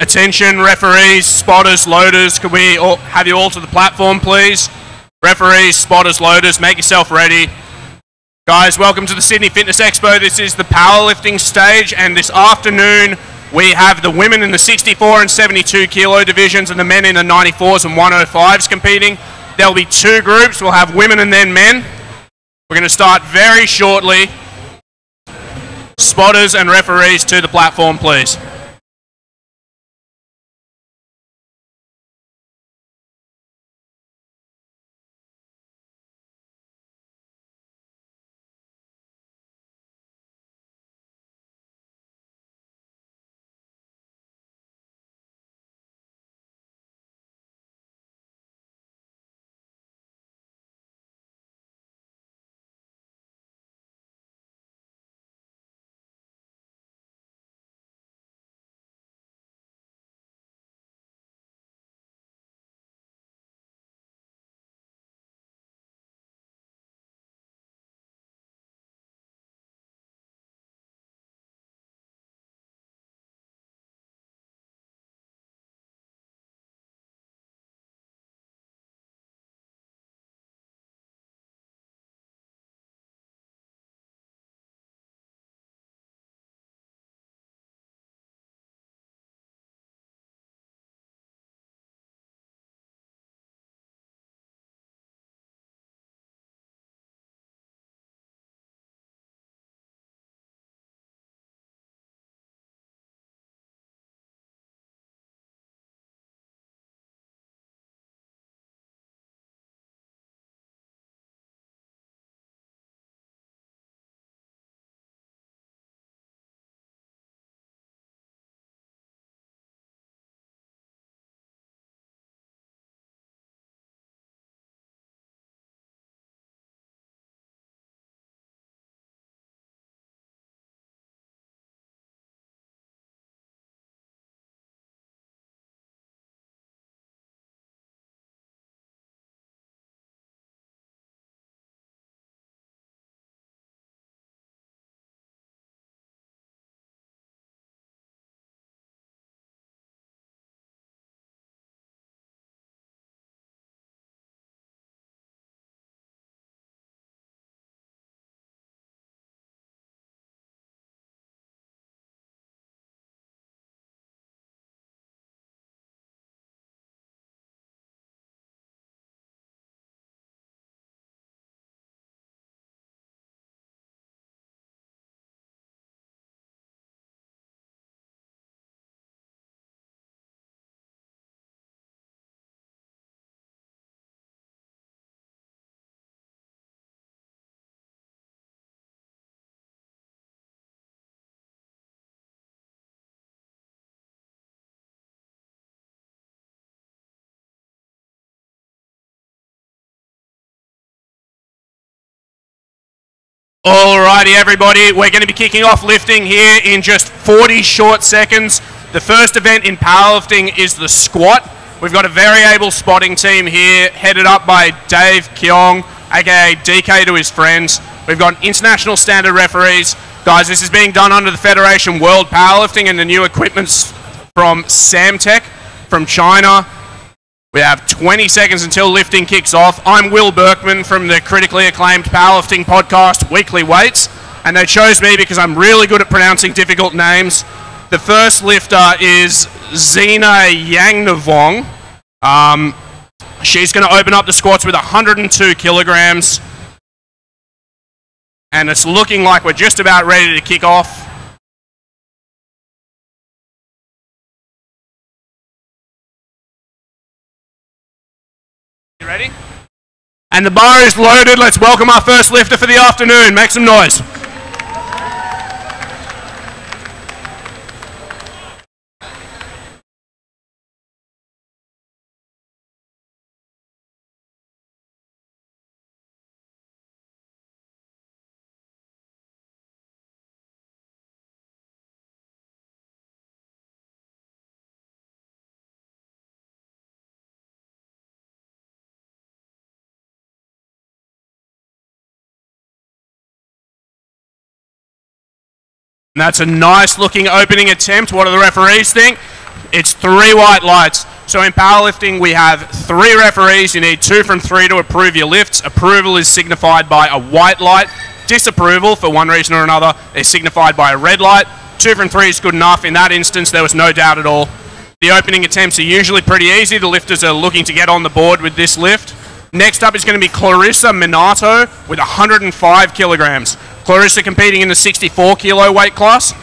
Attention referees, spotters, loaders, could we all have you all to the platform please? Referees, spotters, loaders, make yourself ready. Guys, welcome to the Sydney Fitness Expo. This is the powerlifting stage, and this afternoon we have the women in the 64 and 72 kilo divisions and the men in the 94s and 105s competing. There'll be two groups. We'll have women and then men. We're going to start very shortly. Spotters and referees to the platform, please. Alrighty everybody, we're going to be kicking off lifting here in just 40 short seconds. The first event in powerlifting is the squat. We've got a very able spotting team here, headed up by Dave Keong, aka DK to his friends. We've got international standard referees. Guys, this is being done under the Federation World Powerlifting and the new equipment's from Samtech from China. We have 20 seconds until lifting kicks off. I'm Will Berkman from the critically acclaimed powerlifting podcast, Weekly Weights, and they chose me because I'm really good at pronouncing difficult names. The first lifter is Xena Yangnouvong. She's going to open up the squats with 102 kilograms, and it's looking like we're just about ready to kick off. Ready? And the bar is loaded. Let's welcome our first lifter for the afternoon. Make some noise. And that's a nice looking opening attempt. What do the referees think? It's 3 white lights. So in powerlifting, we have 3 referees. You need 2 from 3 to approve your lifts. Approval is signified by a white light. Disapproval, for one reason or another, is signified by a red light. 2 from 3 is good enough. In that instance, there was no doubt at all. The opening attempts are usually pretty easy. The lifters are looking to get on the board with this lift. Next up is going to be Clarissa Minarto with 105 kilograms. Clarissa competing in the 64 kilo weight class.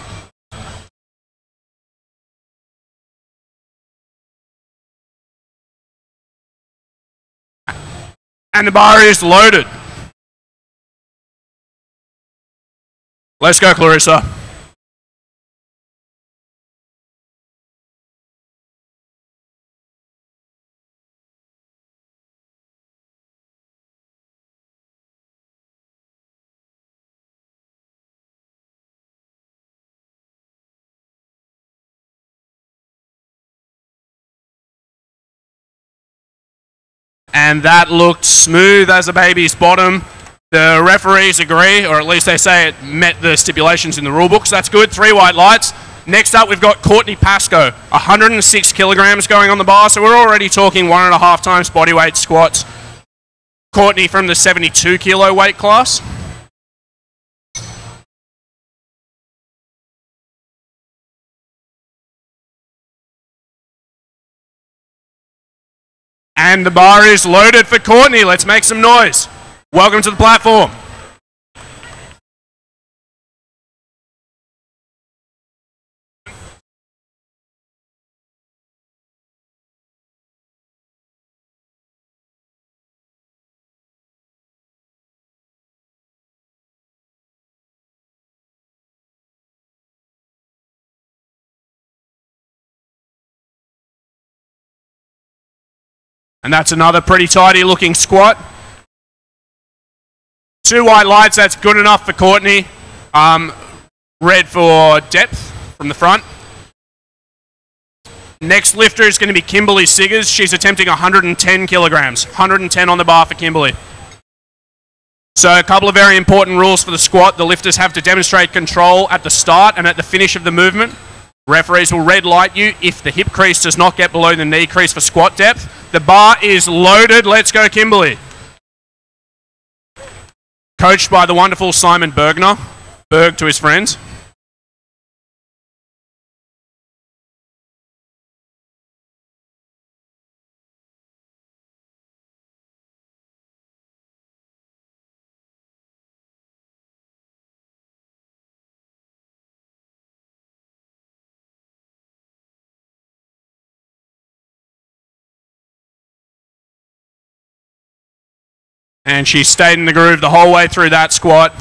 And the bar is loaded. Let's go, Clarissa. And that looked smooth as a baby's bottom. The referees agree, or at least they say it met the stipulations in the rule book, so that's good. 3 white lights. Next up, we've got Courtney Pascoe, 106 kilograms going on the bar, so we're already talking 1.5 times body weight squats. Courtney from the 72 kilo weight class. And the bar is loaded for Courtney. Let's make some noise. Welcome to the platform. And that's another pretty tidy looking squat. 2 white lights, that's good enough for Courtney. Red for depth from the front. Next lifter is going to be Kimberley Siggers. She's attempting 110 kilograms. 110 on the bar for Kimberley. So a couple of very important rules for the squat. The lifters have to demonstrate control at the start and at the finish of the movement. Referees will red light you if the hip crease does not get below the knee crease for squat depth. The bar is loaded. Let's go, Kimberley. Coached by the wonderful Simon Bergner. Berg to his friends. And she stayed in the groove the whole way through that squat.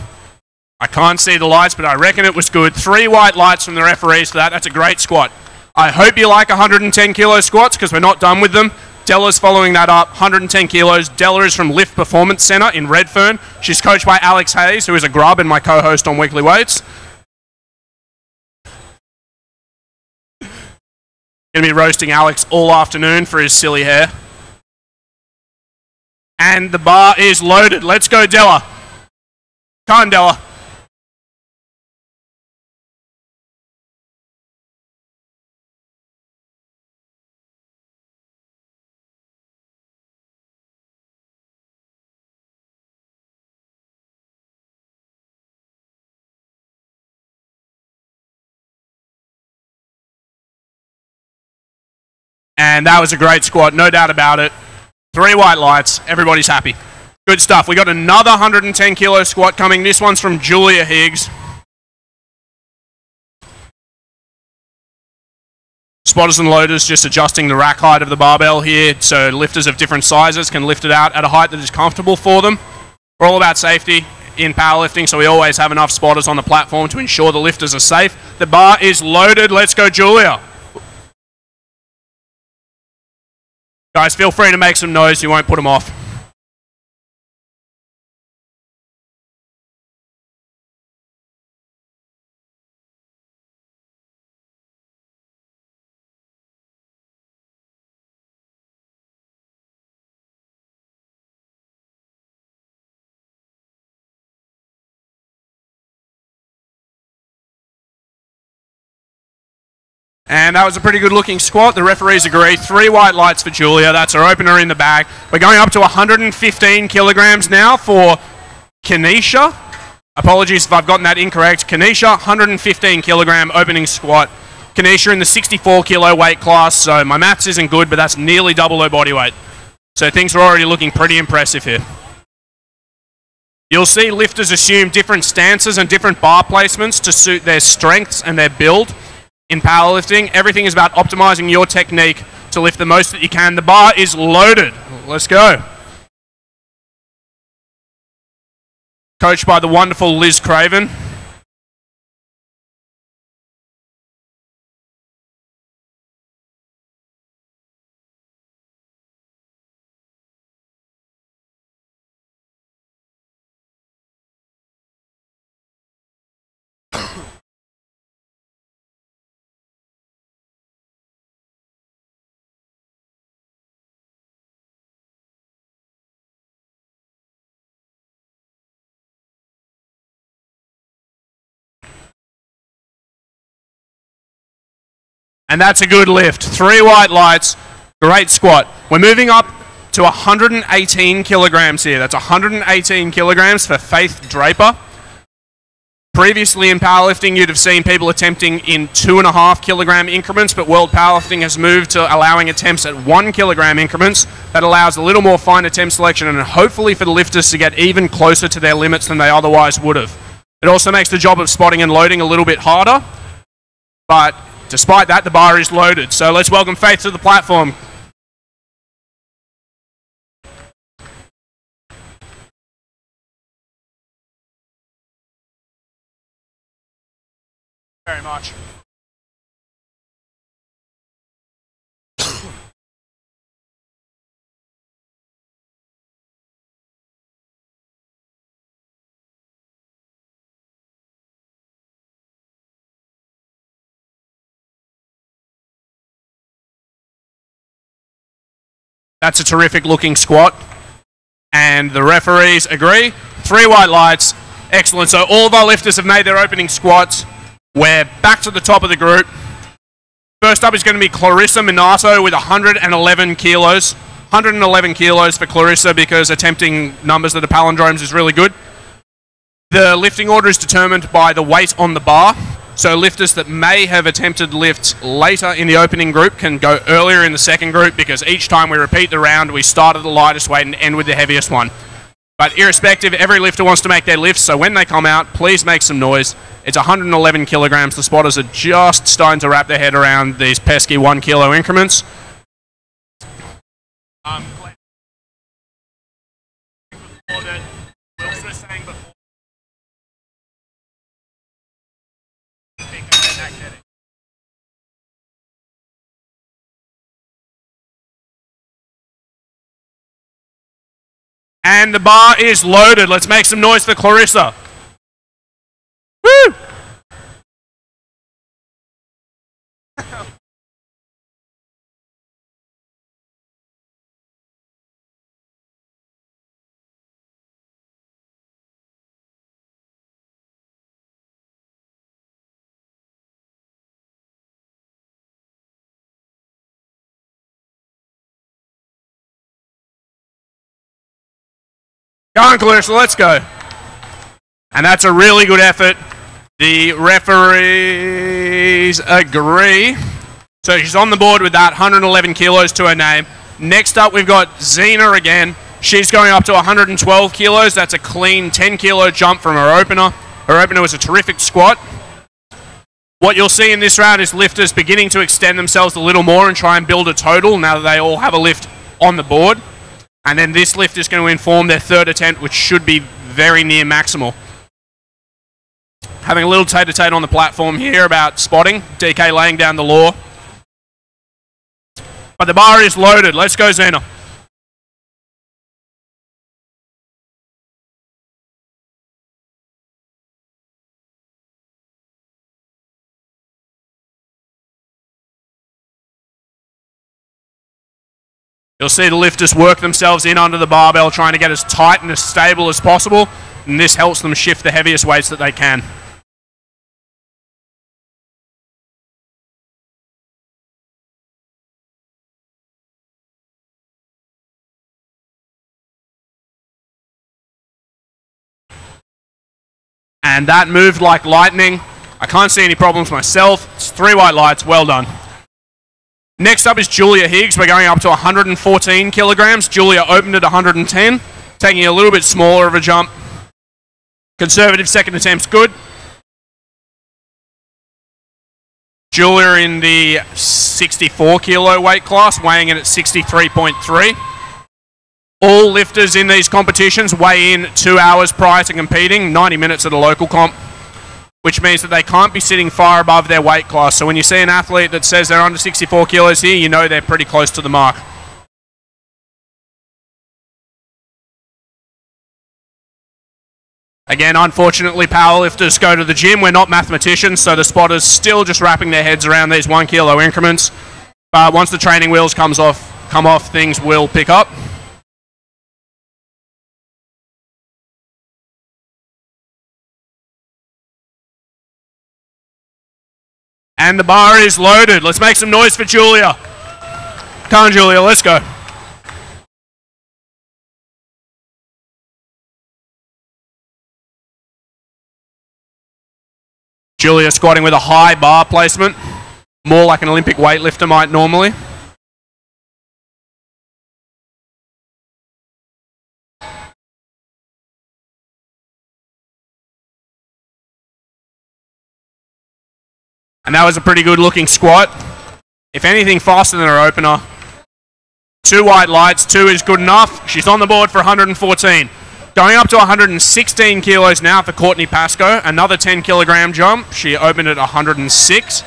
I can't see the lights, but I reckon it was good. 3 white lights from the referees for that. That's a great squat. I hope you like 110 kilo squats because we're not done with them. Della's following that up, 110 kilos. Della is from Lift Performance Centre in Redfern. She's coached by Alex Hayes, who is a grub and my co-host on Weekly Weights. Going to be roasting Alex all afternoon for his silly hair. And the bar is loaded. Let's go, Della. Come on, Della. And that was a great squat, no doubt about it. 3 white lights, everybody's happy. Good stuff. We got another 110 kilo squat coming. This one's from Julia Higgs. Spotters and loaders just adjusting the rack height of the barbell here, so lifters of different sizes can lift it out at a height that is comfortable for them. We're all about safety in powerlifting, so we always have enough spotters on the platform to ensure the lifters are safe. The bar is loaded. Let's go, Julia. Guys, feel free to make some noise. You won't put them off. And that was a pretty good looking squat. The referees agree. 3 white lights for Julia. That's her opener in the bag. We're going up to 115 kilograms now for Kanisha. Apologies if I've gotten that incorrect. Kanisha, 115 kilogram opening squat. Kanisha in the 64 kilo weight class. So my maths isn't good, but that's nearly double her body weight. So things are already looking pretty impressive here. You'll see lifters assume different stances and different bar placements to suit their strengths and their build. In powerlifting, everything is about optimizing your technique to lift the most that you can. The bar is loaded. Let's go. Coached by the wonderful Liz Craven. And that's a good lift. 3 white lights. Great squat. We're moving up to 118 kilograms here. That's 118 kilograms for Faith Draper. Previously in powerlifting, you'd have seen people attempting in 2.5 kilogram increments, but World Powerlifting has moved to allowing attempts at 1 kilogram increments. That allows a little more fine attempt selection and hopefully for the lifters to get even closer to their limits than they otherwise would have. It also makes the job of spotting and loading a little bit harder, but despite that, the bar is loaded. So let's welcome Faith to the platform. Very much. That's a terrific looking squat. And the referees agree. 3 white lights. Excellent. So all of our lifters have made their opening squats. We're back to the top of the group. First up is going to be Clarissa Minarto with 111 kilos. 111 kilos for Clarissa because attempting numbers that are palindromes is really good. The lifting order is determined by the weight on the bar. So lifters that may have attempted lifts later in the opening group can go earlier in the second group because each time we repeat the round, we start at the lightest weight and end with the heaviest one. But irrespective, every lifter wants to make their lifts, so when they come out, please make some noise. It's 111 kilograms. The spotters are just starting to wrap their head around these pesky 1 kilo increments. And the bar is loaded. Let's make some noise for Clarissa. Woo! Come on, Clarissa, let's go. And that's a really good effort. The referees agree. So she's on the board with that, 111 kilos to her name. Next up, we've got Xena again. She's going up to 112 kilos. That's a clean 10 kilo jump from her opener. Her opener was a terrific squat. What you'll see in this round is lifters beginning to extend themselves a little more and try and build a total now that they all have a lift on the board. And then this lift is going to inform their third attempt, which should be very near maximal. Having a little tete-a-tete on the platform here about spotting. DK laying down the law. But the bar is loaded. Let's go, Xena. You'll see the lifters work themselves in under the barbell, trying to get as tight and as stable as possible, and this helps them shift the heaviest weights that they can. And that moved like lightning. I can't see any problems myself. It's 3 white lights. Well done. Next up is Julia Higgs. We're going up to 114 kilograms. Julia opened at 110, taking a little bit smaller of a jump. Conservative second attempt's good. Julia in the 64 kilo weight class, weighing in at 63.3. All lifters in these competitions weigh in 2 hours prior to competing, 90 minutes at a local comp, which means that they can't be sitting far above their weight class. So when you see an athlete that says they're under 64 kilos here, you know they're pretty close to the mark. Again, unfortunately, powerlifters go to the gym. We're not mathematicians, so the spotters still just wrapping their heads around these 1 kilo increments. But once the training wheels come off, things will pick up. And the bar is loaded. Let's make some noise for Julia. Come on, Julia, let's go. Julia squatting with a high bar placement, more like an Olympic weightlifter might normally. And that was a pretty good looking squat. If anything, faster than her opener. 2 white lights, 2 is good enough. She's on the board for 114. Going up to 116 kilos now for Courtney Pascoe. Another 10 kilogram jump. She opened at 106.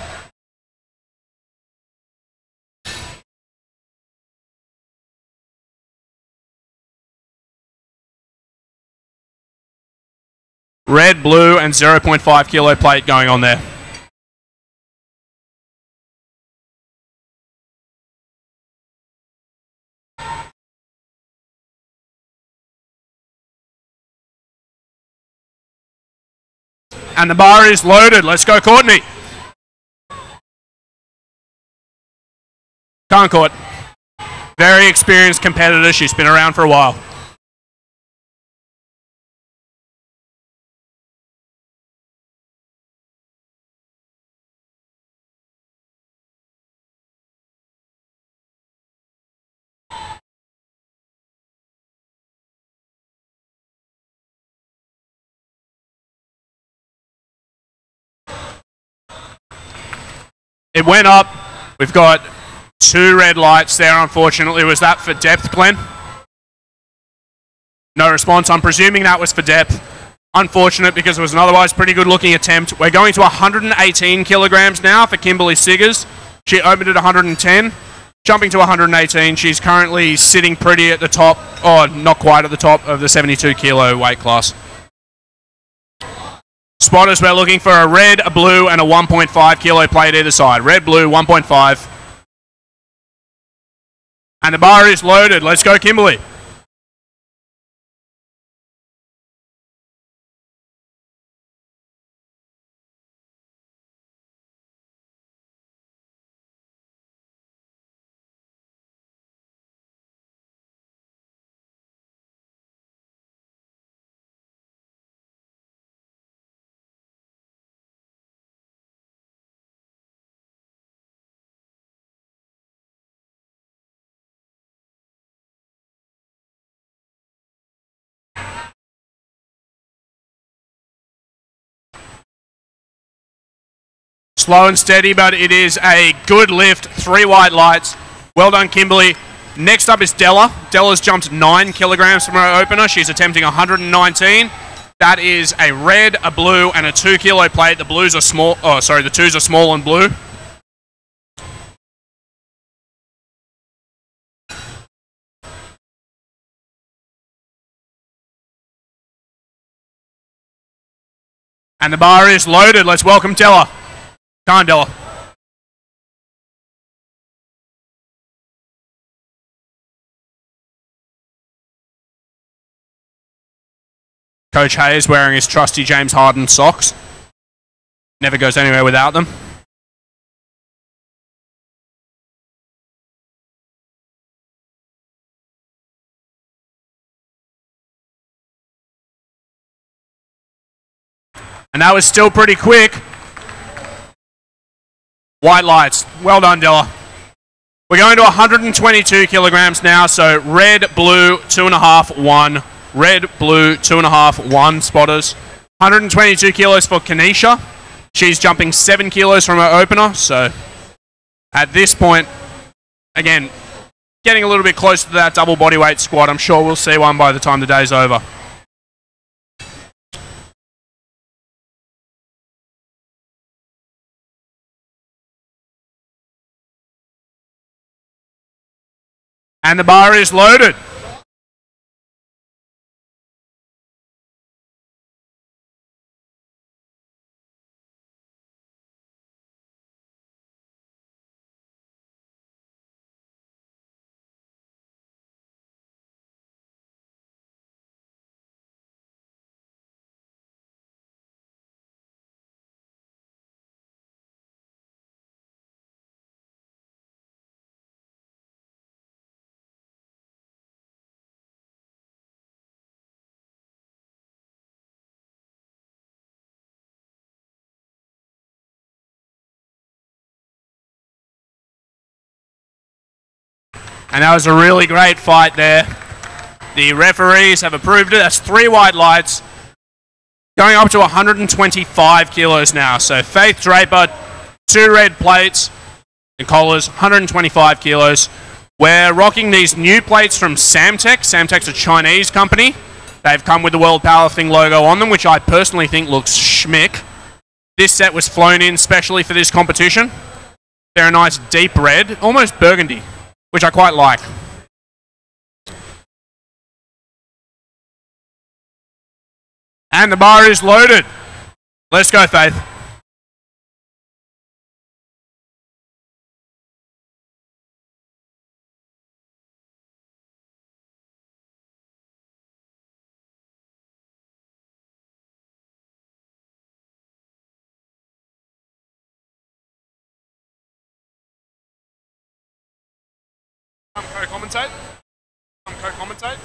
Red, blue, and 0.5 kilo plate going on there. And the bar is loaded. Let's go, Courtney. Come on, Court. Very experienced competitor. She's been around for a while. It went up. We've got 2 red lights there, unfortunately. Was that for depth, Glenn? No response. I'm presuming that was for depth. Unfortunate, because it was an otherwise pretty good looking attempt. We're going to 118 kilograms now for Kimberley Siggers. She opened at 110, jumping to 118. She's currently sitting pretty at the top, or not quite at the top of the 72 kilo weight class. Spotters, we're looking for a red, a blue, and a 1.5 kilo plate either side. Red, blue, 1.5. And the bar is loaded. Let's go, Kimberley. Slow and steady, but it is a good lift. 3 white lights. Well done, Kimberley. Next up is Della. Della's jumped 9 kilograms from her opener. She's attempting 119. That is a red, a blue, and a 2 kilo plate. The blues are small. Oh, sorry, the 2s are small and blue. And the bar is loaded. Let's welcome Della. Come on, Della. Coach Hayes wearing his trusty James Harden socks. Never goes anywhere without them. And that was still pretty quick. White lights. Well done, Della. We're going to 122 kilograms now, so red, blue, 2.5, 1. Red, blue, 2.5, 1 spotters. 122 kilos for Kanisha. She's jumping 7 kilos from her opener, so at this point, again, getting a little bit closer to that double bodyweight squat. I'm sure we'll see one by the time the day's over. And the bar is loaded. And that was a really great fight there. The referees have approved it. That's 3 white lights. Going up to 125 kilos now. So Faith Draper, 2 red plates and collars, 125 kilos. We're rocking these new plates from Samtech. Samtech's a Chinese company. They've come with the World Powerlifting logo on them, which I personally think looks schmick. This set was flown in specially for this competition. They're a nice deep red, almost burgundy, which I quite like. And the bar is loaded. Let's go, Faith. Co-commentate. Co-commentate.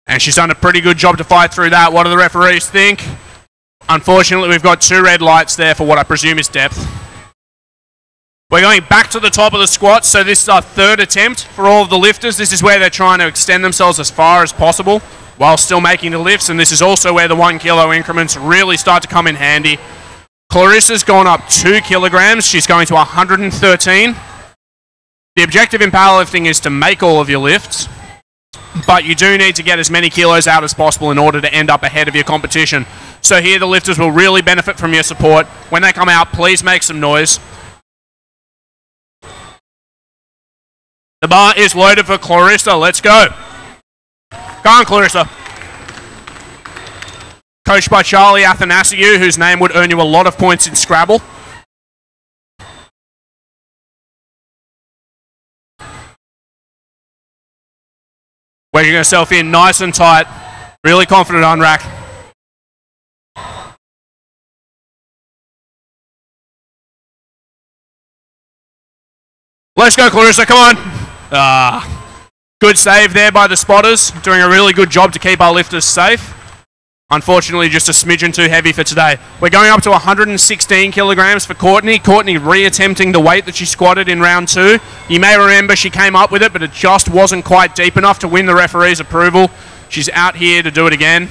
And she's done a pretty good job to fight through that. What do the referees think? Unfortunately, we've got 2 red lights there for what I presume is depth. We're going back to the top of the squat, so this is our 3rd attempt for all of the lifters. This is where they're trying to extend themselves as far as possible while still making the lifts, and this is also where the 1 kilo increments really start to come in handy. Clarissa's gone up 2 kilograms. She's going to 113. The objective in powerlifting is to make all of your lifts, but you do need to get as many kilos out as possible in order to end up ahead of your competition. So here the lifters will really benefit from your support. When they come out, please make some noise. The bar is loaded for Clarissa. Let's go. Come on, Clarissa. Coached by Charlie Athanasiou, whose name would earn you a lot of points in Scrabble. Working yourself in nice and tight. Really confident on rack. Let's go, Clarissa, come on. Good save there by the spotters. Doing a really good job to keep our lifters safe. Unfortunately, just a smidgen too heavy for today. We're going up to 116 kilograms for Courtney. Courtney re-attempting the weight that she squatted in round 2. You may remember she came up with it, but it just wasn't quite deep enough to win the referee's approval. She's out here to do it again.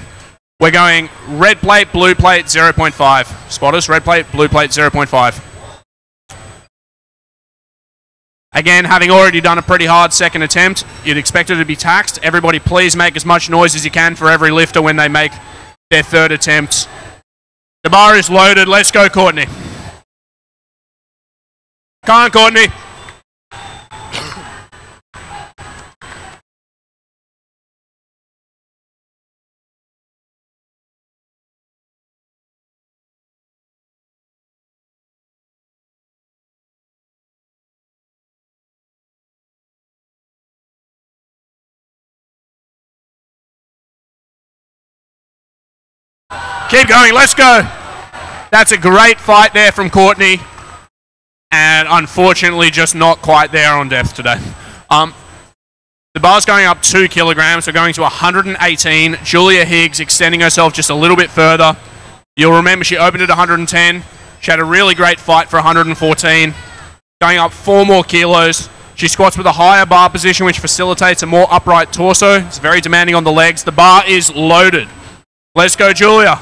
We're going red plate, blue plate, 0.5. Spotters, red plate, blue plate, 0.5. Again, having already done a pretty hard second attempt, you'd expect it to be taxed. Everybody please make as much noise as you can for every lifter when they make their 3rd attempt. The bar is loaded. Let's go, Courtney. Come on, Courtney. Keep going, let's go. That's a great fight there from Courtney. And unfortunately, just not quite there on depth today. The The bar's going up 2 kilograms. We're going to 118. Julia Higgs extending herself just a little bit further. You'll remember she opened at 110. She had a really great fight for 114. Going up 4 more kilos. She squats with a higher bar position, which facilitates a more upright torso. It's very demanding on the legs. The bar is loaded. Let's go, Julia.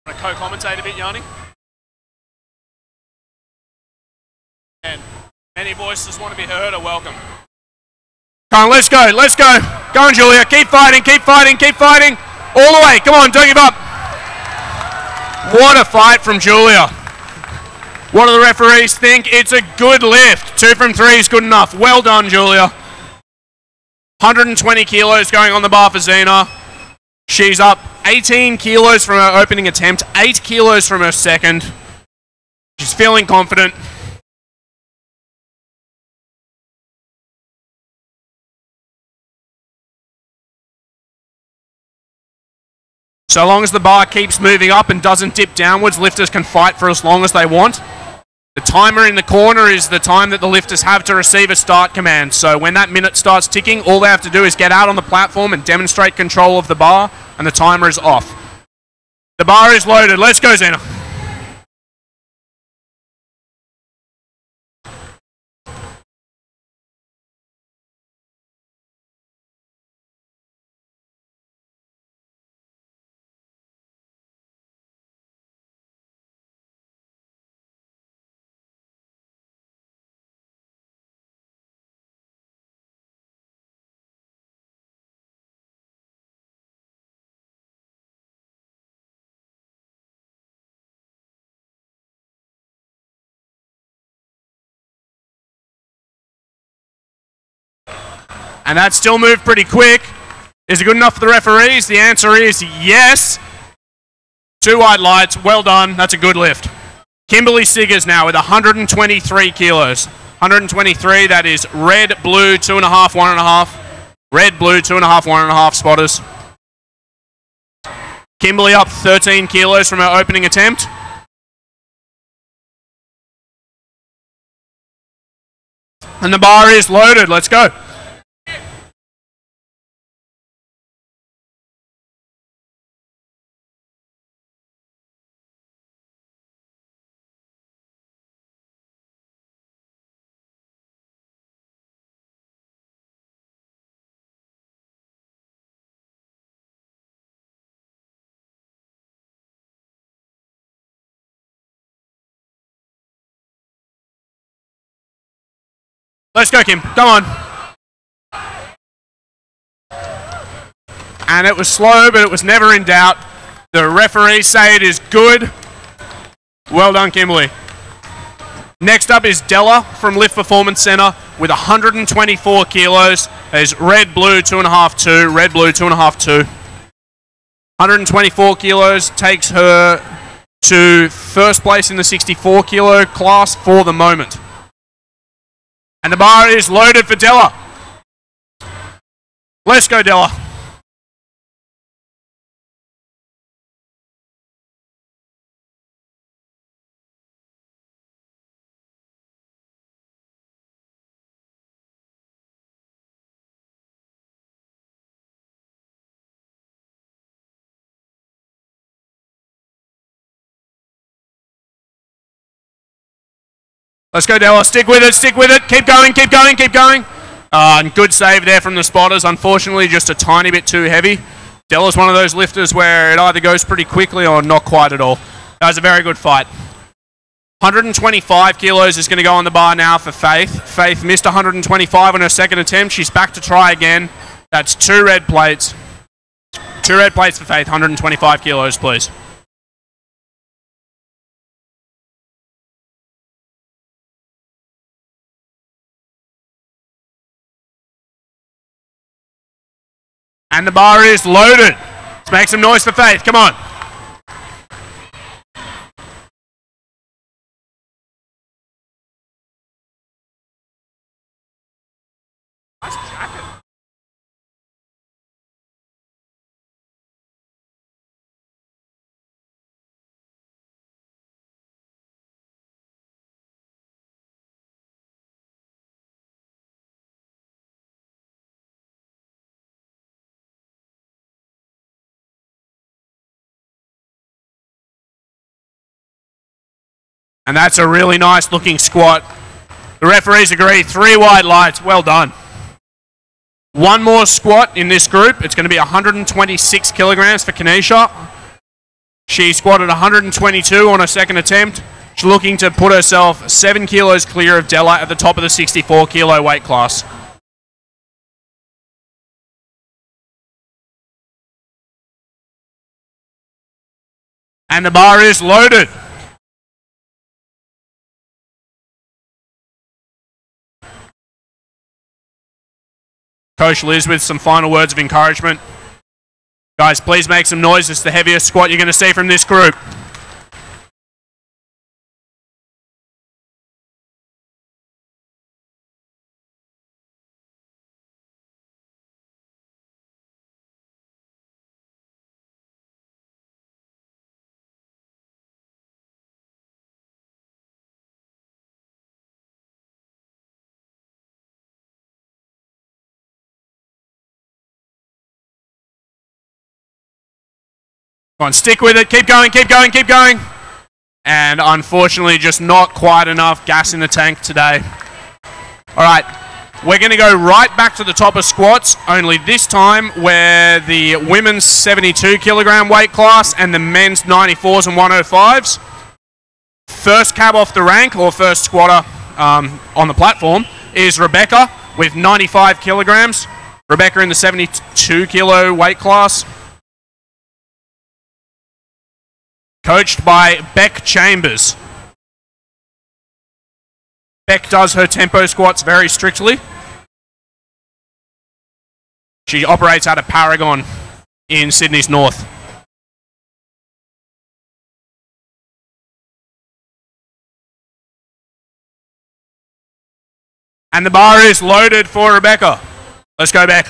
Want to co-commentate a bit, Yanni? And many voices want to be heard are welcome. Come on, let's go, let's go. Go on, Julia. Keep fighting, keep fighting, keep fighting. All the way. Come on, don't give up. What a fight from Julia. What do the referees think? It's a good lift. 2 from 3 is good enough. Well done, Julia. 120 kilos going on the bar for Xena. She's up 18 kilos from her opening attempt, 8 kilos from her second. She's feeling confident. So long as the bar keeps moving up and doesn't dip downwards, lifters can fight for as long as they want. The timer in the corner is the time that the lifters have to receive a start command. So when that minute starts ticking, all they have to do is get out on the platform and demonstrate control of the bar, and the timer is off. The bar is loaded. Let's go, Xena. And that still moved pretty quick. Is it good enough for the referees? The answer is yes. 2 white lights. Well done. That's a good lift. Kimberley Siggers now with 123 kilos. 123, that is red, blue, 2.5, 1.5. Red, blue, 2.5, 1.5 spotters. Kimberley up 13 kilos from her opening attempt. And the bar is loaded. Let's go. Let's go, Kim. Come on. And it was slow, but it was never in doubt. The referees say it is good. Well done, Kimberley. Next up is Della from Lift Performance Center with 124 kilos. There's red, blue, 2.5, 2. Red, blue, 2.5, 2. 124 kilos takes her to first place in the 64 kilo class for the moment. And the bar is loaded for Della. Let's go, Della. Let's go, Della. Stick with it, stick with it. Keep going, keep going, keep going. And good save there from the spotters. Unfortunately, just a tiny bit too heavy. Della's one of those lifters where it either goes pretty quickly or not quite at all. That was a very good fight. 125 kilos is going to go on the bar now for Faith. Faith missed 125 on her second attempt. She's back to try again. That's 2 red plates. 2 red plates for Faith. 125 kilos, please. And the bar is loaded. Let's make some noise for Faith. Come on. Nice jacket. And that's a really nice looking squat. The referees agree, 3 white lights, well done. One more squat in this group. It's going to be 126 kilograms for Kanisha. She squatted 122 on her second attempt. She's looking to put herself 7 kilos clear of Della at the top of the 64 kilo weight class. And the bar is loaded. Coach Liz with some final words of encouragement. Guys, please make some noise. It's the heaviest squat you're going to see from this group. Come on, stick with it. Keep going, keep going, keep going. And unfortunately, just not quite enough gas in the tank today. All right, we're going to go right back to the top of squats, only this time where the women's 72 kilogram weight class and the men's 94s and 105s. First cab off the rank, or first squatter on the platform, is Rebecca with 95 kilograms. Rebecca in the 72 kilo weight class. Coached by Beck Chambers. Beck does her tempo squats very strictly. She operates out of Paragon in Sydney's north. And the bar is loaded for Rebecca. Let's go, Beck.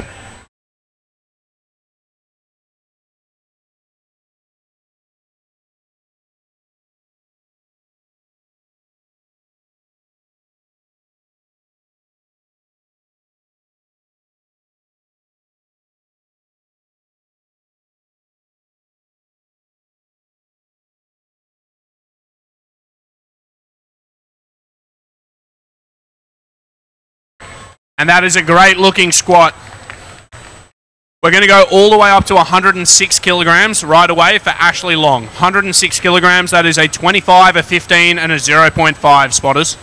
And that is a great looking squat. We're going to go all the way up to 106 kilograms right away for Ashleigh Long. 106 kilograms, that is a 25, a 15, and a 0.5 spotters.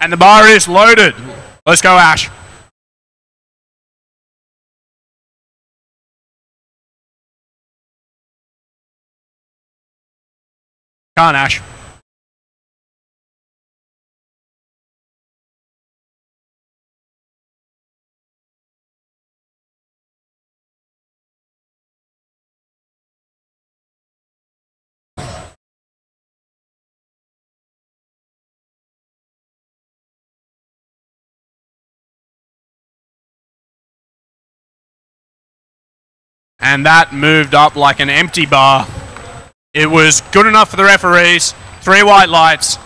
And the bar is loaded. Let's go, Ash. Can't, Ash. And that moved up like an empty bar. It was good enough for the referees. 3 white lights.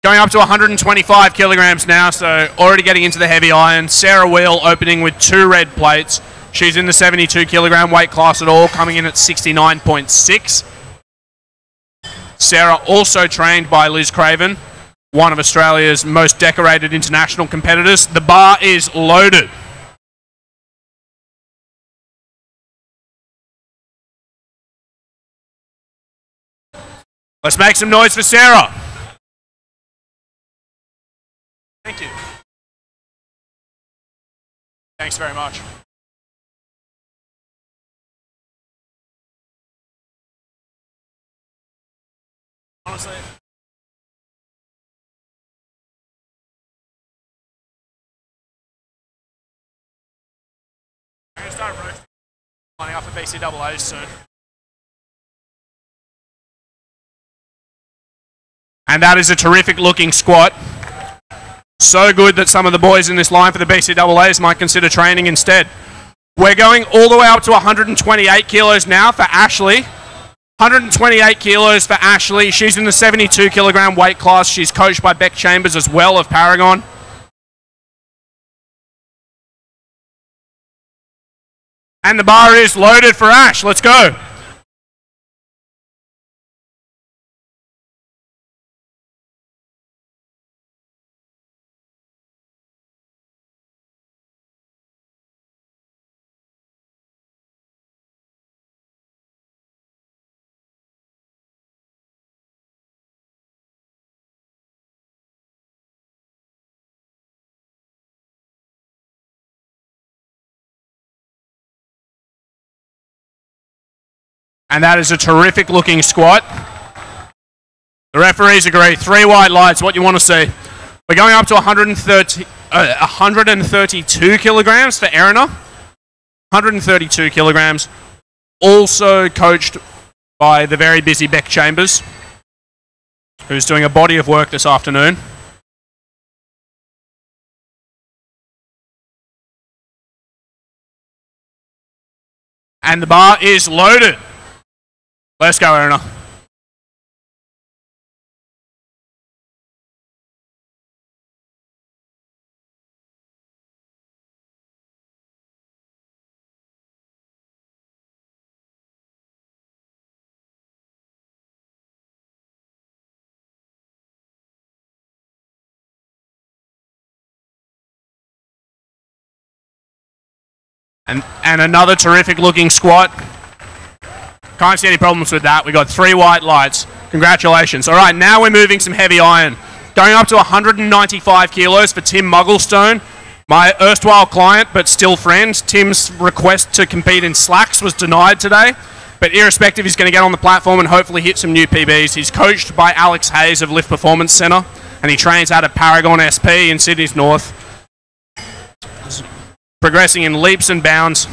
Going up to 125 kilograms now, so already getting into the heavy iron. Sarah Wheal opening with 2 red plates. She's in the 72 kilogram weight class at all, coming in at 69.6. Sarah also trained by Liz Craven, one of Australia's most decorated international competitors. The bar is loaded. Let's make some noise for Sarah. Thank you. Thanks very much. Honestly. I'm going to start roasting. Lining up for BCAAs soon. And that is a terrific looking squat. So good that some of the boys in this line for the BCAAs might consider training instead. We're going all the way up to 128 kilos now for Ashleigh. 128 kilos for Ashleigh. She's in the 72 kilogram weight class. She's coached by Beck Chambers as well of Paragon. And the bar is loaded for Ash. Let's go. And that is a terrific looking squat. The referees agree. 3 white lights, what you want to see. We're going up to 132 kilograms for Erinna. 132 kilograms. Also coached by the very busy Beck Chambers, who's doing a body of work this afternoon. And the bar is loaded. Let's go, Erinna. And another terrific looking squat. Can't see any problems with that. We got 3 white lights. Congratulations. All right, now we're moving some heavy iron. Going up to 195 kilos for Tim Mugglestone, my erstwhile client but still friend. Tim's request to compete in slacks was denied today, but irrespective, he's going to get on the platform and hopefully hit some new PBs. He's coached by Alex Hayes of Lift Performance Centre, and he trains out of Paragon SP in Sydney's North. Progressing in leaps and bounds.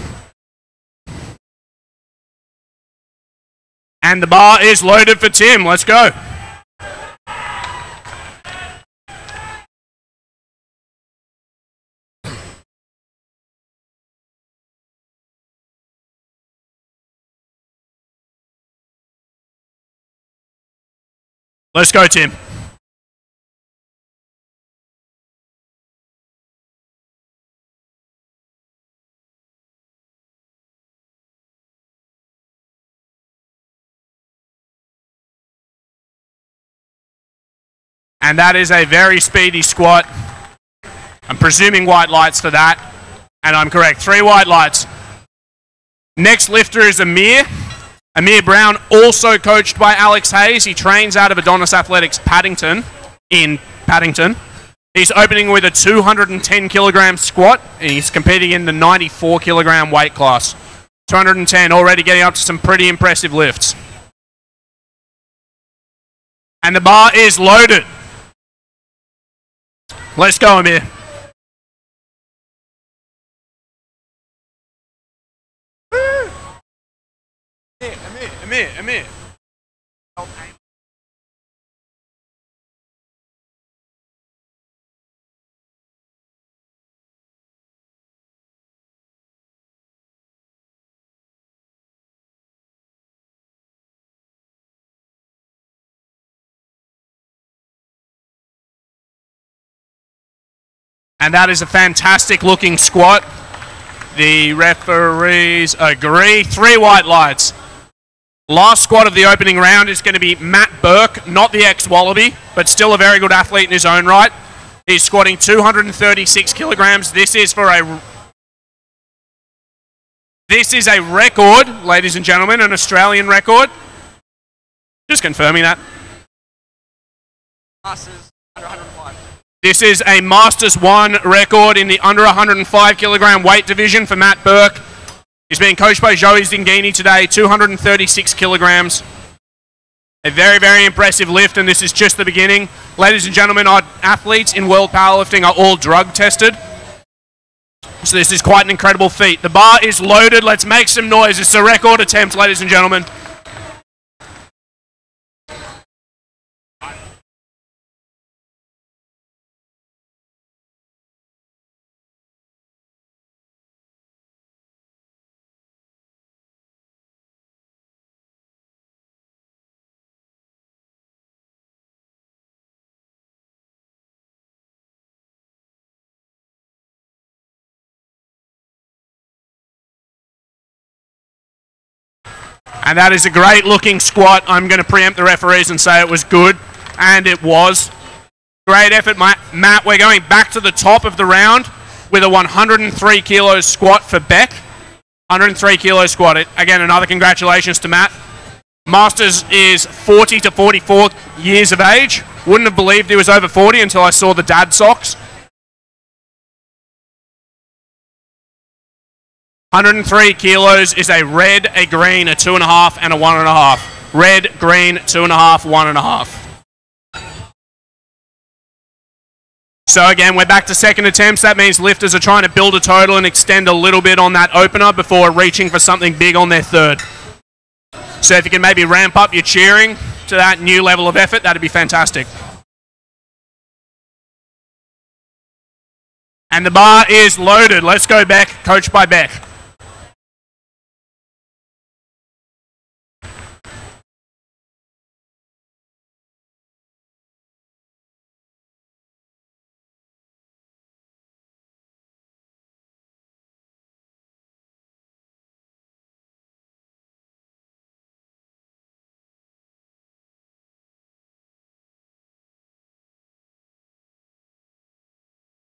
And the bar is loaded for Tim. Let's go. Let's go, Tim. And that is a very speedy squat. I'm presuming white lights for that. And I'm correct. 3 white lights. Next lifter is Amir. Amir Brown, also coached by Alex Hayes. He trains out of Adonis Athletics Paddington, in Paddington. He's opening with a 210 kilogram squat. And he's competing in the 94 kilogram weight class. 210, already getting up to some pretty impressive lifts. And the bar is loaded. Let's go, Amir. Amir. And that is a fantastic looking squat. The referees agree. 3 white lights. Last squat of the opening round is going to be Matt Burke, not the ex-Wallaby, but still a very good athlete in his own right. He's squatting 236 kilograms. This is a record, ladies and gentlemen, an Australian record. Just confirming that. Masters under 105. This is a Masters 1 record in the under 105 kilogram weight division for Matt Burke. He's being coached by Joey Zingini today, 236 kilograms. A very, very impressive lift, and this is just the beginning. Ladies and gentlemen, our athletes in World Powerlifting are all drug tested. So this is quite an incredible feat. The bar is loaded. Let's make some noise. It's a record attempt, ladies and gentlemen. And that is a great looking squat. I'm going to preempt the referees and say it was good. And it was. Great effort, Matt. We're going back to the top of the round with a 103 kilos squat for Beck. 103 kilo squat. Again, another congratulations to Matt. Masters is 40 to 44 years of age. Wouldn't have believed he was over 40 until I saw the dad socks. 103 kilos is a red, a green, a 2.5, and a 1.5. Red, green, 2.5, 1.5. So again, we're back to second attempts. That means lifters are trying to build a total and extend a little bit on that opener before reaching for something big on their third. So if you can maybe ramp up your cheering to that new level of effort, that'd be fantastic. And the bar is loaded. Let's go, Beck, coached by Beck.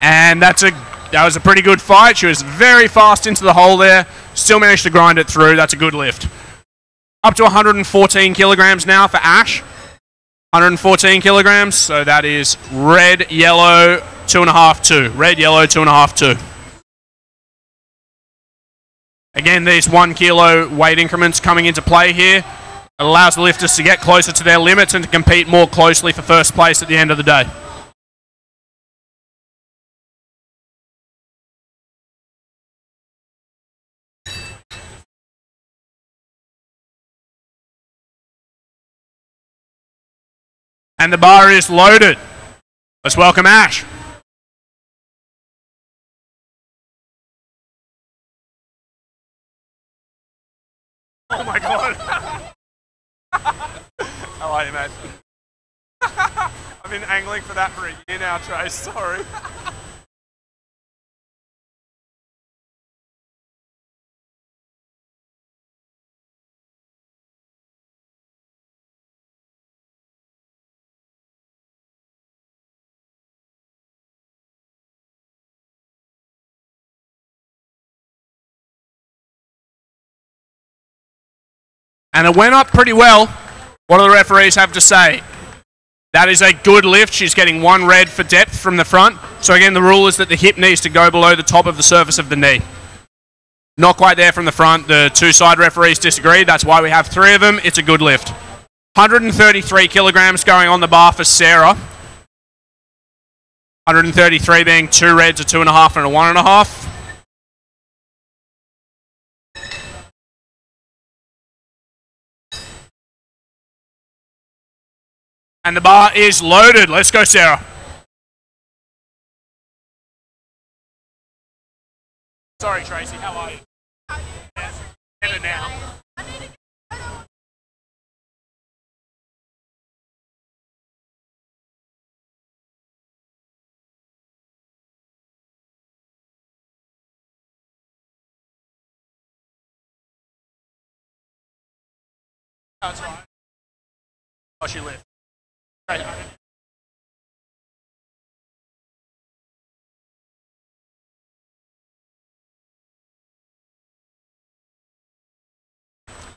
And that was a pretty good fight. She was very fast into the hole there. Still managed to grind it through. That's a good lift. Up to 114 kilograms now for Ash. 114 kilograms. So that is red, yellow, 2.5, 2. Red, yellow, 2.5, 2. Again, these 1 kilo weight increments coming into play here. It allows the lifters to get closer to their limits and to compete more closely for first place at the end of the day. And the bar is loaded. Let's welcome Ash. Oh my God. How are you, mate? I've been angling for that for a year now, Trace. Sorry. And it went up pretty well. What do the referees have to say? That is a good lift. She's getting 1 red for depth from the front. So again, the rule is that the hip needs to go below the top of the surface of the knee. Not quite there from the front. The 2 side referees disagree. That's why we have 3 of them. It's a good lift. 133 kilograms going on the bar for Sarah. 133 being 2 reds, a 2.5, and a 1.5. And the bar is loaded. Let's go, Sarah. Sorry, Tracy. How are you? Yes. Better now. That's right. Oh, she left. Right.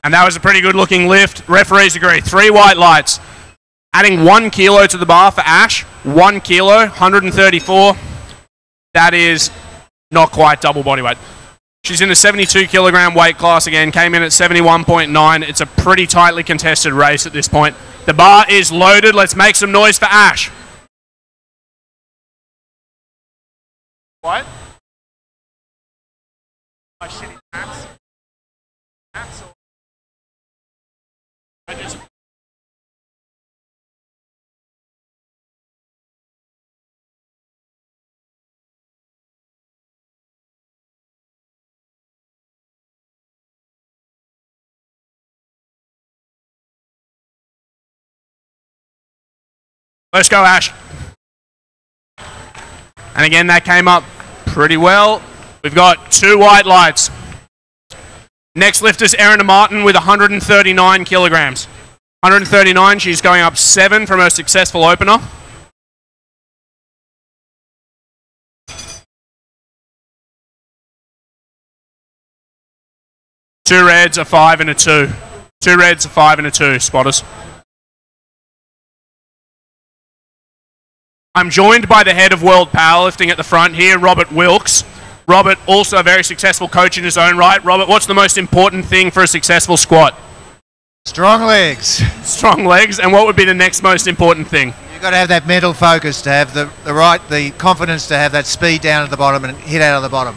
And that was a pretty good looking lift. Referees agree. 3 white lights. Adding 1 kilo to the bar for Ash. 1 kilo, 134. That is not quite double body weight. She's in the 72 kilogram weight class again. Came in at 71.9. It's a pretty tightly contested race at this point. The bar is loaded. Let's make some noise for Ash. What? Oh, shitty maps. Maps or... I just... Let's go, Ash. And again, that came up pretty well. We've got 2 white lights. Next lifter is Erinna Martin with 139 kilograms. 139, she's going up 7 from her successful opener. Two reds, a 5 and a 2. Two reds, a 5 and a 2, spotters. I'm joined by the head of World Powerlifting at the front here, Robert Wilkes. Robert, also a very successful coach in his own right. Robert, what's the most important thing for a successful squat? Strong legs. Strong legs, and what would be the next most important thing? You've got to have that mental focus, to have the confidence to have that speed down at the bottom and hit out of the bottom.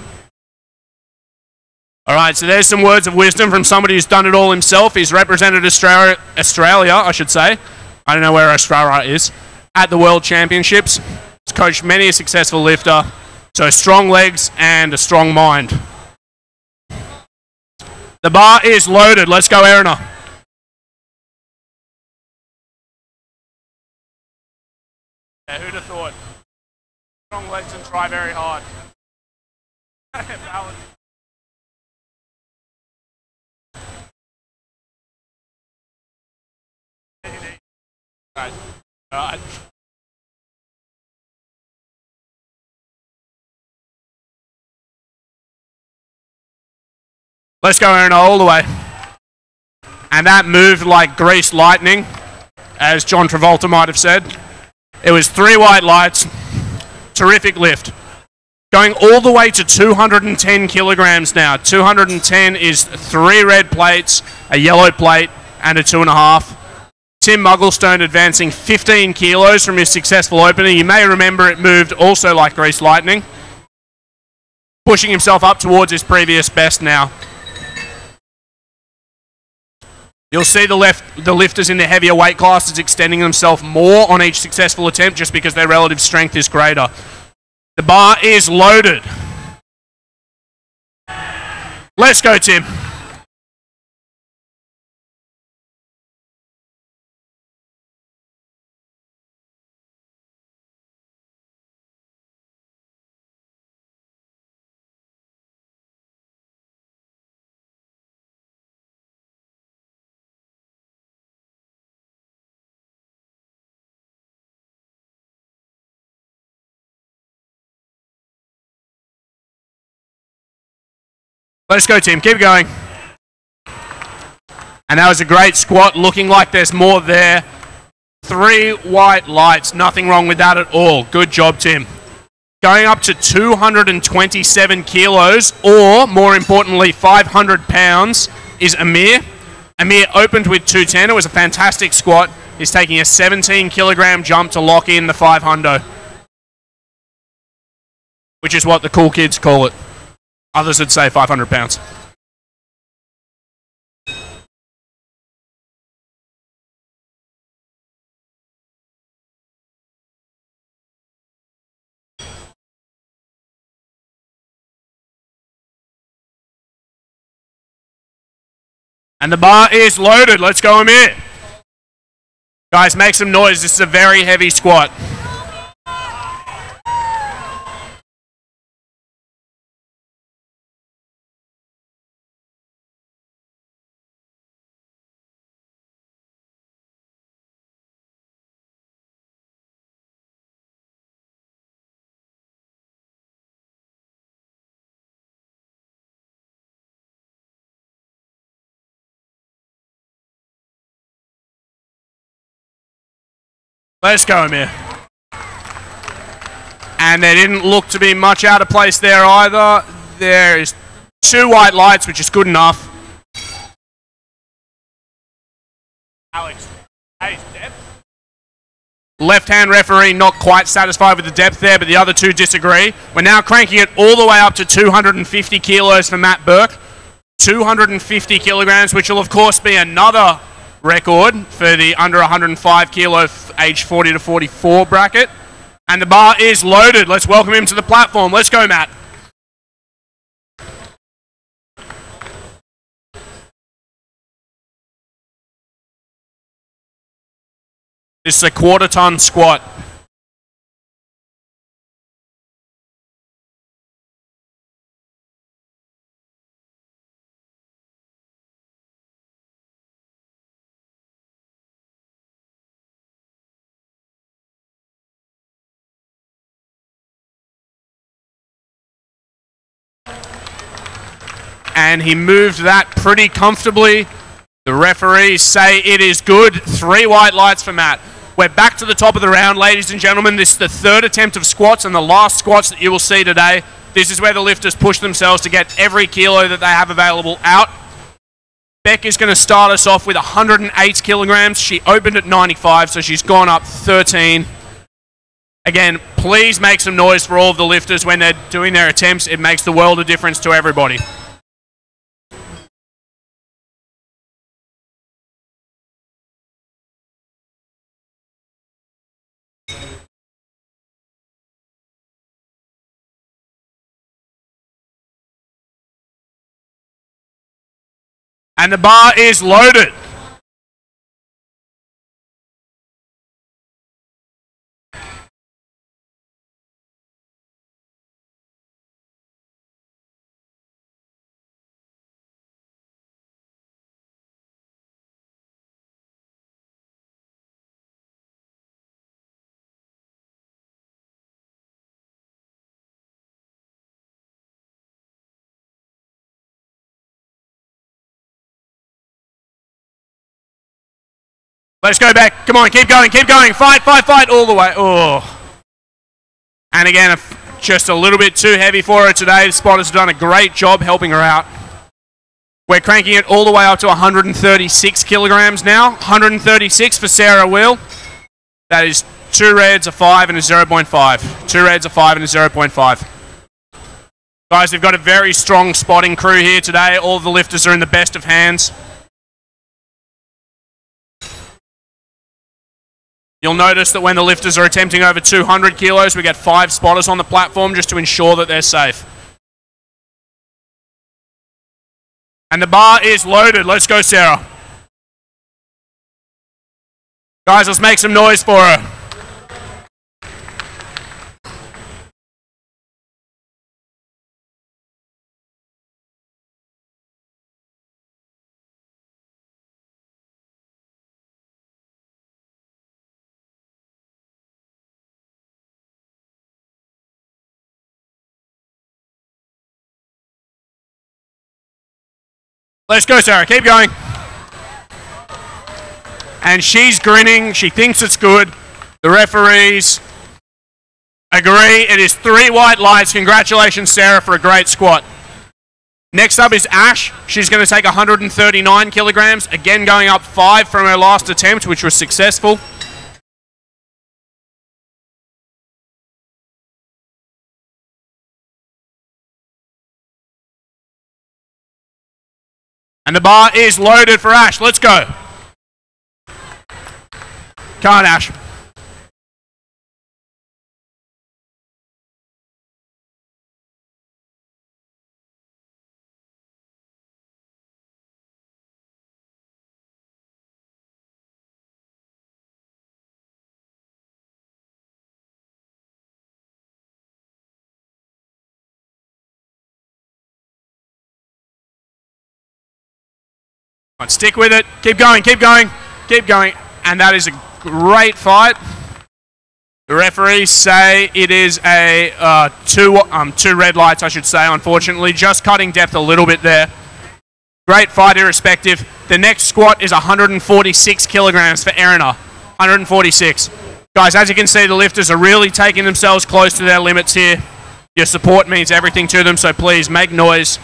All right, so there's some words of wisdom from somebody who's done it all himself. He's represented Australia, I should say. I don't know where Australia is. At the World Championships. He's coached many a successful lifter. So strong legs and a strong mind. The bar is loaded. Let's go, Erinna. Yeah, who'd have thought? Strong legs and try very hard. Balance. Right. All right. Let's go, Erinna, all the way. And that moved like greased lightning, as John Travolta might have said. It was 3 white lights, terrific lift. Going all the way to 210 kilograms now. 210 is 3 red plates, a yellow plate, and a 2.5. Tim Mugglestone advancing 15 kilos from his successful opener. You may remember it moved also like greased lightning. Pushing himself up towards his previous best now. You'll see the lifters in the heavier weight classes extending themselves more on each successful attempt just because their relative strength is greater. The bar is loaded. Let's go, Tim. Let's go, Tim. Keep going. And that was a great squat, looking like there's more there. 3 white lights. Nothing wrong with that at all. Good job, Tim. Going up to 227 kilos, or more importantly, 500 pounds, is Amir. Amir opened with 210. It was a fantastic squat. He's taking a 17 kilogram jump to lock in the 500, which is what the cool kids call it. Others would say 500 pounds. And the bar is loaded. Let's go, Amir. Guys, make some noise. This is a very heavy squat. Let's go, Amir. And there didn't look to be much out of place there either. There is 2 white lights, which is good enough. Alex, hey, depth? Left-hand referee not quite satisfied with the depth there, but the other two disagree. We're now cranking it all the way up to 250 kilos for Matt Burke. 250 kilograms, which will of course be another record for the under 105 kilo age 40 to 44 bracket. And the bar is loaded. Let's welcome him to the platform. Let's go, Matt. This is a 1/4 ton squat. and he moved that pretty comfortably. The referees say it is good. 3 white lights for Matt. We're back to the top of the round, ladies and gentlemen. This is the 3rd attempt of squats and the last squats that you will see today. This is where the lifters push themselves to get every kilo that they have available out. Beck is going to start us off with 108 kilograms. She opened at 95, so she's gone up 13. Again, please make some noise for all of the lifters when they're doing their attempts. It makes the world of difference to everybody. And the bar is loaded. Let's go back. Come on, keep going, keep going. Fight, fight, fight all the way. Oh. And again, just a little bit too heavy for her today. The spotters have done a great job helping her out. We're cranking it all the way up to 136 kilograms now. 136 for Sarah Wheal. That is 2 reds, a 5, and a 0.5. 2 reds, a 5, and a 0.5. Guys, we've got a very strong spotting crew here today. All of the lifters are in the best of hands. You'll notice that when the lifters are attempting over 200 kilos, we get 5 spotters on the platform just to ensure that they're safe. And the bar is loaded. Let's go, Sarah. Guys, let's make some noise for her. Let's go, Sarah. Keep going. And she's grinning. She thinks it's good. The referees agree. It is 3 white lights. Congratulations, Sarah, for a great squat. Next up is Ash. She's going to take 139 kilograms. Again, going up 5 from her last attempt, which was successful. And the bar is loaded for Ash. Let's go. Come on, Ash. Stick with it. Keep going, keep going, keep going. And that is a great fight. The referees say it is a two red lights, I should say, unfortunately. Just cutting depth a little bit there. Great fight irrespective. The next squat is 146 kilograms for Erinna. 146. Guys, as you can see, the lifters are really taking themselves close to their limits here. Your support means everything to them, so please make noise.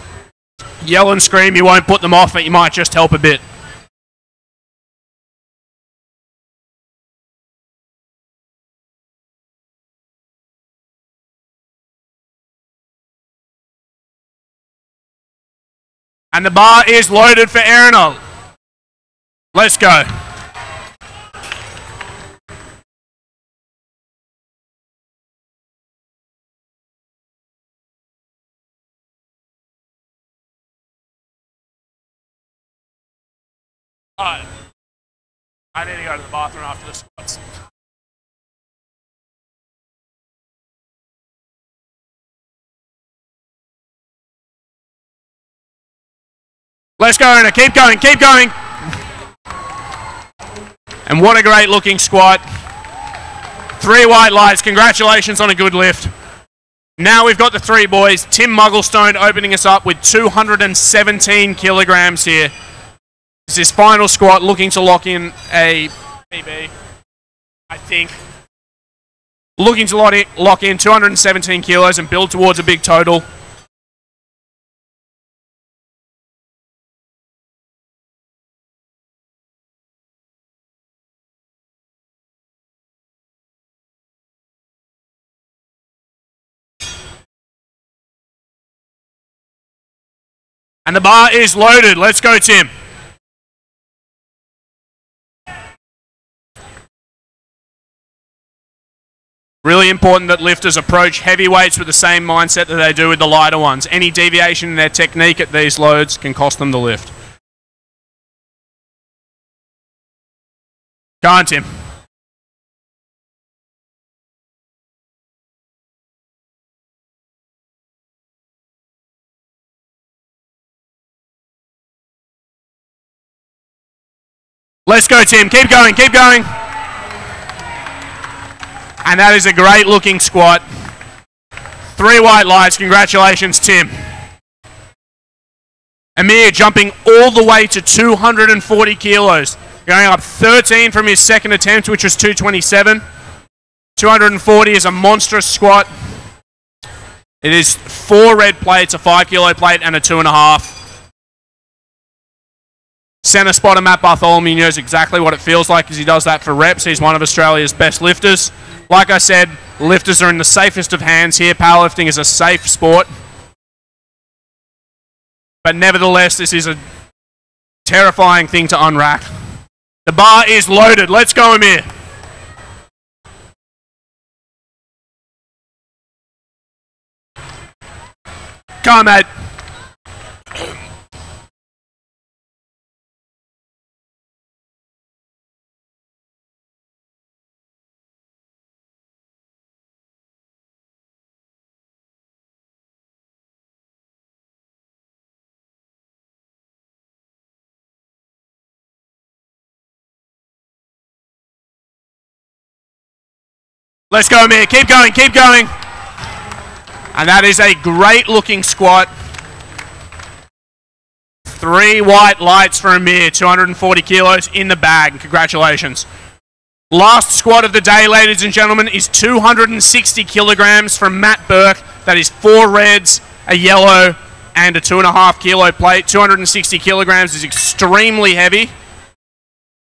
Yell and scream, you won't put them off, but you might just help a bit. And the bar is loaded for Erinna. Let's go. Alright. I need to go to the bathroom after the squats. Let's go, Erinna. Keep going, keep going. And what a great looking squat. 3 white lights. Congratulations on a good lift. Now we've got the three boys. Tim Mugglestone opening us up with 217 kilograms here. This is his final squat, looking to lock in a PB, I think. Looking to lock in 217 kilos and build towards a big total. And the bar is loaded. Let's go, Tim. Really important that lifters approach heavy weights with the same mindset that they do with the lighter ones. Any deviation in their technique at these loads can cost them the lift. Go on, Tim. Let's go, Tim. Keep going, keep going. And that is a great looking squat. 3 white lights. Congratulations, Tim. Amir jumping all the way to 240 kilos. Going up 13 from his second attempt, which was 227. 240 is a monstrous squat. It is 4 red plates, a 5 kilo plate, and a 2.5. Center spotter Matt Bartholomew knows exactly what it feels like as he does that for reps. He's one of Australia's best lifters. Like I said, lifters are in the safest of hands here. Powerlifting is a safe sport. But nevertheless, this is a terrifying thing to unrack. The bar is loaded. Let's go, Amir. Come on, mate. Let's go, Amir. Keep going, keep going. And that is a great looking squat. 3 white lights for Amir, 240 kilos in the bag. Congratulations. Last squat of the day, ladies and gentlemen, is 260 kilograms from Matt Burke. That is 4 reds, a yellow, and a 2.5 kilo plate. 260 kilograms is extremely heavy.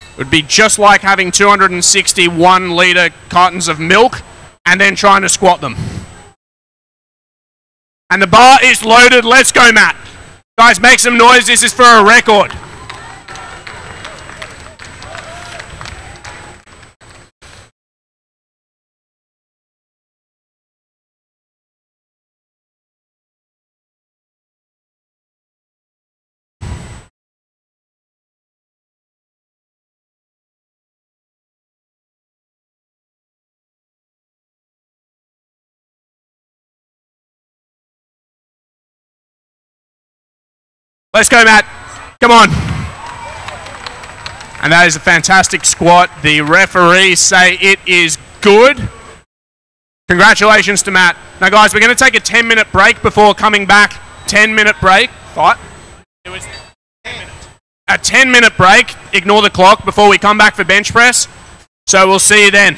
It would be just like having 261 litre cartons of milk and then trying to squat them. And the bar is loaded. Let's go, Matt. Guys, make some noise. This is for a record. Let's go, Matt. Come on. And that is a fantastic squat. The referees say it is good. Congratulations to Matt. Now, guys, we're going to take a 10-minute break before coming back. 10-minute break. What? It was 10 minutes. A 10-minute break. Ignore the clock before we come back for bench press. So we'll see you then.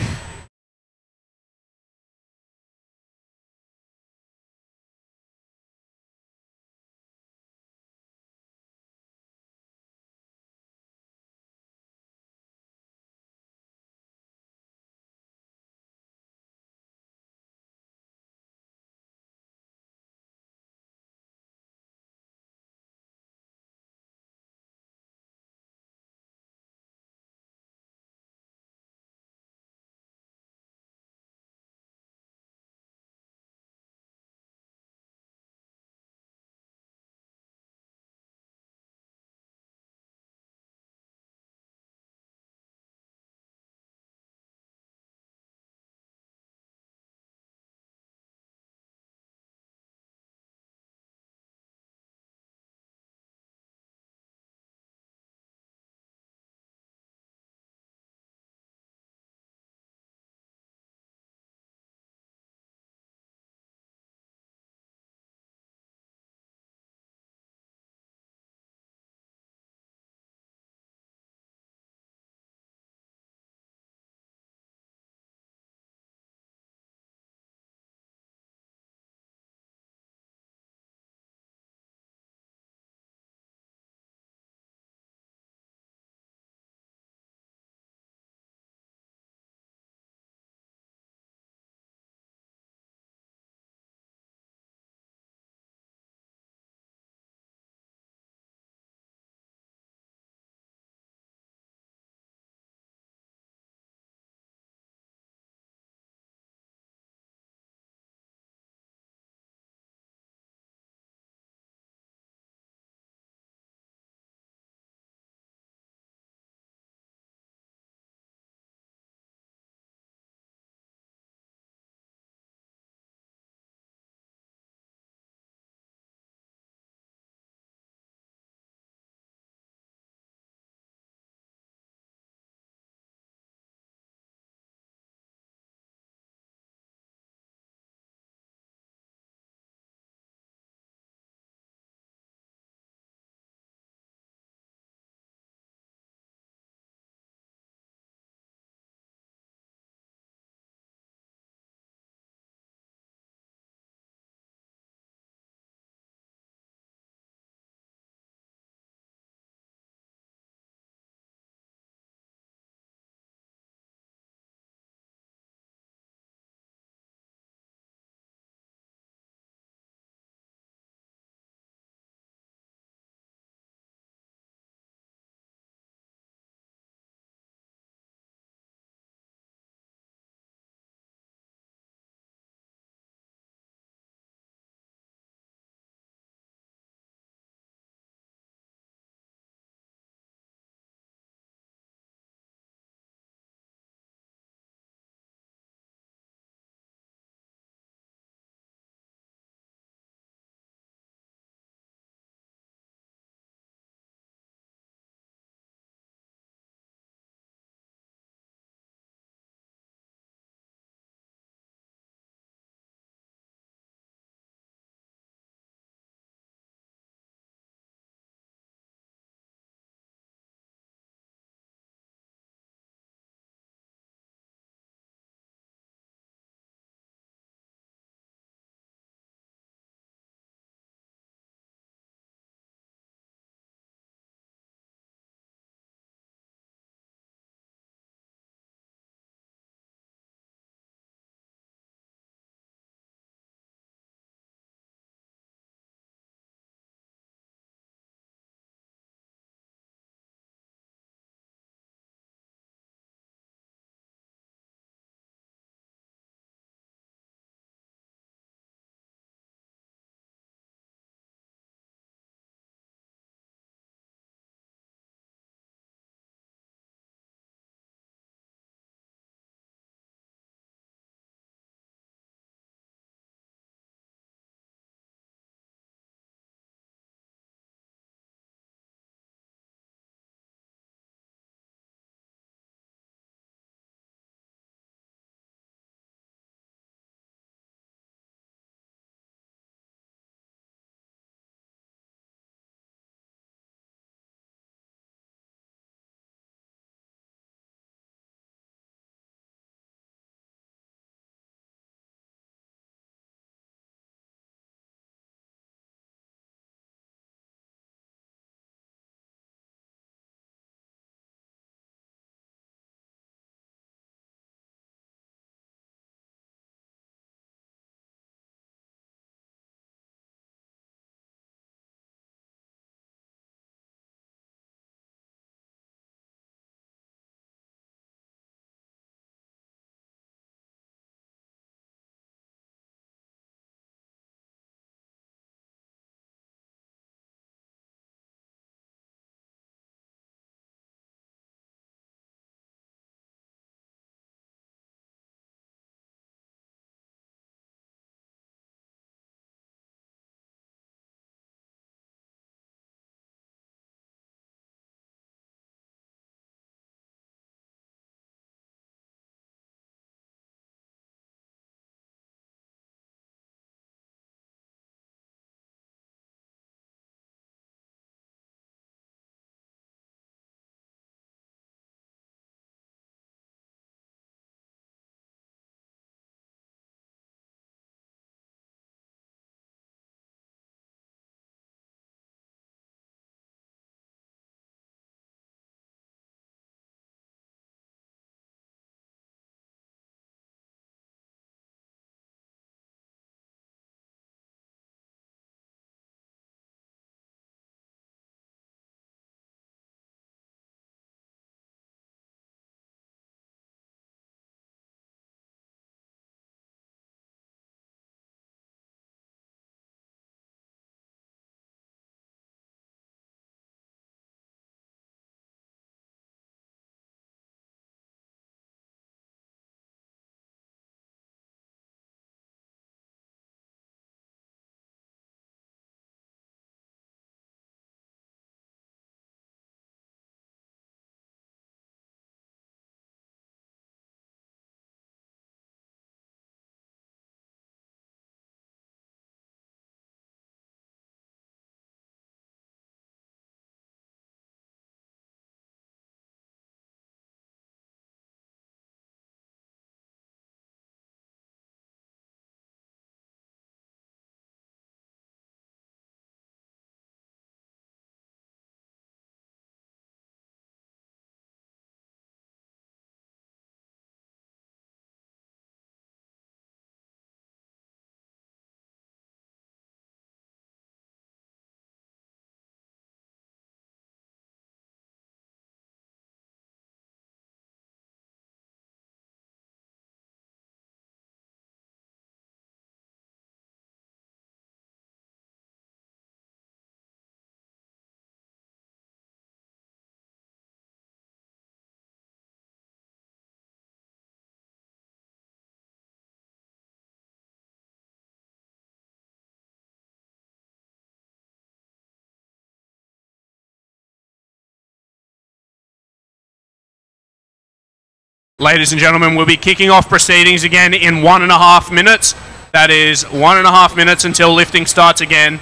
Ladies and gentlemen, we'll be kicking off proceedings again in 1.5 minutes. That is 1.5 minutes until lifting starts again.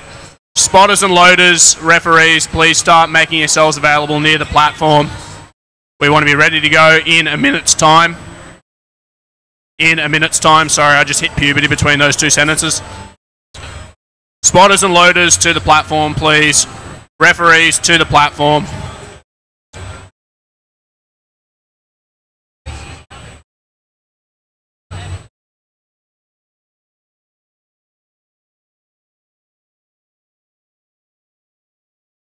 Spotters and loaders, referees, please start making yourselves available near the platform. We want to be ready to go in a minute's time. In a minute's time. Sorry, I just hit puberty between those two sentences. Spotters and loaders to the platform, please. Referees to the platform.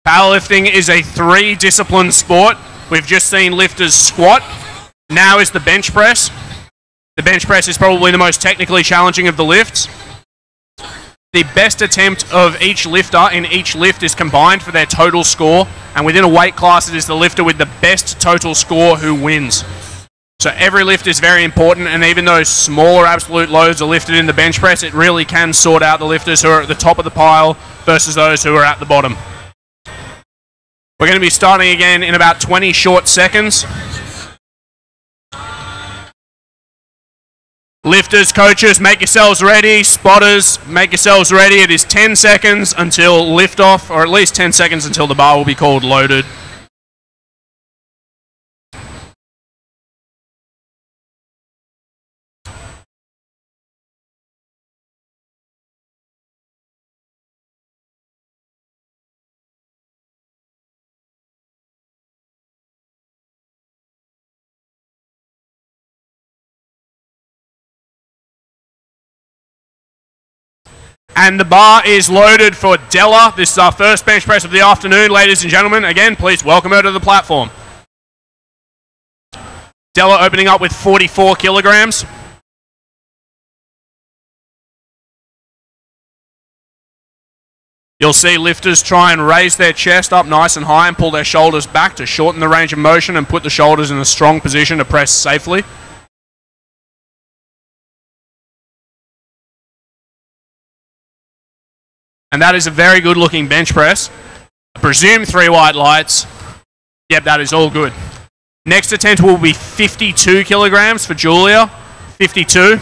Powerlifting is a 3-discipline sport. We've just seen lifters squat. Now is the bench press. The bench press is probably the most technically challenging of the lifts. The best attempt of each lifter in each lift is combined for their total score, and within a weight class it is the lifter with the best total score who wins. So every lift is very important, and even though smaller absolute loads are lifted in the bench press, it really can sort out the lifters who are at the top of the pile versus those who are at the bottom. We're going to be starting again in about 20 short seconds. Lifters, coaches, make yourselves ready. Spotters, make yourselves ready. It is 10 seconds until liftoff, or at least 10 seconds until the bar will be called loaded. And the bar is loaded for Della. This is our first bench press of the afternoon, ladies and gentlemen. Again, please welcome her to the platform. Della opening up with 44 kilograms. You'll see lifters try and raise their chest up nice and high and pull their shoulders back to shorten the range of motion and put the shoulders in a strong position to press safely. And that is a very good looking bench press. I presume 3 white lights. Yep, that is all good. Next attempt will be 52 kilograms for Julia. 52.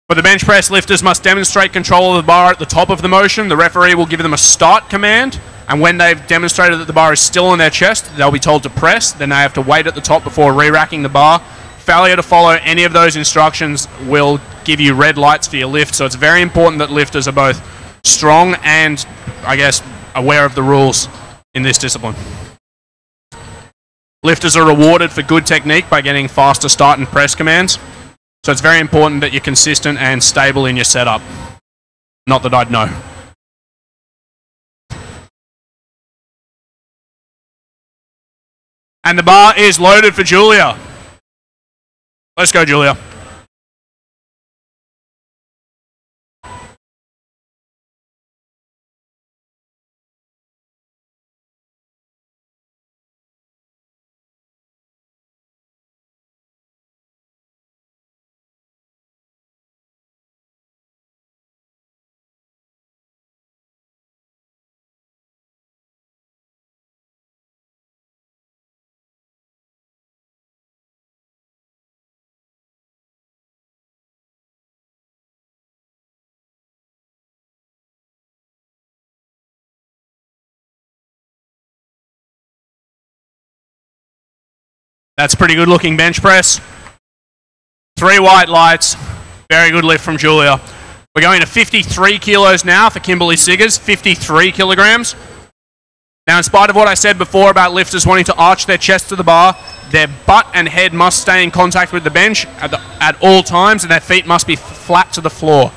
For the bench press, lifters must demonstrate control of the bar at the top of the motion. The referee will give them a start command. And when they've demonstrated that the bar is still in their chest, they'll be told to press. Then they have to wait at the top before re-racking the bar. Failure to follow any of those instructions will give you red lights for your lift, so it's very important that lifters are both strong and, I guess, aware of the rules in this discipline. Lifters are rewarded for good technique by getting faster start and press commands, so it's very important that you're consistent and stable in your setup. Not that I'd know. And the bar is loaded for Julia. Let's go, Julia. That's a pretty good looking bench press. 3 white lights. Very good lift from Julia. We're going to 53 kilos now for Kimberley Siggers. 53 kilograms. Now, in spite of what I said before about lifters wanting to arch their chest to the bar, their butt and head must stay in contact with the bench at all times, and their feet must be flat to the floor.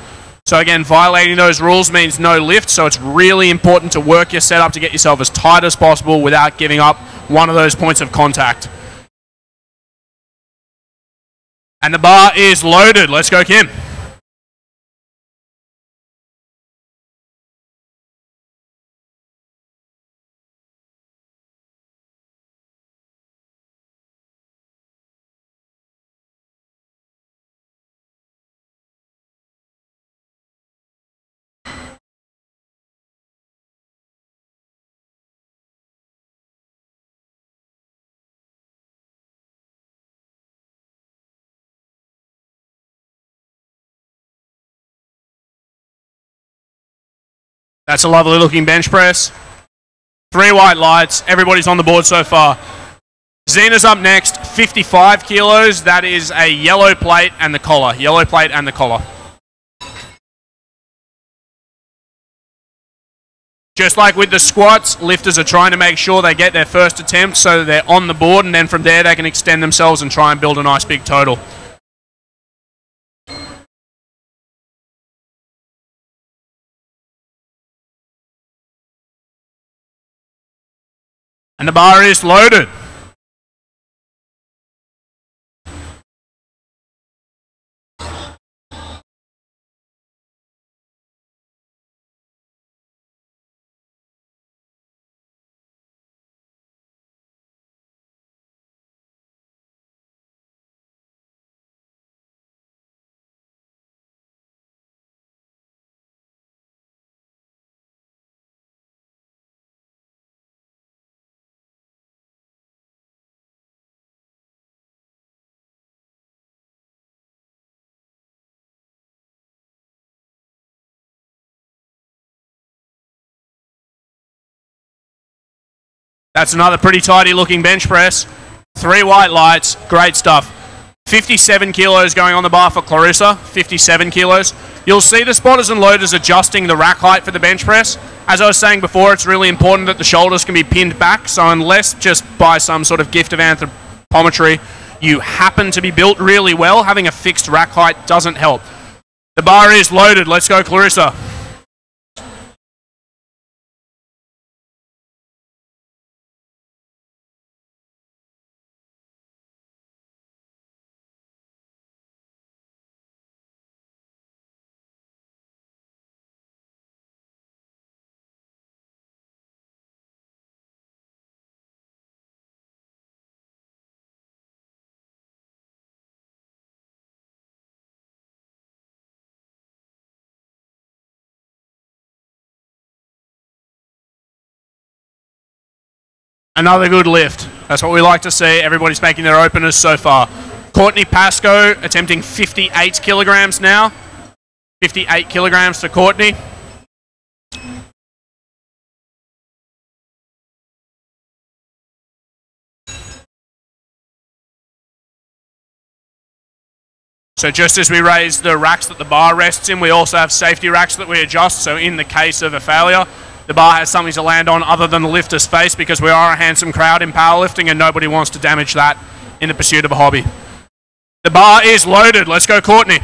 So again, violating those rules means no lift, so it's really important to work your setup to get yourself as tight as possible without giving up one of those points of contact. And the bar is loaded. Let's go, Kim. That's a lovely looking bench press. 3 white lights. Everybody's on the board so far. Xena's up next, 55 kilos. That is a yellow plate and the collar. Yellow plate and the collar. Just like with the squats, lifters are trying to make sure they get their first attempt so they're on the board, and then from there they can extend themselves and try and build a nice big total. And the bar is loaded. That's another pretty tidy looking bench press. 3 white lights, great stuff. 57 kilos going on the bar for Clarissa, 57 kilos. You'll see the spotters and loaders adjusting the rack height for the bench press. As I was saying before, it's really important that the shoulders can be pinned back, so unless just by some sort of gift of anthropometry you happen to be built really well, having a fixed rack height doesn't help. The bar is loaded, let's go Clarissa. Another good lift. That's what we like to see. Everybody's making their openers so far. Courtney Pascoe attempting 58 kilograms now. 58 kilograms to Courtney. So just as we raise the racks that the bar rests in, we also have safety racks that we adjust. So in the case of a failure, the bar has something to land on other than the lifter's face, because we are a handsome crowd in powerlifting and nobody wants to damage that in the pursuit of a hobby. The bar is loaded. Let's go, Courtney.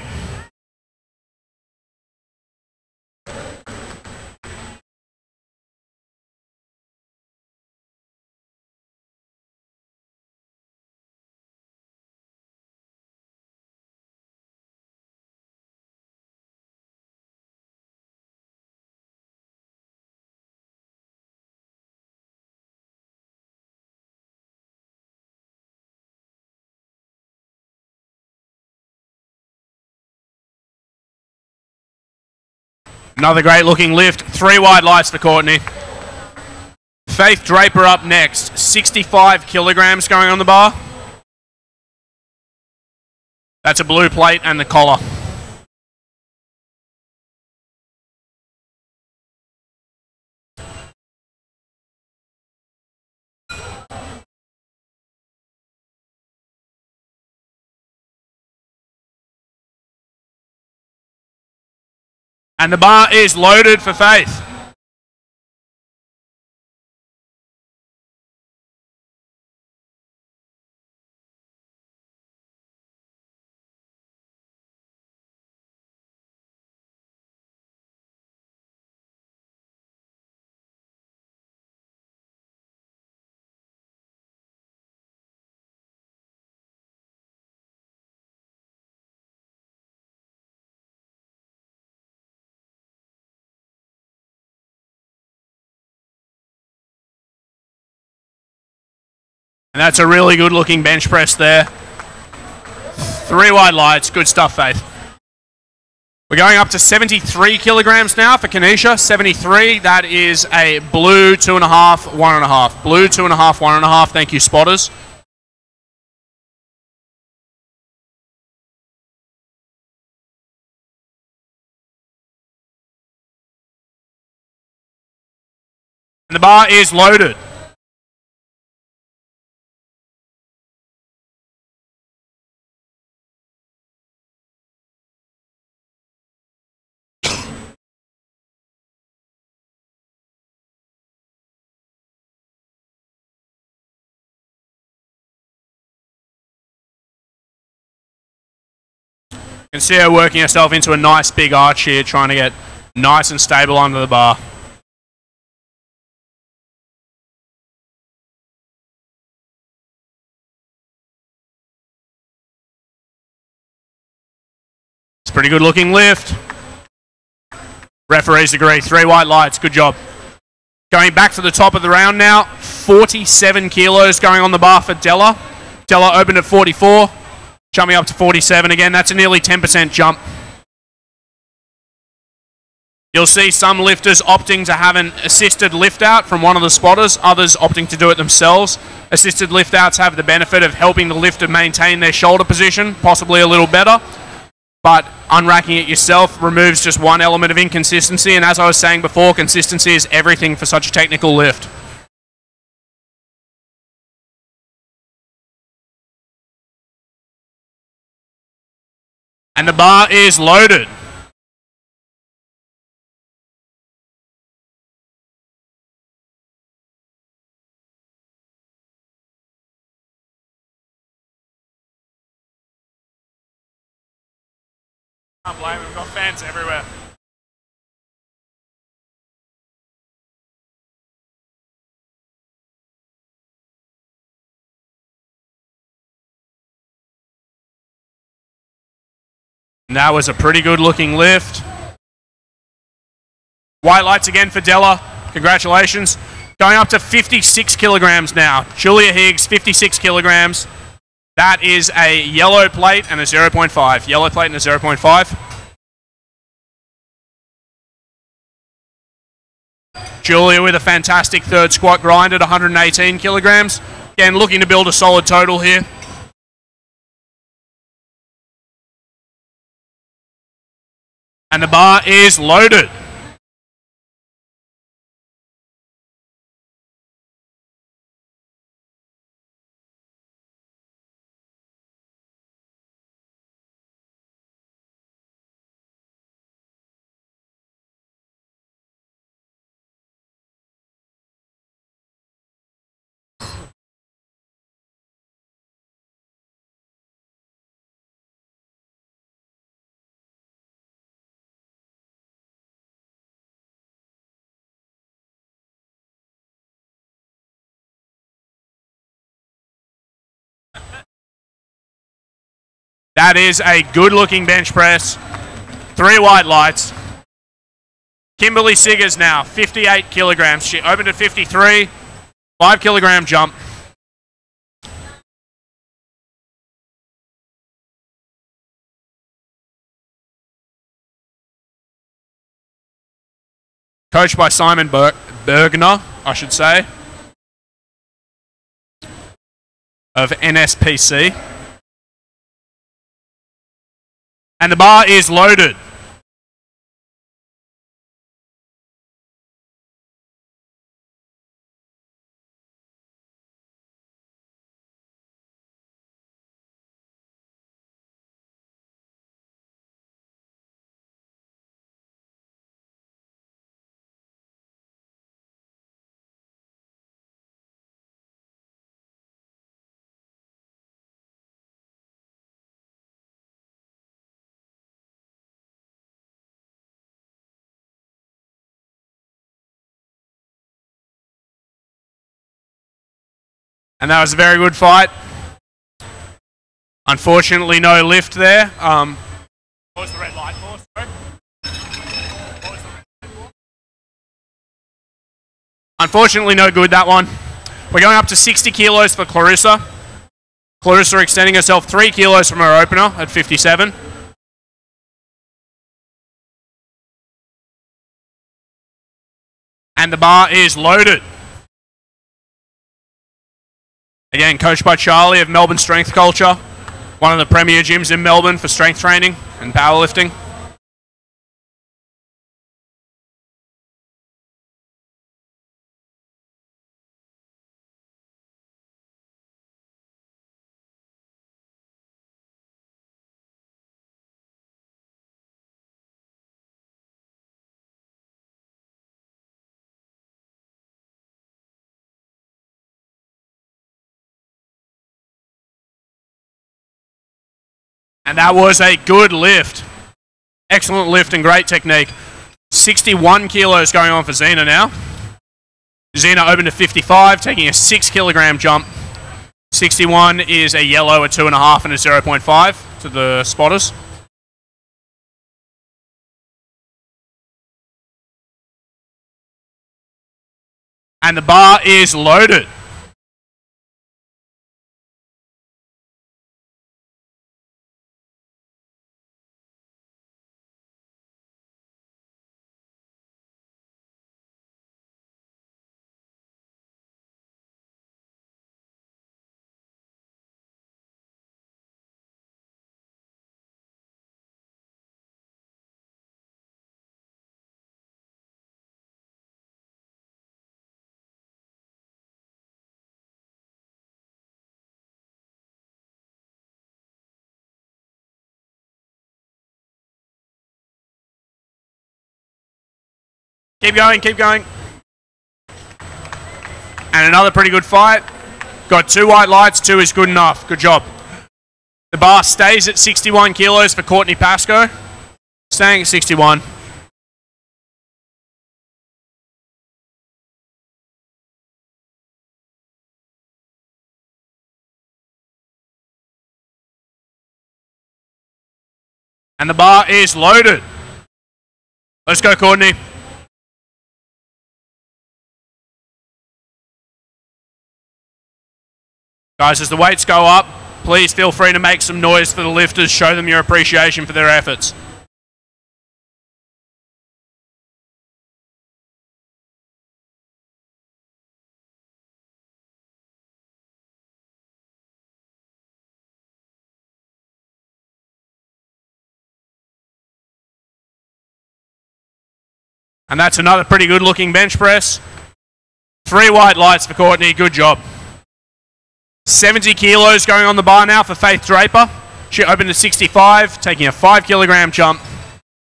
Another great looking lift. 3 wide lights for Courtney. Faith Draper up next. 65 kilograms going on the bar. That's a blue plate and the collar. And the bar is loaded for Faith. And that's a really good looking bench press there. 3 wide lights, good stuff, Faith. We're going up to 73 kilograms now for Kanisha. 73, that is a blue 2.5, 1.5. Blue 2.5, 1.5. Thank you, spotters. And the bar is loaded. You can see her working herself into a nice big arch here, trying to get nice and stable under the bar. It's a pretty good looking lift. Referees agree. 3 white lights. Good job. Going back to the top of the round now. 47 kilos going on the bar for Della. Della opened at 44. Jumping up to 47 again. That's a nearly 10% jump. You'll see some lifters opting to have an assisted lift out from one of the spotters, others opting to do it themselves. Assisted lift outs have the benefit of helping the lifter maintain their shoulder position, possibly a little better. But unracking it yourself removes just one element of inconsistency, and as I was saying before, consistency is everything for such a technical lift. And the bar is loaded. Can't blame them, we've got fans everywhere. And that was a pretty good looking lift. White lights again for Della. Congratulations. Going up to 56 kilograms now. Julia Higgs, 56 kilograms. That is a yellow plate and a 0.5. Yellow plate and a 0.5. Julia with a fantastic third squat grind at 118 kilograms. Again, looking to build a solid total here. And the bar is loaded. That is a good-looking bench press. 3 white lights. Kimberley Siggers now, 58 kilograms. She opened at 53. 5 kilogram jump. Coached by Simon Bergner, I should say, of NSPC. And the bar is loaded. And that was a very good fight. Unfortunately, no lift there. What was the red light for? Sorry? What was the red light for? Unfortunately, no good, that one. We're going up to 60 kilos for Clarissa. Clarissa extending herself 3 kilos from her opener at 57. And the bar is loaded. Again, coached by Charlie of Melbourne Strength Culture, one of the premier gyms in Melbourne for strength training and powerlifting. And that was a good lift. Excellent lift and great technique. 61 kilos going on for Xena now. Xena open to 55, taking a 6 kilogram jump. 61 is a yellow, a 2.5, and a 0.5 to the spotters. And the bar is loaded. Keep going, keep going. And another pretty good fight. Got 2 white lights, 2 is good enough. Good job. The bar stays at 61 kilos for Courtney Pascoe. Staying at 61. And the bar is loaded. Let's go, Courtney. Guys, as the weights go up, please feel free to make some noise for the lifters. Show them your appreciation for their efforts. And that's another pretty good looking bench press. 3 white lights for Courtney, good job. 70 kilos going on the bar now for Faith Draper. She opened to 65, taking a 5 kilogram jump.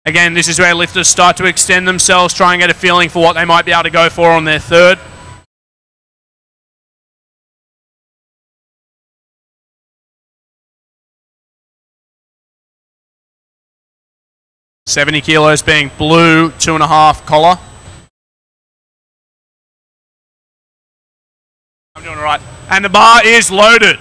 Again, this is where lifters start to extend themselves, try and get a feeling for what they might be able to go for on their third. $70 kilos being blue, 2.5 collar. I'm doing all right. And the bar is loaded.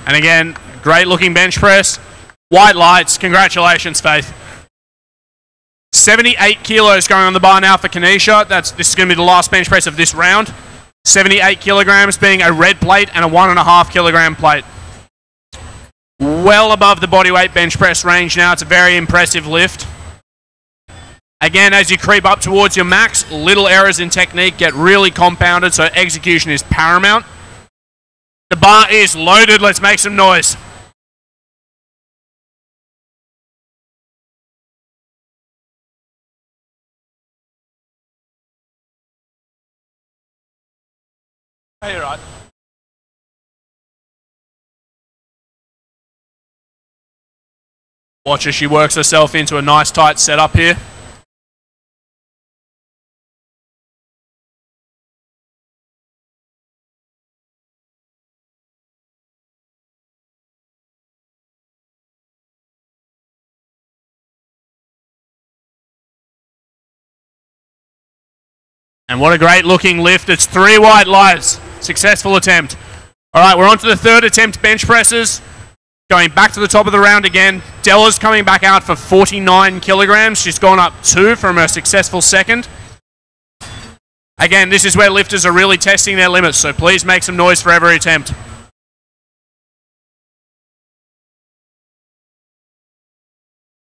And again, great looking bench press. White lights, congratulations, Faith. 78 kilos going on the bar now for Kanisha. This is going to be the last bench press of this round. 78 kilograms being a red plate and a 1.5 kilogram plate. Well above the bodyweight bench press range now. It's a very impressive lift. Again, as you creep up towards your max, little errors in technique get really compounded, so execution is paramount. The bar is loaded. Let's make some noise. Hey, you're right. Watch as she works herself into a nice tight setup here. And what a great looking lift. It's 3 white lights. Successful attempt. All right, we're on to the third attempt, bench presses. Going back to the top of the round again. Della's coming back out for 49 kilograms. She's gone up 2 from her successful second. Again, this is where lifters are really testing their limits, so please make some noise for every attempt.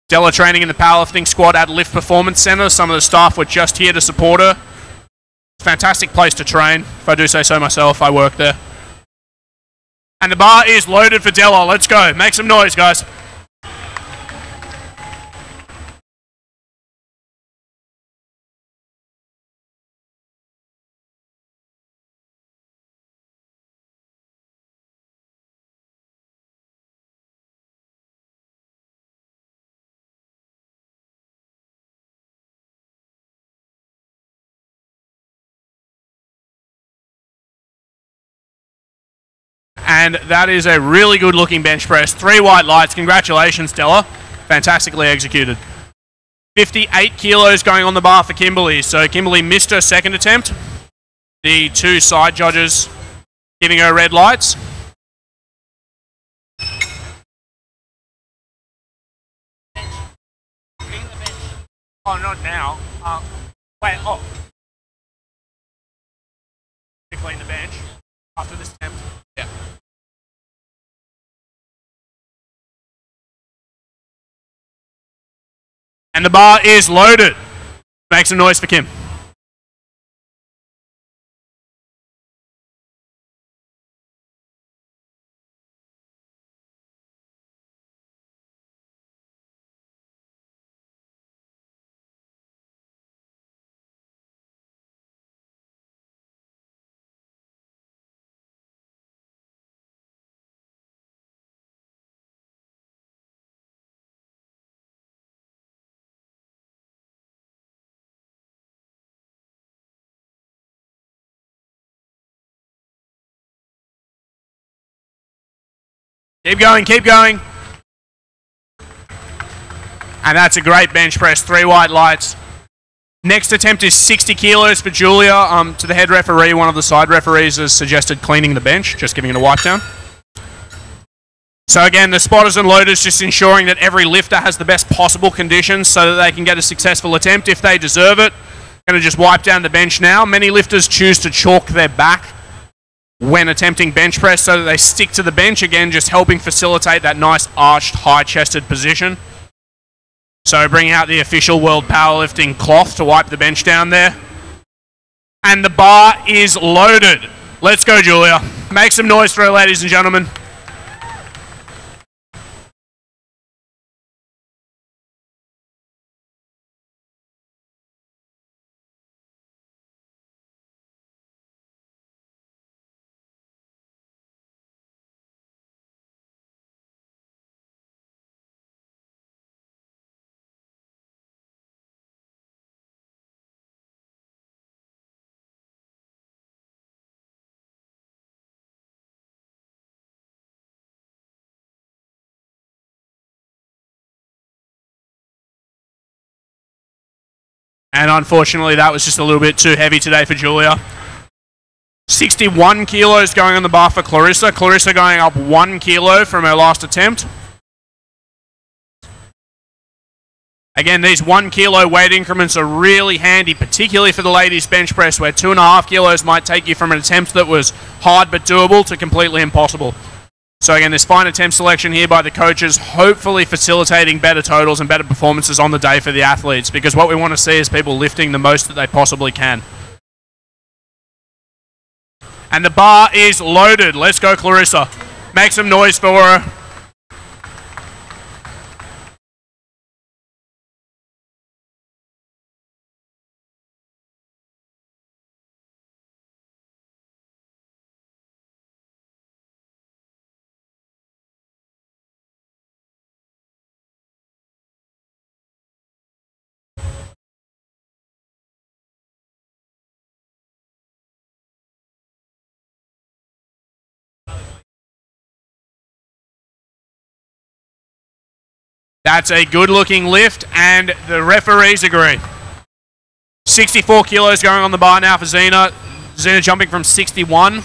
Della training in the powerlifting squad at Lift Performance Center. Some of the staff were just here to support her. Fantastic place to train, if I do say so myself. I work there. And the bar is loaded for Della. Let's go. Make some noise, guys. And that is a really good looking bench press. 3 white lights. Congratulations, Della. Fantastically executed. 58 kilos going on the bar for Kimberley. So Kimberley missed her second attempt. The 2 side judges giving her red lights. Oh, not now. Wait, oh. To clean the bench after this attempt. Yeah. And the bar is loaded. Make some noise for Kim. Keep going, keep going. And that's a great bench press, 3 white lights. Next attempt is 60 kilos for Julia. To the head referee, one of the side referees has suggested cleaning the bench, just giving it a wipe down. So again, the spotters and loaders just ensuring that every lifter has the best possible conditions so that they can get a successful attempt if they deserve it. Going to just wipe down the bench now. Many lifters choose to chalk their back when attempting bench press so that they stick to the bench, again just helping facilitate that nice arched high-chested position. So bringing out the official World Powerlifting cloth to wipe the bench down there. And the bar is loaded. Let's go, Julia. Make some noise for her, ladies and gentlemen. And unfortunately, that was just a little bit too heavy today for Julia. 61 kilos going on the bar for Clarissa. Clarissa going up 1 kilo from her last attempt. Again, these 1 kilo weight increments are really handy, particularly for the ladies bench press, where 2.5 kilos might take you from an attempt that was hard but doable to completely impossible. So again, this fine attempt selection here by the coaches, hopefully facilitating better totals and better performances on the day for the athletes, because what we want to see is people lifting the most that they possibly can. And the bar is loaded. Let's go, Clarissa. Make some noise for her. That's a good-looking lift, and the referees agree. 64 kilos going on the bar now for Xena. Xena jumping from 61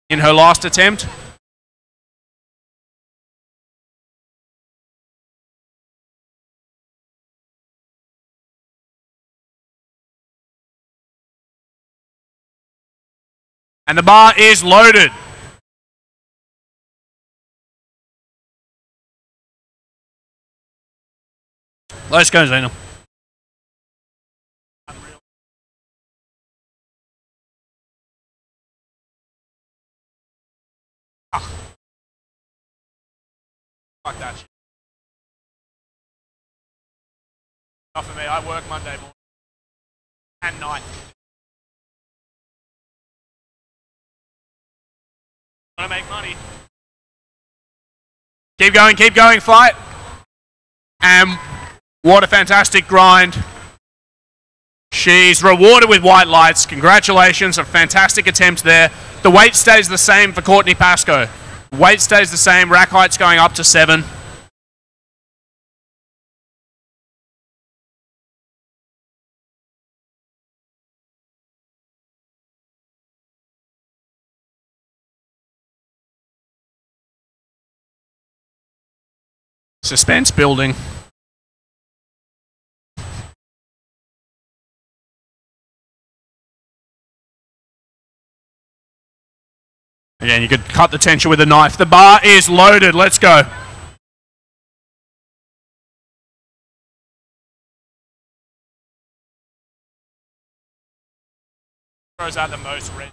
in her last attempt. And the bar is loaded. Let's go, Xena. Fuck that shit. Not for me. I work Monday morning and night. Gotta make money. Keep going, fight. And what a fantastic grind. She's rewarded with white lights. Congratulations, a fantastic attempt there. The weight stays the same for Courtney Pascoe. Weight stays the same, rack height's going up to 7. Suspense building. Again, you could cut the tension with a knife. The bar is loaded. Let's go. Throws out the most red.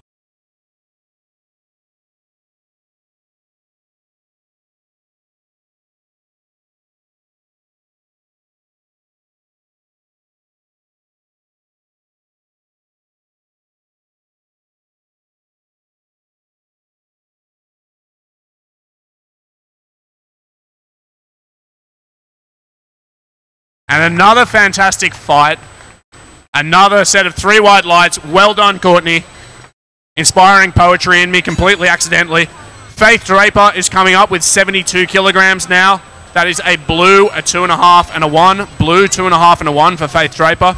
And another fantastic fight. Another set of 3 white lights. Well done, Courtney. Inspiring poetry in me completely accidentally. Faith Draper is coming up with 72 kilograms now. That is a blue, a 2.5, and a 1. Blue, 2.5, and a 1 for Faith Draper.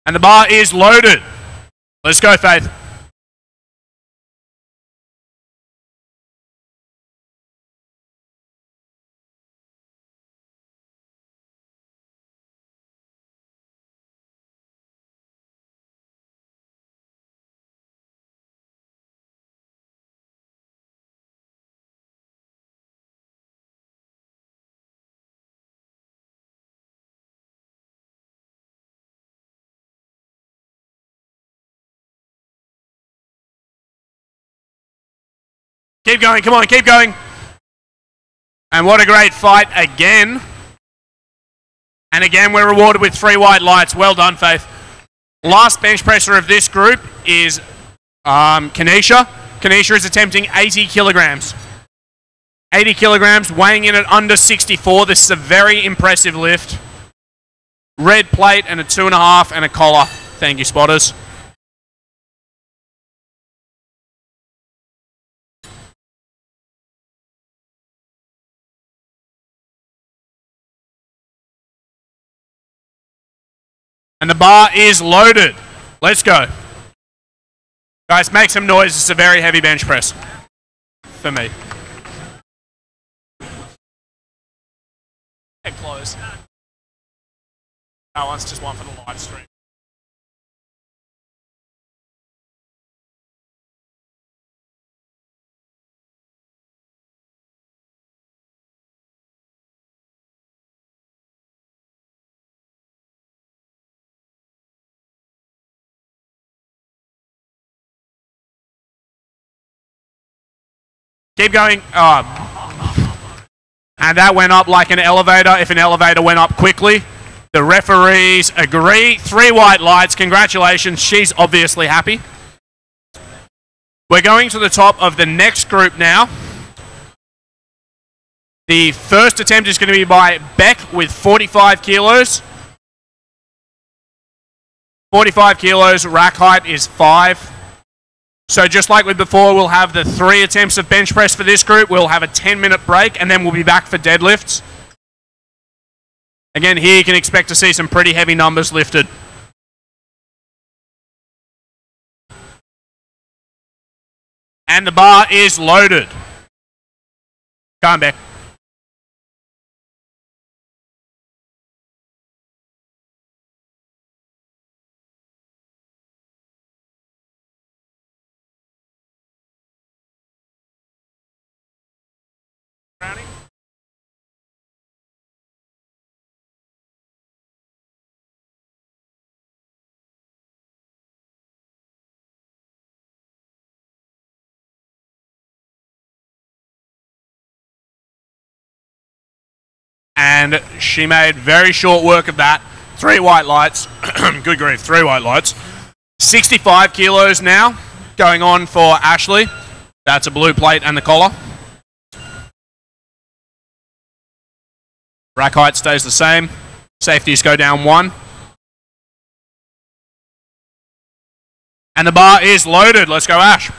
And the bar is loaded. Let's go, Faith. Keep going, come on, keep going. And what a great fight again. And again, we're rewarded with 3 white lights. Well done, Faith. Last bench presser of this group is Kanisha. Kanisha is attempting 80 kilograms. 80 kilograms, weighing in at under 64. This is a very impressive lift. Red plate and a 2.5 and a collar. Thank you, spotters. And the bar is loaded. Let's go. Guys, make some noise. It's a very heavy bench press for me. Get close. That one's just one for the live stream. Keep going. And that went up like an elevator. If an elevator went up quickly, the referees agree. 3 white lights. Congratulations. She's obviously happy. We're going to the top of the next group now. The first attempt is going to be by Beck with 45 kilos. 45 kilos. Rack height is 5. So just like with before, we'll have the 3 attempts of bench press for this group. We'll have a 10-minute break, and then we'll be back for deadlifts. Again, here you can expect to see some pretty heavy numbers lifted. And the bar is loaded. Go on, Beck. And she made very short work of that. 3 white lights. Good grief, 3 white lights. 65 kilos now going on for Ashleigh. That's a blue plate and the collar. Rack height stays the same. Safeties go down 1. And the bar is loaded. Let's go, Ash.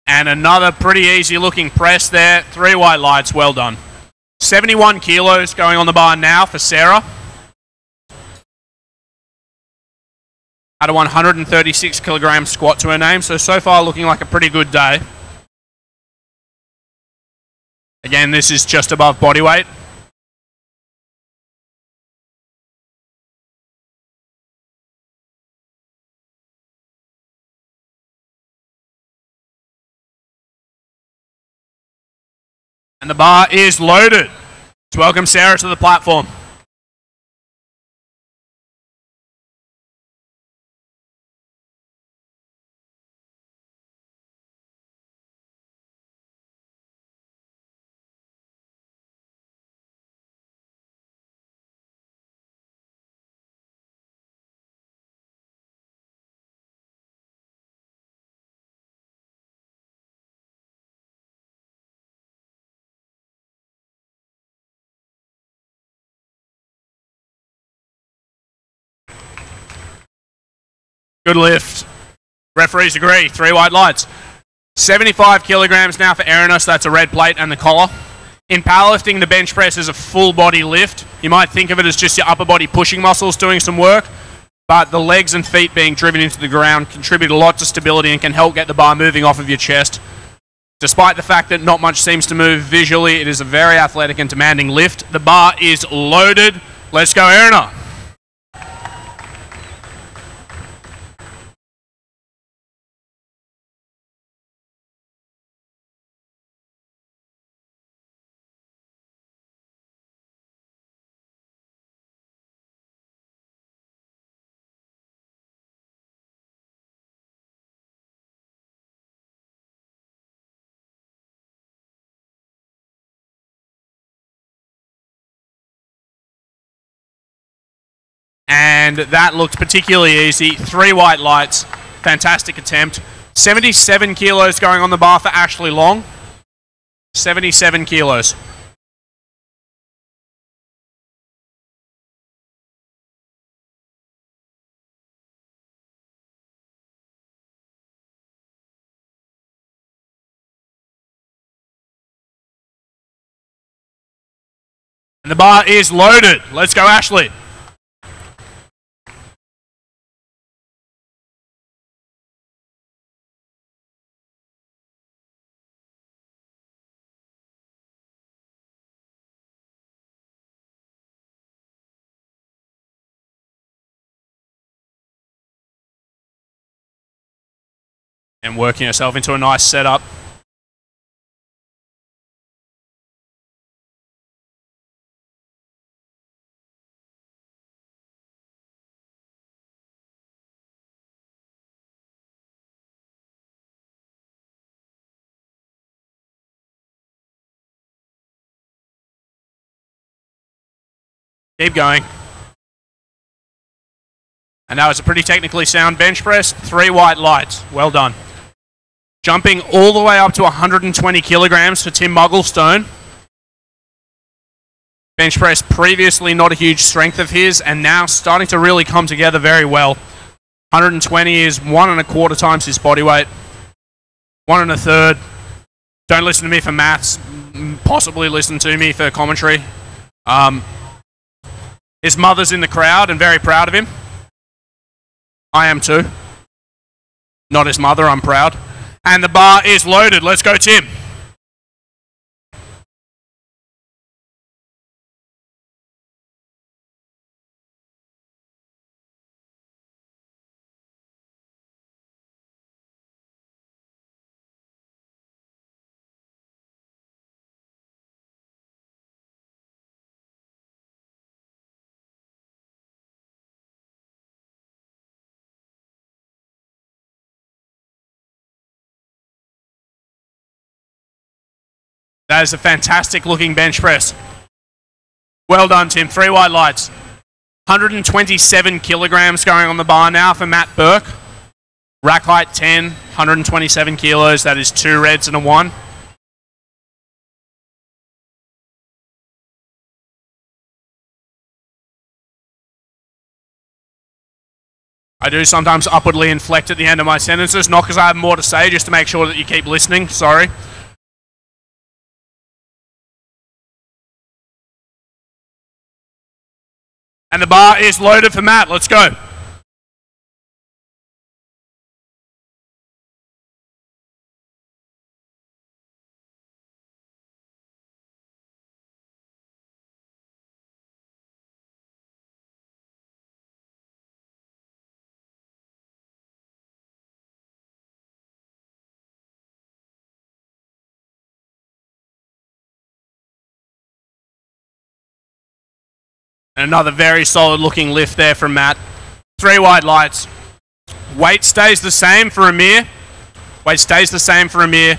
And another pretty easy looking press there. 3 white lights, well done. 71 kilos going on the bar now for Sarah. At a 136 kilogram squat to her name. So far looking like a pretty good day. Again, this is just above body weight. And the bar is loaded. Let's welcome Sarah to the platform. Good lift. Referees agree. 3 white lights. 75 kilograms now for Erinna, so that's a red plate and the collar. In powerlifting, the bench press is a full body lift. You might think of it as just your upper body pushing muscles doing some work, but the legs and feet being driven into the ground contribute a lot to stability and can help get the bar moving off of your chest. Despite the fact that not much seems to move visually, it is a very athletic and demanding lift. The bar is loaded. Let's go, Erinna. And that looked particularly easy. 3 white lights. Fantastic attempt. 77 kilos going on the bar for Ashleigh Long. 77 kilos. And the bar is loaded. Let's go, Ashleigh. And working herself into a nice setup. Keep going. And that was a pretty technically sound bench press. 3 white lights. Well done. Jumping all the way up to 120 kilograms for Tim Mugglestone. Bench press previously not a huge strength of his, and now starting to really come together very well. 120 is 1 1/4 times his body weight. 1 1/3. Don't listen to me for maths. Possibly listen to me for commentary. His mother's in the crowd and very proud of him. I am too. Not his mother, I'm proud. And the bar is loaded. Let's go, Tim. That is a fantastic looking bench press. Well done, Tim. 3 wide lights. 127 kilograms going on the bar now for Matt Burke. Rack height 10, 127 kilos. That is 2 reds and a 1. I do sometimes upwardly inflect at the end of my sentences, not because I have more to say, just to make sure that you keep listening. Sorry. And the bar is loaded for Matt. Let's go. Another very solid looking lift there from Matt. 3 wide lights. Weight stays the same for Amir. Weight stays the same for Amir.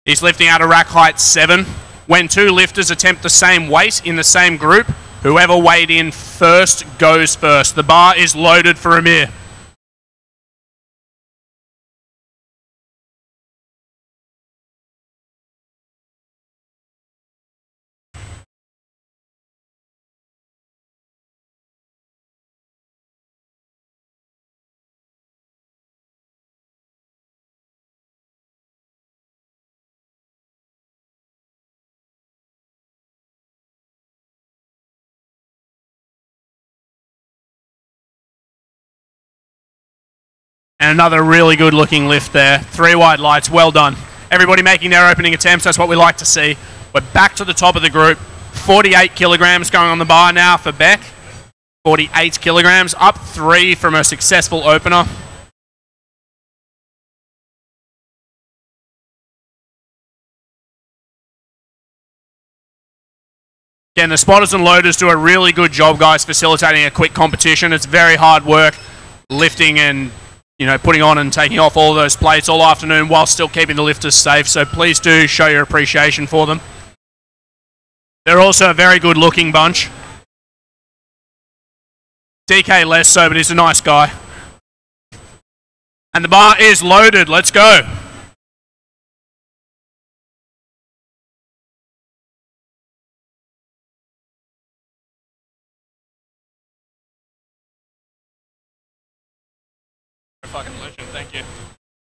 He's lifting out a rack height 7. When 2 lifters attempt the same weight in the same group, whoever weighed in first goes first. The bar is loaded for Amir. And another really good looking lift there. 3 wide lights, well done. Everybody making their opening attempts, that's what we like to see. We're back to the top of the group. 48 kilograms going on the bar now for Beck. 48 kilograms, up 3 from a successful opener. Again, the spotters and loaders do a really good job, guys, facilitating a quick competition. It's very hard work, lifting and putting on and taking off all those plates all afternoon while still keeping the lifters safe. So please do show your appreciation for them. They're also a very good looking bunch. DK less so, but he's a nice guy. And the bar is loaded. Let's go. Fucking legend, thank you.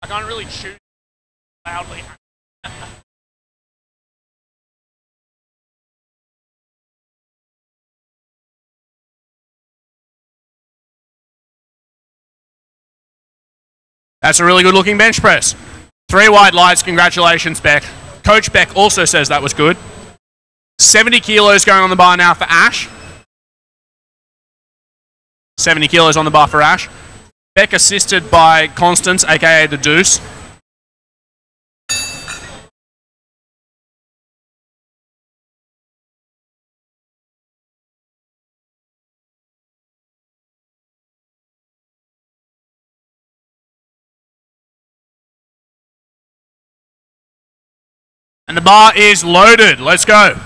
I can't really choose loudly. That's a really good looking bench press. 3 wide lights, congratulations, Beck. Coach Beck also says that was good. 70 kilos going on the bar now for Ash. 70 kilos on the bar for Ash. Beck assisted by Constance, aka the Deuce. And the bar is loaded. Let's go.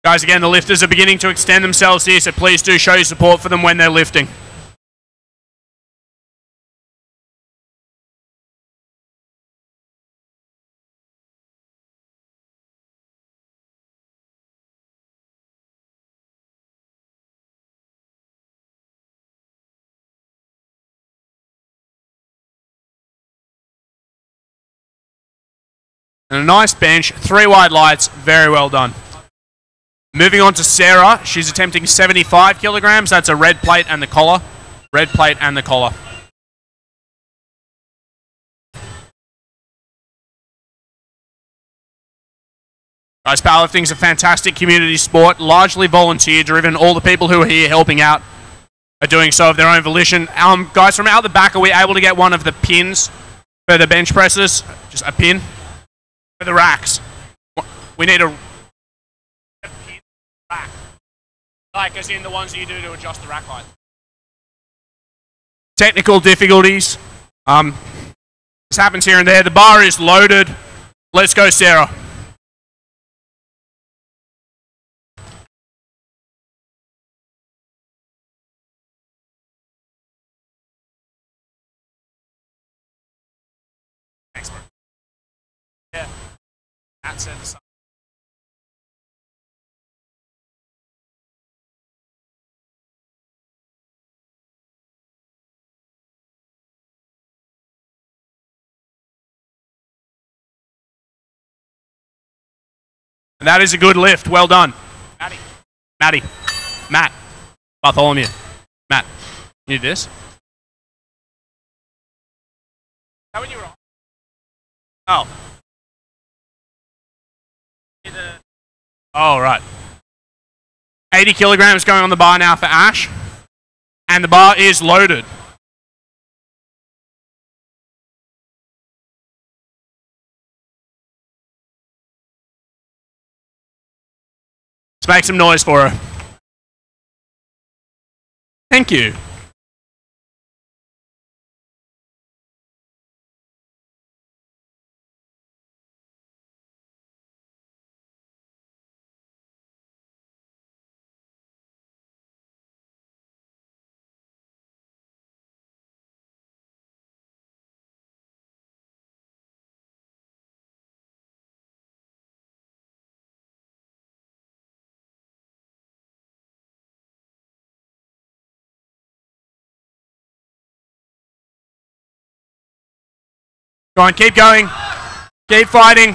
Guys, again, the lifters are beginning to extend themselves here, so please do show your support for them when they're lifting. And a nice bench, 3 wide lights, very well done. Moving on to Sarah, she's attempting 75 kilograms. That's a red plate and the collar. Red plate and the collar. Guys, powerlifting is a fantastic community sport, largely volunteer driven. All the people who are here helping out are doing so of their own volition. Guys, from out the back, are we able to get one of the pins for the bench presses? Just a pin for the racks. We need a rack. Like as in the ones that you do to adjust the rack height. Technical difficulties. This happens here and there. The bar is loaded. Let's go, Sarah. Thanks, bro. Yeah. Matt said the same. And that is a good lift. Well done. Matt. Bartholomew. Matt. You need this? How when you were on? Oh. Oh, right. 80 kilograms going on the bar now for Ash. And the bar is loaded. Let's make some noise for her. Thank you. Go on, keep going. Keep fighting.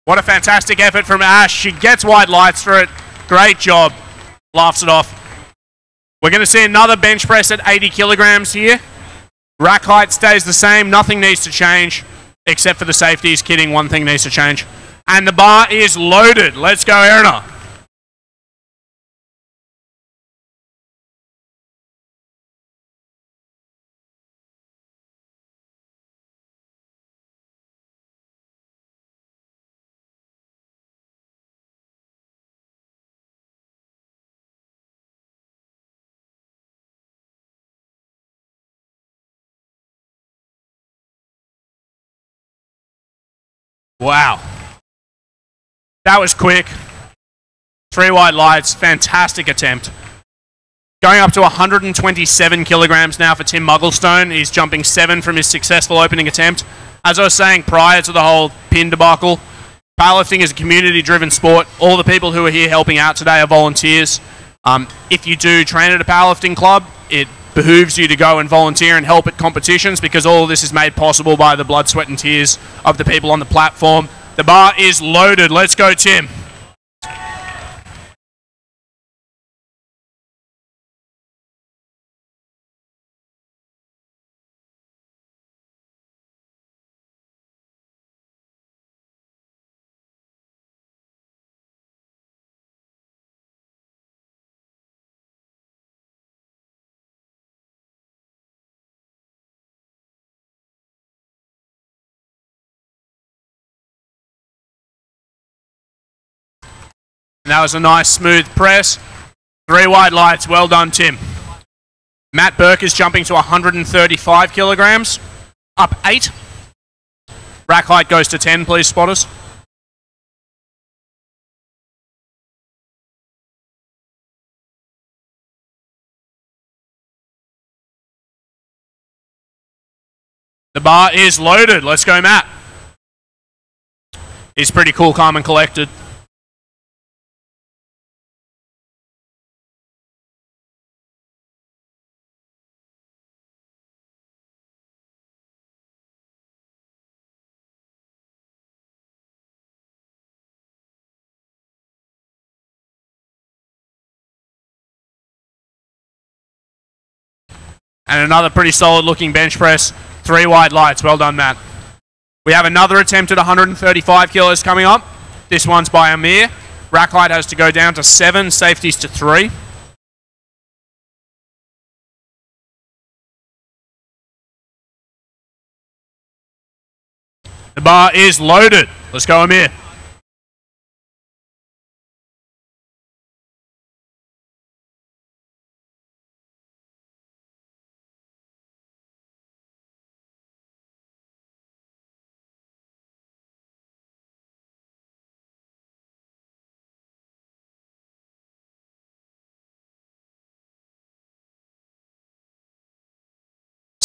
What a fantastic effort from Ash. She gets white lights for it. Great job. Laughs it off. We're going to see another bench press at 80 kilograms here. Rack height stays the same. Nothing needs to change except for the safeties. Kidding, one thing needs to change. And the bar is loaded. Let's go, Erinna. Wow. That was quick. 3 white lights. Fantastic attempt. Going up to 127 kilograms now for Tim Mugglestone. He's jumping 7 from his successful opening attempt. As I was saying prior to the whole pin debacle, powerlifting is a community-driven sport. All the people who are here helping out today are volunteers. If you do train at a powerlifting club, it behooves you to go and volunteer and help at competitions because all of this is made possible by the blood, sweat and tears of the people on the platform. The bar is loaded. Let's go, Tim. And that was a nice smooth press. 3 white lights. Well done, Tim. Matt Burke is jumping to 135 kilograms. Up 8. Rack height goes to 10, please, spotters. The bar is loaded. Let's go, Matt. He's pretty cool, calm and collected. And another pretty solid looking bench press. 3 white lights. Well done, Matt. We have another attempt at 135 kilos coming up. This one's by Amir. Rack height has to go down to 7, safeties to 3. The bar is loaded. Let's go, Amir.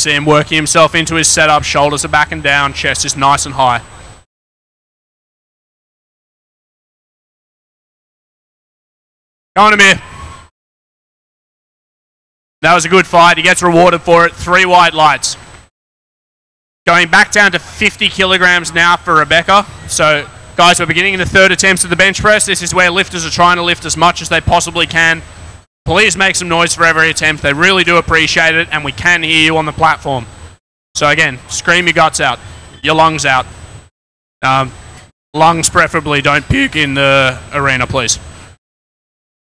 See him working himself into his setup. Shoulders are back and down. Chest is nice and high. Go on, Amir. That was a good fight. He gets rewarded for it. 3 white lights. Going back down to 50 kilograms now for Rebecca. So, guys, we're beginning the 3rd attempt of the bench press. This is where lifters are trying to lift as much as they possibly can. Please make some noise for every attempt. They really do appreciate it, and we can hear you on the platform. So again, scream your guts out, your lungs out. Lungs preferably, don't puke in the arena, please.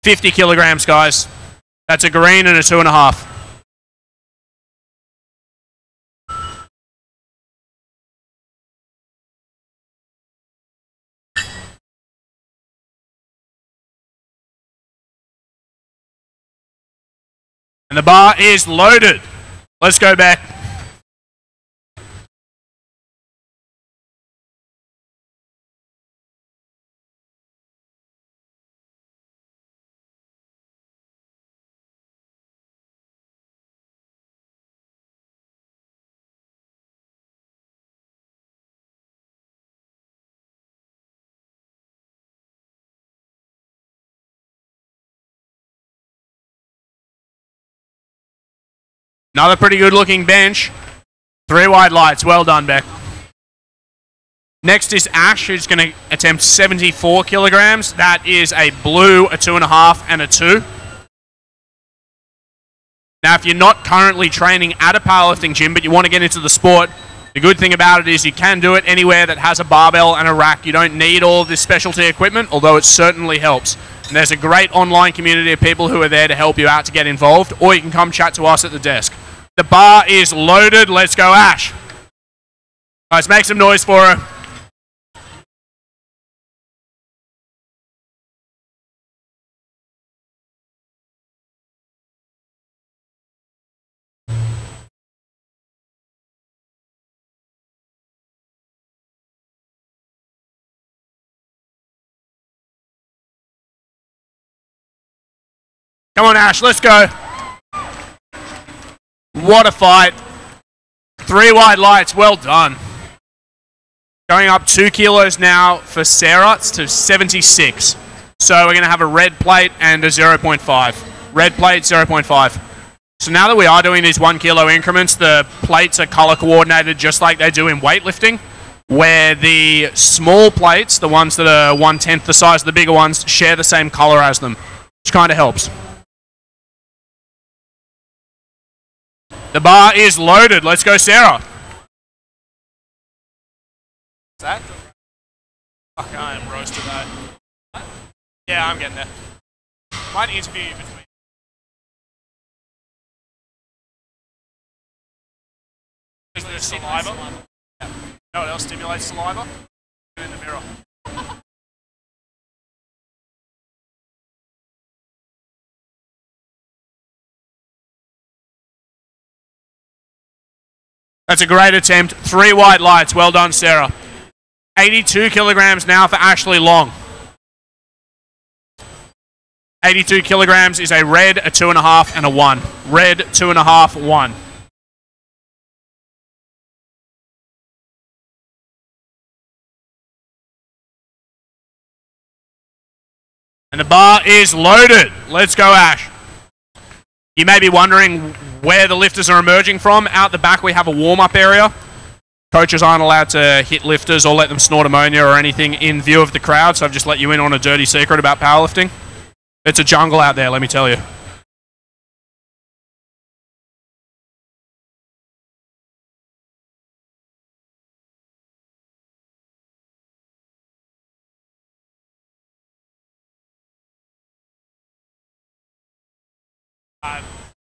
50 kilograms, guys. That's a green and a 2.5. And the bar is loaded. Let's go back. Another pretty good looking bench. 3 wide lights. Well done, Beck. Next is Ash, who's going to attempt 74 kilograms. That is a blue, a 2.5, and a 2. Now, if you're not currently training at a powerlifting gym, but you want to get into the sport, the good thing about it is you can do it anywhere that has a barbell and a rack. You don't need all of this specialty equipment, although it certainly helps. And there's a great online community of people who are there to help you out to get involved, or you can come chat to us at the desk. The bar is loaded. Let's go, Ash. Guys, make some noise for her. Come on, Ash, let's go. What a fight. 3 wide lights, well done. Going up 2 kilos now for Sarah to 76. So we're going to have a red plate and a 0.5. Red plate, 0.5. So now that we are doing these 1 kilo increments, the plates are color coordinated just like they do in weightlifting, where the small plates, the ones that are 1/10 the size of the bigger ones, share the same color as them, which kind of helps. The bar is loaded. Let's go, Sarah. What's that? Fuck, I am roasted though. Yeah, I'm getting there. Might interview you between. Is there saliva? Yeah. You know what else stimulates saliva? In the mirror. That's a great attempt. 3 white lights. Well done, Sarah. 82 kilograms now for Ashleigh Long. 82 kilograms is a red, a 2.5, and a 1. Red, 2.5, 1. And the bar is loaded. Let's go, Ash. You may be wondering where the lifters are emerging from. Out the back, we have a warm-up area. Coaches aren't allowed to hit lifters or let them snort ammonia or anything in view of the crowd, so I've just let you in on a dirty secret about powerlifting. It's a jungle out there, let me tell you.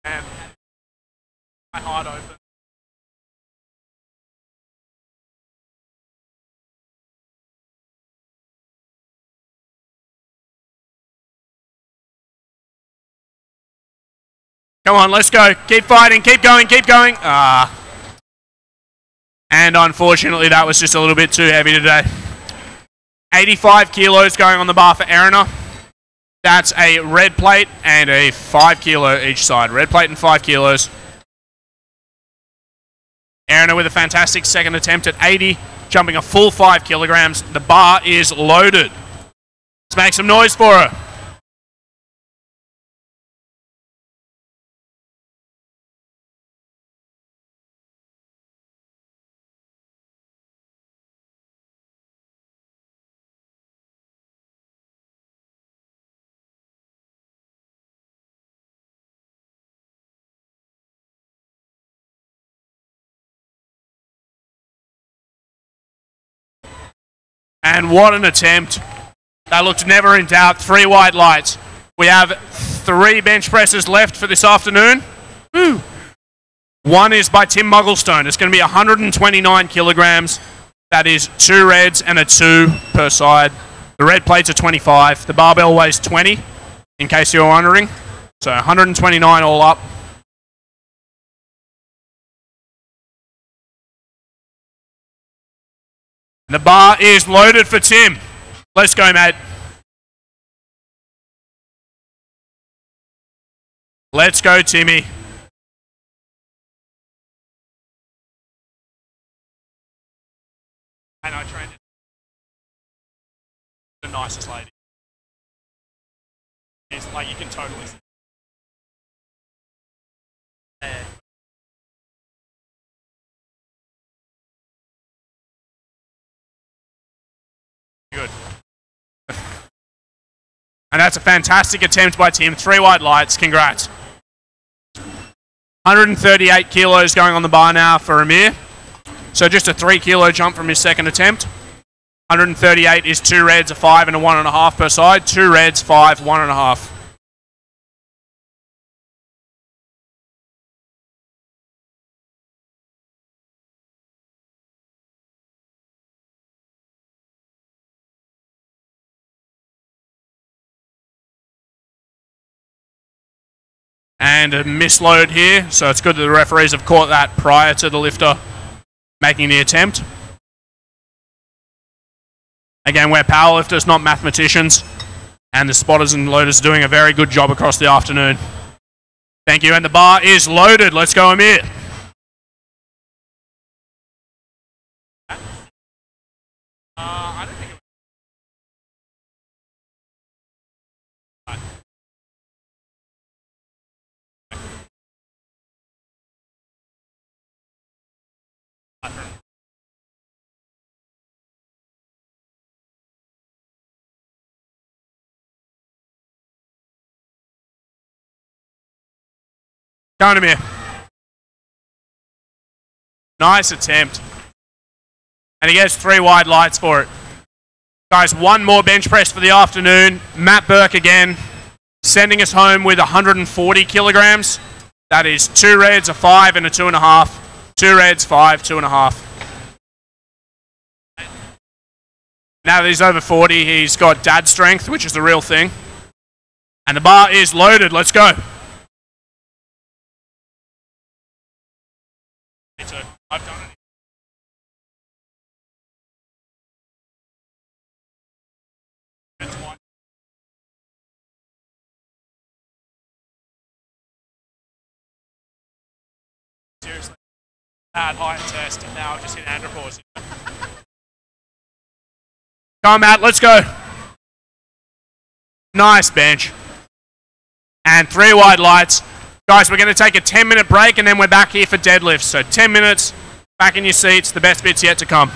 And my heart open. Come on, let's go. Keep fighting, keep going, keep going. And unfortunately, that was just a little bit too heavy today. 85 kilos going on the bar for Erinna. That's a red plate and a 5 kilo each side. Red plate and 5 kilos. Erinna with a fantastic second attempt at 80, jumping a full 5 kilograms. The bar is loaded. Let's make some noise for her. And what an attempt. That looked never in doubt. 3 white lights. We have 3 bench presses left for this afternoon. Woo. One is by Tim Mugglestone. It's going to be 129 kilograms. That is 2 reds and a 2 per side. The red plates are 25. The barbell weighs 20, in case you're wondering. So 129 all up. The bar is loaded for Tim. Let's go, mate. Let's go, Timmy. And I trained the nicest lady. It's like you can totally see. Good. And that's a fantastic attempt by Tim. 3 white lights. Congrats. 138 kilos going on the bar now for Amir. So just a 3 kilo jump from his second attempt. 138 is 2 reds, a 5 and a 1.5 per side. 2 reds, 5, 1.5. And a misload here, so it's good that the referees have caught that prior to the lifter making the attempt. Again, we're powerlifters, not mathematicians, and the spotters and loaders are doing a very good job across the afternoon. Thank you, and the bar is loaded. Let's go, Amir. I don't think it Going to me. Nice attempt. And he gets 3 wide lights for it. Guys, 1 more bench press for the afternoon. Matt Burke again, sending us home with 140 kilograms. That is 2 reds, a 5 and a 2.5. 2 reds, 5, 2.5. Now that he's over 40, he's got dad strength, which is the real thing. And the bar is loaded. Let's go. I've done it. Seriously. Bad height test, and now I've just hit andropause. Come on, Matt, let's go. Nice bench. And 3 wide lights. Guys, we're going to take a 10-minute break, and then we're back here for deadlifts. So 10 minutes, back in your seats. The best bit's yet to come.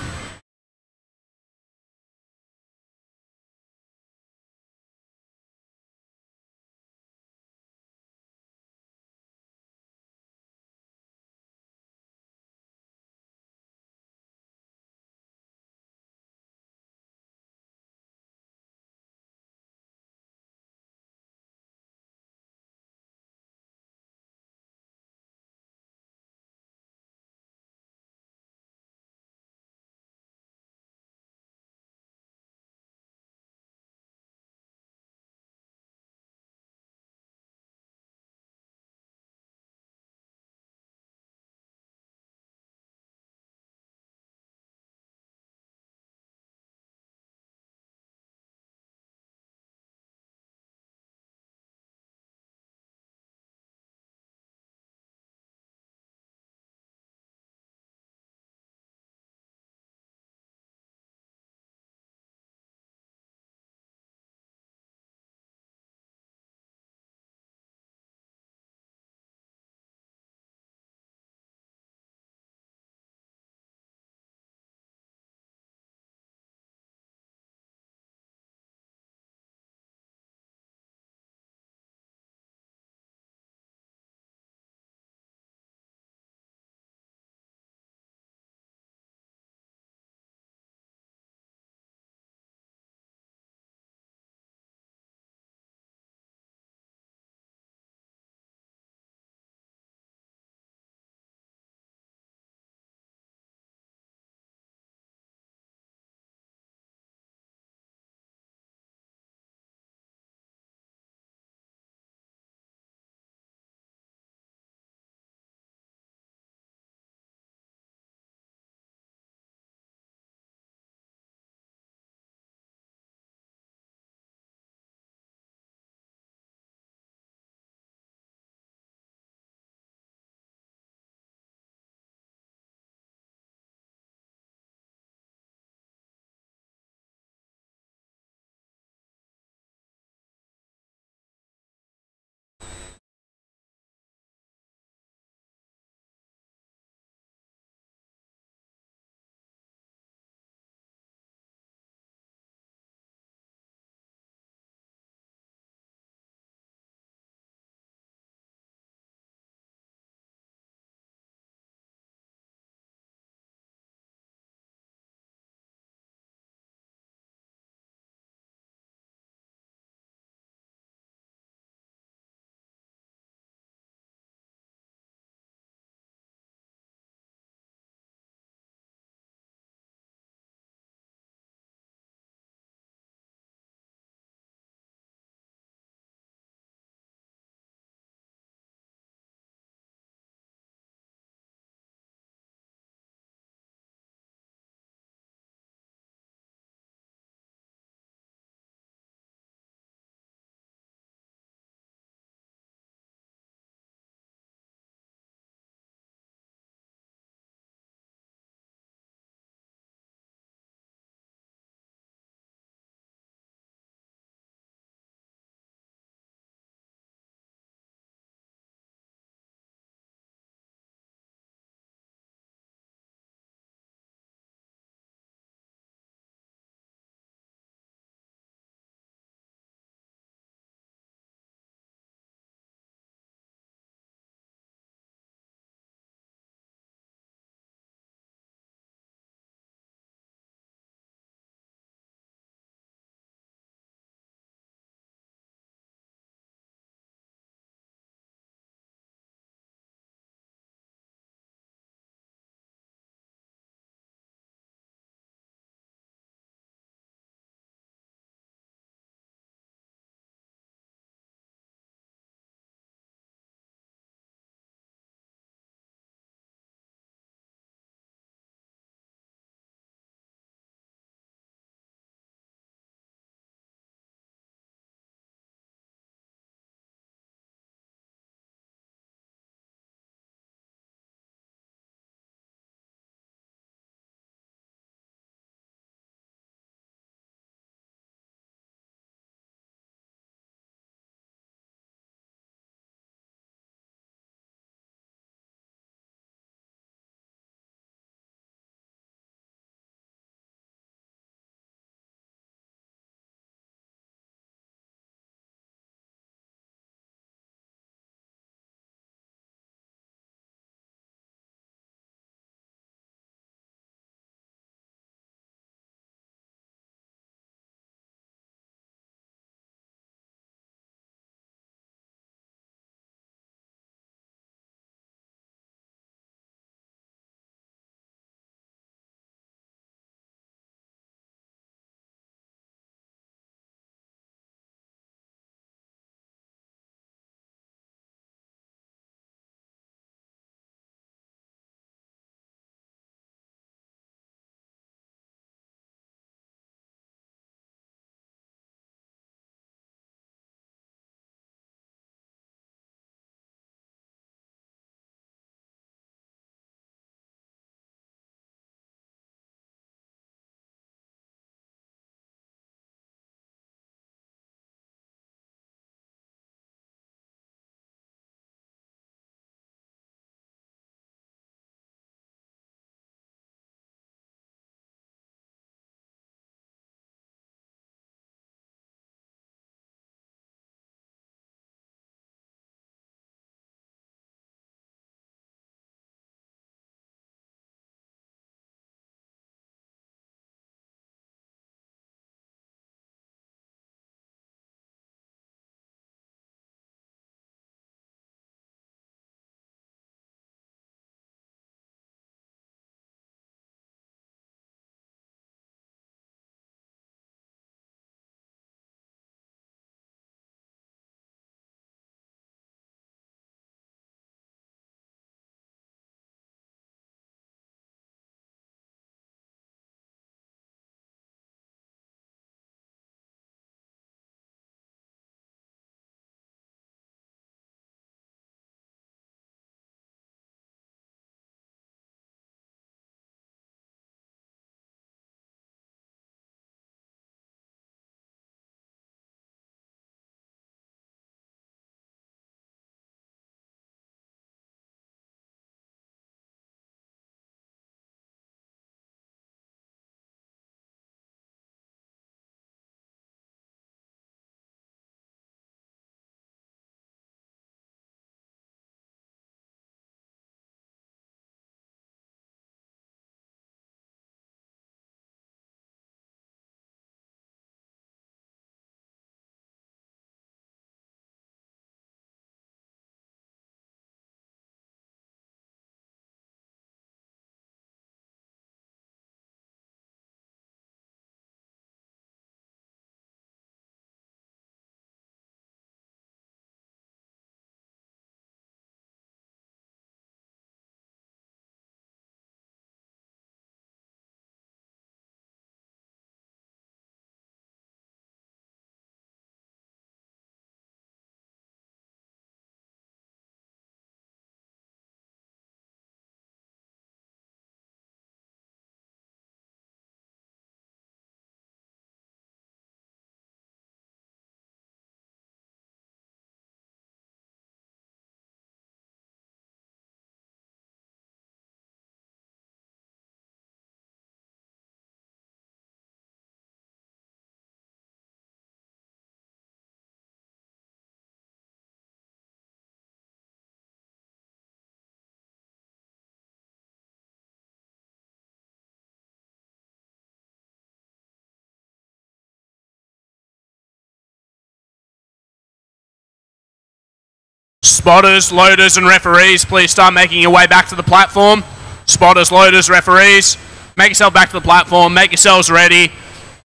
Spotters, loaders, and referees, please start making your way back to the platform. Spotters, loaders, referees, make yourself back to the platform, make yourselves ready.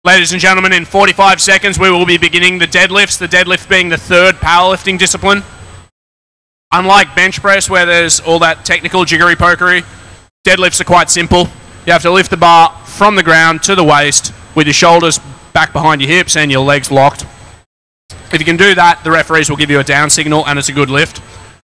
Ladies and gentlemen, in 45 seconds, we will be beginning the deadlifts, the deadlift being the third powerlifting discipline. Unlike bench press, where there's all that technical jiggery-pokery, deadlifts are quite simple. You have to lift the bar from the ground to the waist with your shoulders back behind your hips and your legs locked. If you can do that, the referees will give you a down signal and it's a good lift.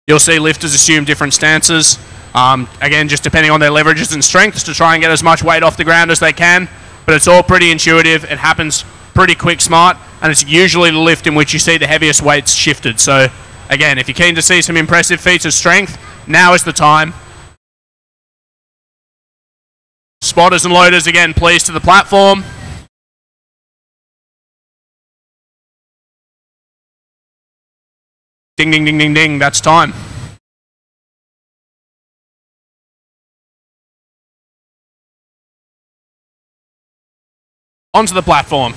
You'll see lifters assume different stances, again, just depending on their leverages and strengths to try and get as much weight off the ground as they can, but it's all pretty intuitive. It happens pretty quick, smart, and it's usually the lift in which you see the heaviest weights shifted. So, again, if you're keen to see some impressive feats of strength, now is the time. Spotters and loaders, again, please to the platform. Ding, ding, ding, ding, ding, that's time. Onto the platform.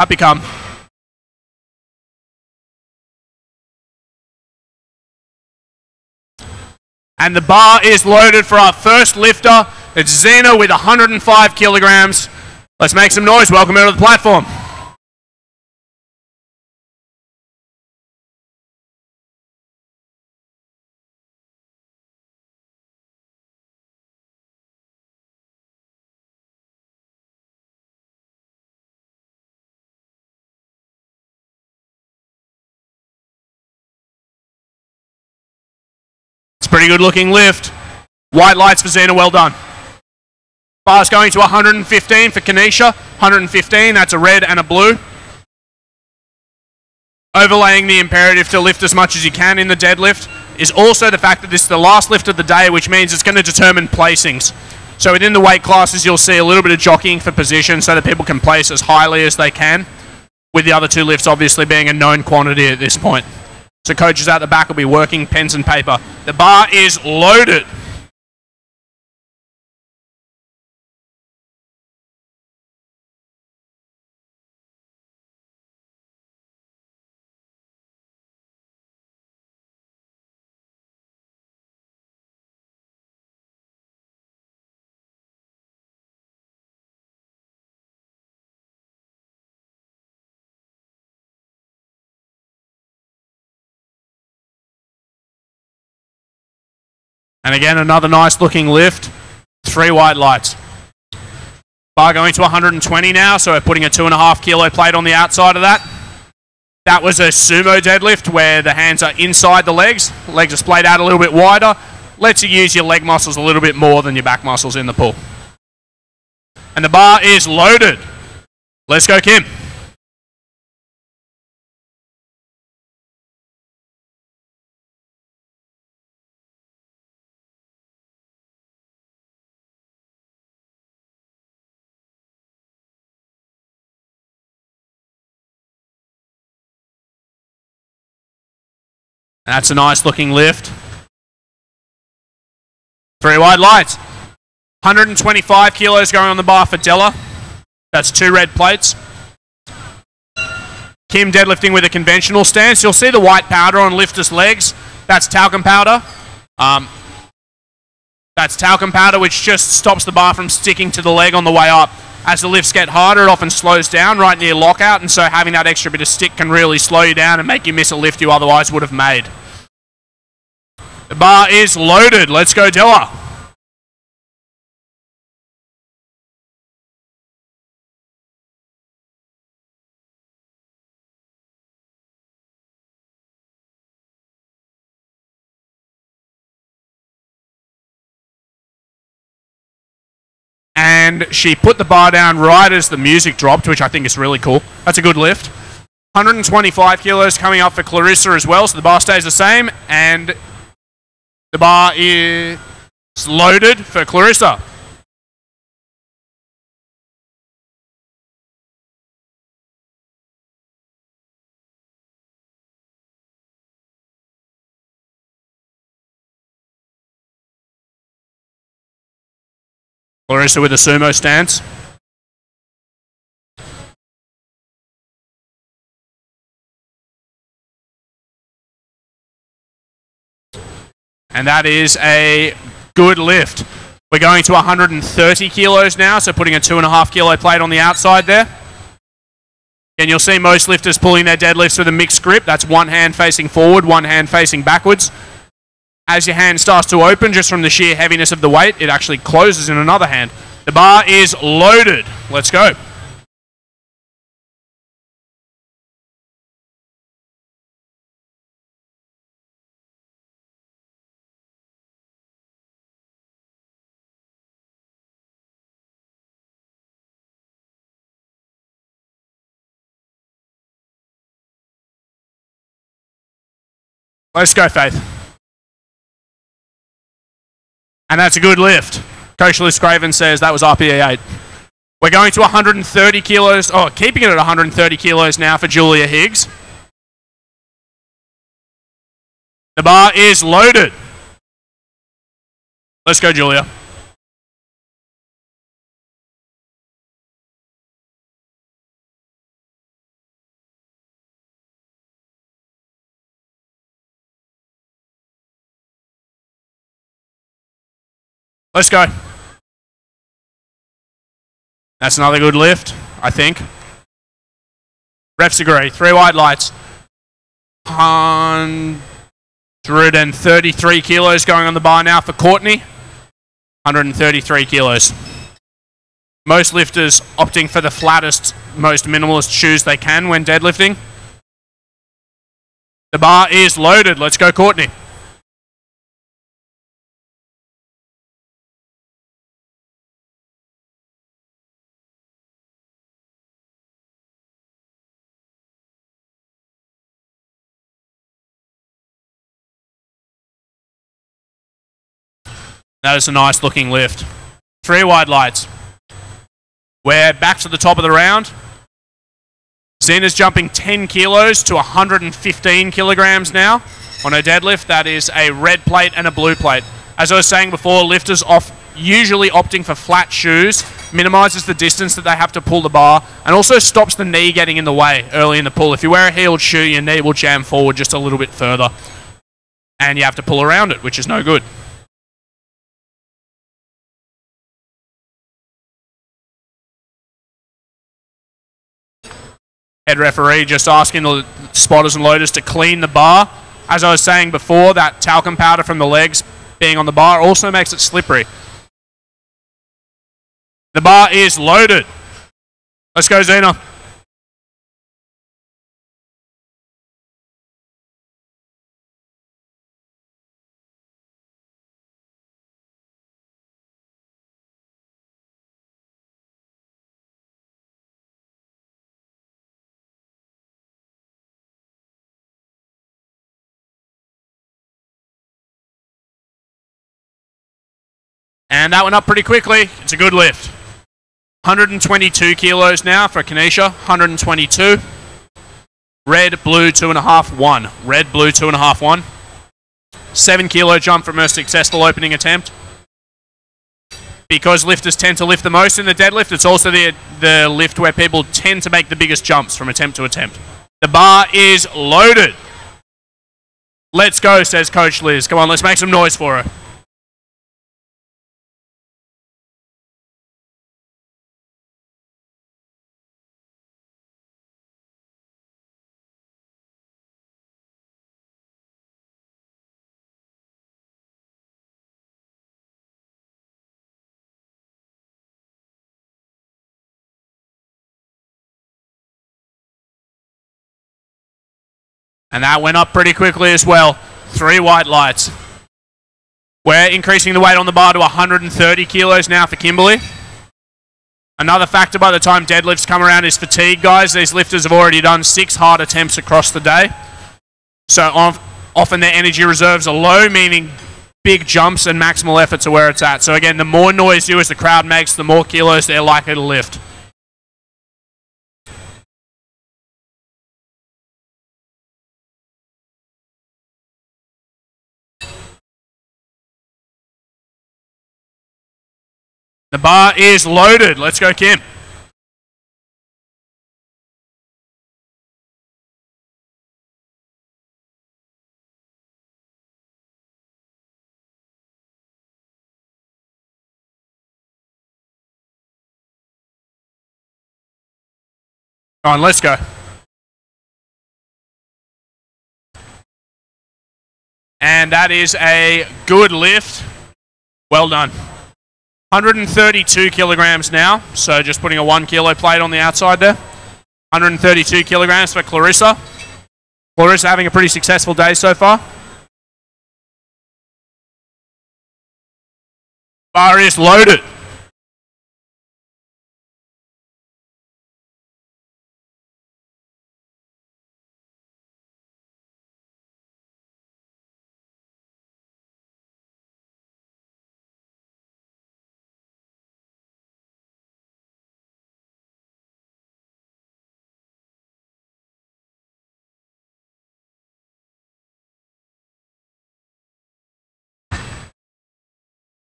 Up you come. And the bar is loaded for our first lifter. It's Xena with 105 kilograms. Let's make some noise. Welcome her to the platform. Pretty good looking lift. White lights for Xena, well done. Bar's going to 115 for Kanisha. 115, that's a red and a blue. Overlaying the imperative to lift as much as you can in the deadlift is also the fact that this is the last lift of the day, which means it's going to determine placings. So within the weight classes, you'll see a little bit of jockeying for position so that people can place as highly as they can, with the other two lifts obviously being a known quantity at this point. So coaches out the back will be working pens and paper. The bar is loaded. And again, another nice looking lift. 3 white lights. Bar going to 120 now, so we're putting a 2.5 kilo plate on the outside of that. That was a sumo deadlift where the hands are inside the legs. Legs are splayed out a little bit wider. Lets you use your leg muscles a little bit more than your back muscles in the pull. And the bar is loaded. Let's go, Kim. That's a nice looking lift. 3 wide lights. 125 kilos going on the bar for Della. That's 2 red plates. Kim deadlifting with a conventional stance. You'll see the white powder on lifters' legs. That's talcum powder. That's talcum powder, which just stops the bar from sticking to the leg on the way up. As the lifts get harder, it often slows down right near lockout, and so having that extra bit of stick can really slow you down and make you miss a lift you otherwise would have made. The bar is loaded. Let's go, Della. And she put the bar down right as the music dropped, which I think is really cool. That's a good lift. 125 kilos coming up for Clarissa as well, so the bar stays the same, and the bar is loaded for Clarissa. Clarissa with a sumo stance. And that is a good lift. We're going to 130 kilos now, so putting a 2.5 kilo plate on the outside there. And you'll see most lifters pulling their deadlifts with a mixed grip. That's one hand facing forward, one hand facing backwards. As your hand starts to open, just from the sheer heaviness of the weight, it actually closes in another hand. The bar is loaded. Let's go. Let's go, Faith. And that's a good lift. Coach Liz Craven says that was RPE 8. We're going to 130 kilos. Oh, keeping it at 130 kilos now for Julia Higgs. The bar is loaded. Let's go, Julia. Let's go. That's another good lift, I think. Refs agree. 3 white lights. 133 kilos going on the bar now for Courtney. 133 kilos. Most lifters opting for the flattest, most minimalist shoes they can when deadlifting. The bar is loaded. Let's go, Courtney. That is a nice looking lift. 3 wide lights. We're back to the top of the round. Xena's jumping 10 kilos to 115 kilograms now on her deadlift. That is a red plate and a blue plate. As I was saying before, lifters usually opting for flat shoes minimizes the distance that they have to pull the bar and also stops the knee getting in the way early in the pull. If you wear a heeled shoe, your knee will jam forward just a little bit further and you have to pull around it, which is no good. Head referee just asking the spotters and loaders to clean the bar. As I was saying before, that talcum powder from the legs being on the bar also makes it slippery. The bar is loaded. Let's go, Xena. And that went up pretty quickly. It's a good lift. 122 kilos now for Kanisha. 122. Red, blue, 2.5, 1. Red, blue, 2.5, 1. 7 kilo jump from her successful opening attempt. Because lifters tend to lift the most in the deadlift, it's also the lift where people tend to make the biggest jumps from attempt to attempt. The bar is loaded. Let's go, says Coach Liz. Come on, let's make some noise for her. And that went up pretty quickly as well. 3 white lights. We're increasing the weight on the bar to 130 kilos now for Kimberley. Another factor by the time deadlifts come around is fatigue, guys. These lifters have already done 6 hard attempts across the day. So often their energy reserves are low, meaning big jumps and maximal efforts are where it's at. So again, the more noise you as the crowd makes, the more kilos they're likely to lift. The bar is loaded. Let's go, Kim. On, let's go. And that is a good lift. Well done. 132 kilograms now. So just putting a 1 kilo plate on the outside there. 132 kilograms for Clarissa. Clarissa having a pretty successful day so far. Bar is loaded.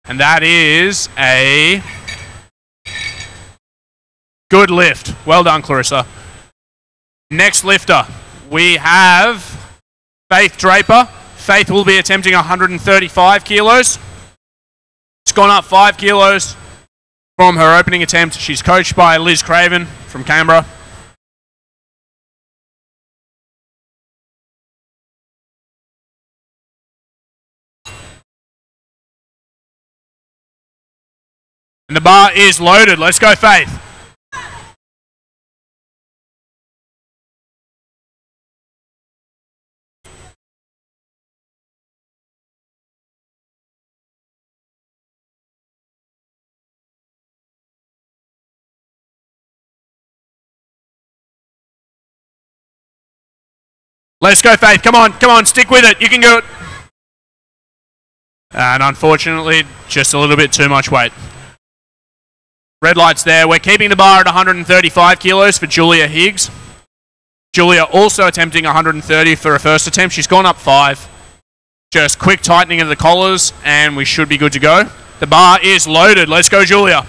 And that is a good lift. Well done, Clarissa. Next lifter, we have Faith Draper. Faith will be attempting 135 kilos. It's gone up 5 kilos from her opening attempt. She's coached by Liz Craven from Canberra. And the bar is loaded. Let's go, Faith. Let's go, Faith. Come on, stick with it. You can do it. And unfortunately, just a little bit too much weight. Red lights there. We're keeping the bar at 135 kilos for Julia Higgs. Julia also attempting 130 for her first attempt. She's gone up 5. Just quick tightening of the collars, and we should be good to go. The bar is loaded. Let's go, Julia.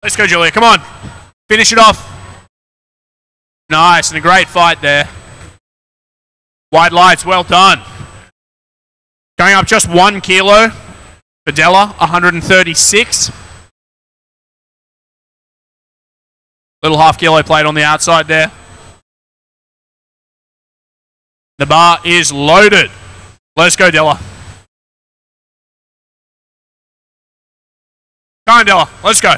Let's go, Julia. Come on. Finish it off. Nice, and a great fight there. White lights, well done. Going up just 1 kilo for Della, 136. Little half kilo plate on the outside there. The bar is loaded. Let's go, Della. Come on, Della. Let's go.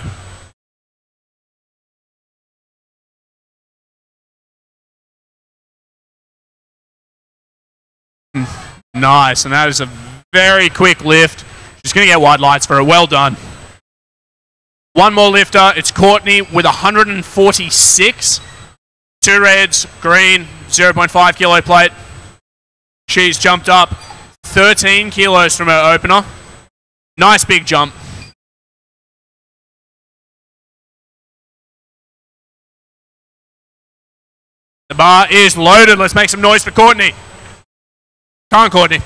Nice, and that is a very quick lift. She's going to get white lights for it. Well done. One more lifter. It's Courtney with 146. 2 reds, green, 0.5 kilo plate. She's jumped up 13 kilos from her opener. Nice big jump. The bar is loaded. Let's make some noise for Courtney. Come on, Courtney.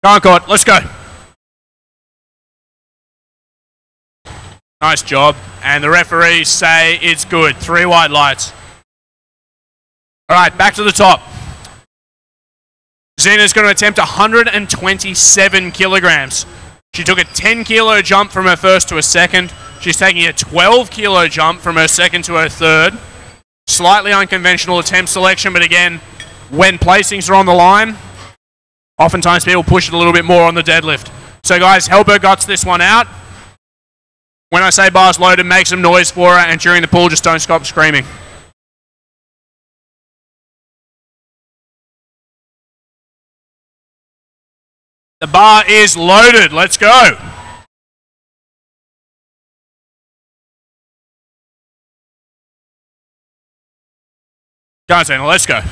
Come on, Court. Let's go. Nice job. And the referees say it's good. 3 white lights. All right, back to the top. Xena's going to attempt 127 kilograms. She took a 10 kilo jump from her first to her second. She's taking a 12 kilo jump from her second to her third. Slightly unconventional attempt selection, but again, when placings are on the line, oftentimes people push it a little bit more on the deadlift. So guys, help her guts this one out. When I say bar's loaded, make some noise for her, and during the pull, just don't stop screaming. The bar is loaded. Let's go. Go on, Xena. Let's go.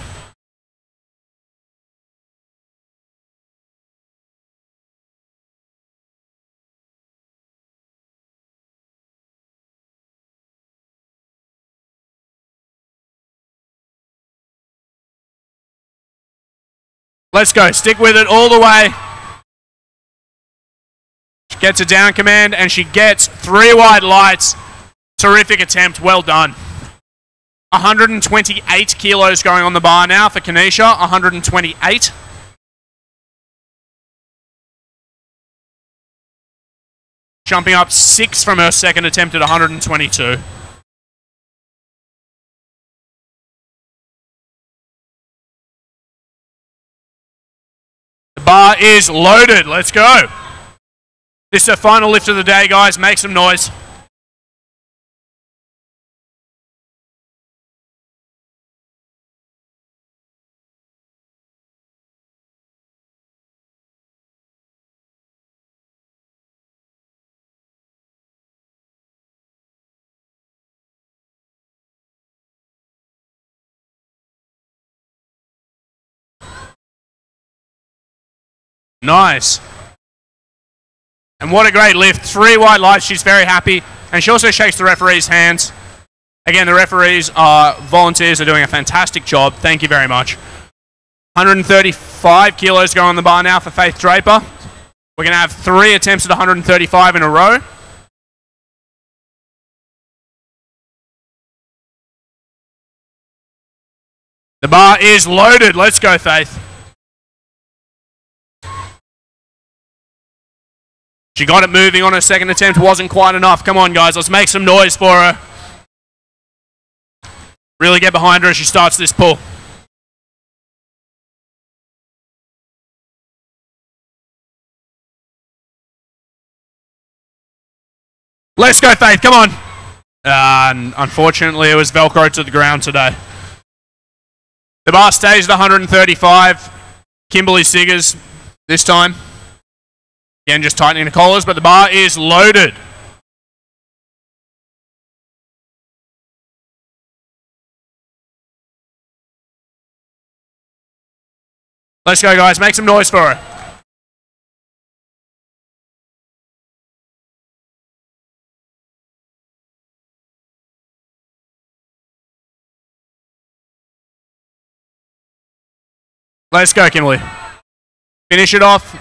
Let's go. Stick with it all the way. She gets a down command, and she gets 3 white lights. Terrific attempt. Well done. 128 kilos going on the bar now for Kanisha. 128. Jumping up 6 from her second attempt at 122. The bar is loaded. Let's go. This is the final lift of the day, guys. Make some noise. Nice. And what a great lift. 3 white lights. She's very happy. And she also shakes the referee's hands. Again, the referees are volunteers. Are doing a fantastic job. Thank you very much. 135 kilos going on the bar now for Faith Draper. We're going to have 3 attempts at 135 in a row. The bar is loaded. Let's go, Faith. She got it moving on her second attempt. Wasn't quite enough. Come on, guys. Let's make some noise for her. Really get behind her as she starts this pull. Let's go, Faith. Come on. Unfortunately, it was Velcro to the ground today. The bar stays at 135. Kimberley Siggers this time. Again, just tightening the collars, but the bar is loaded. Let's go, guys. Make some noise for her. Let's go, Kimberley. Finish it off.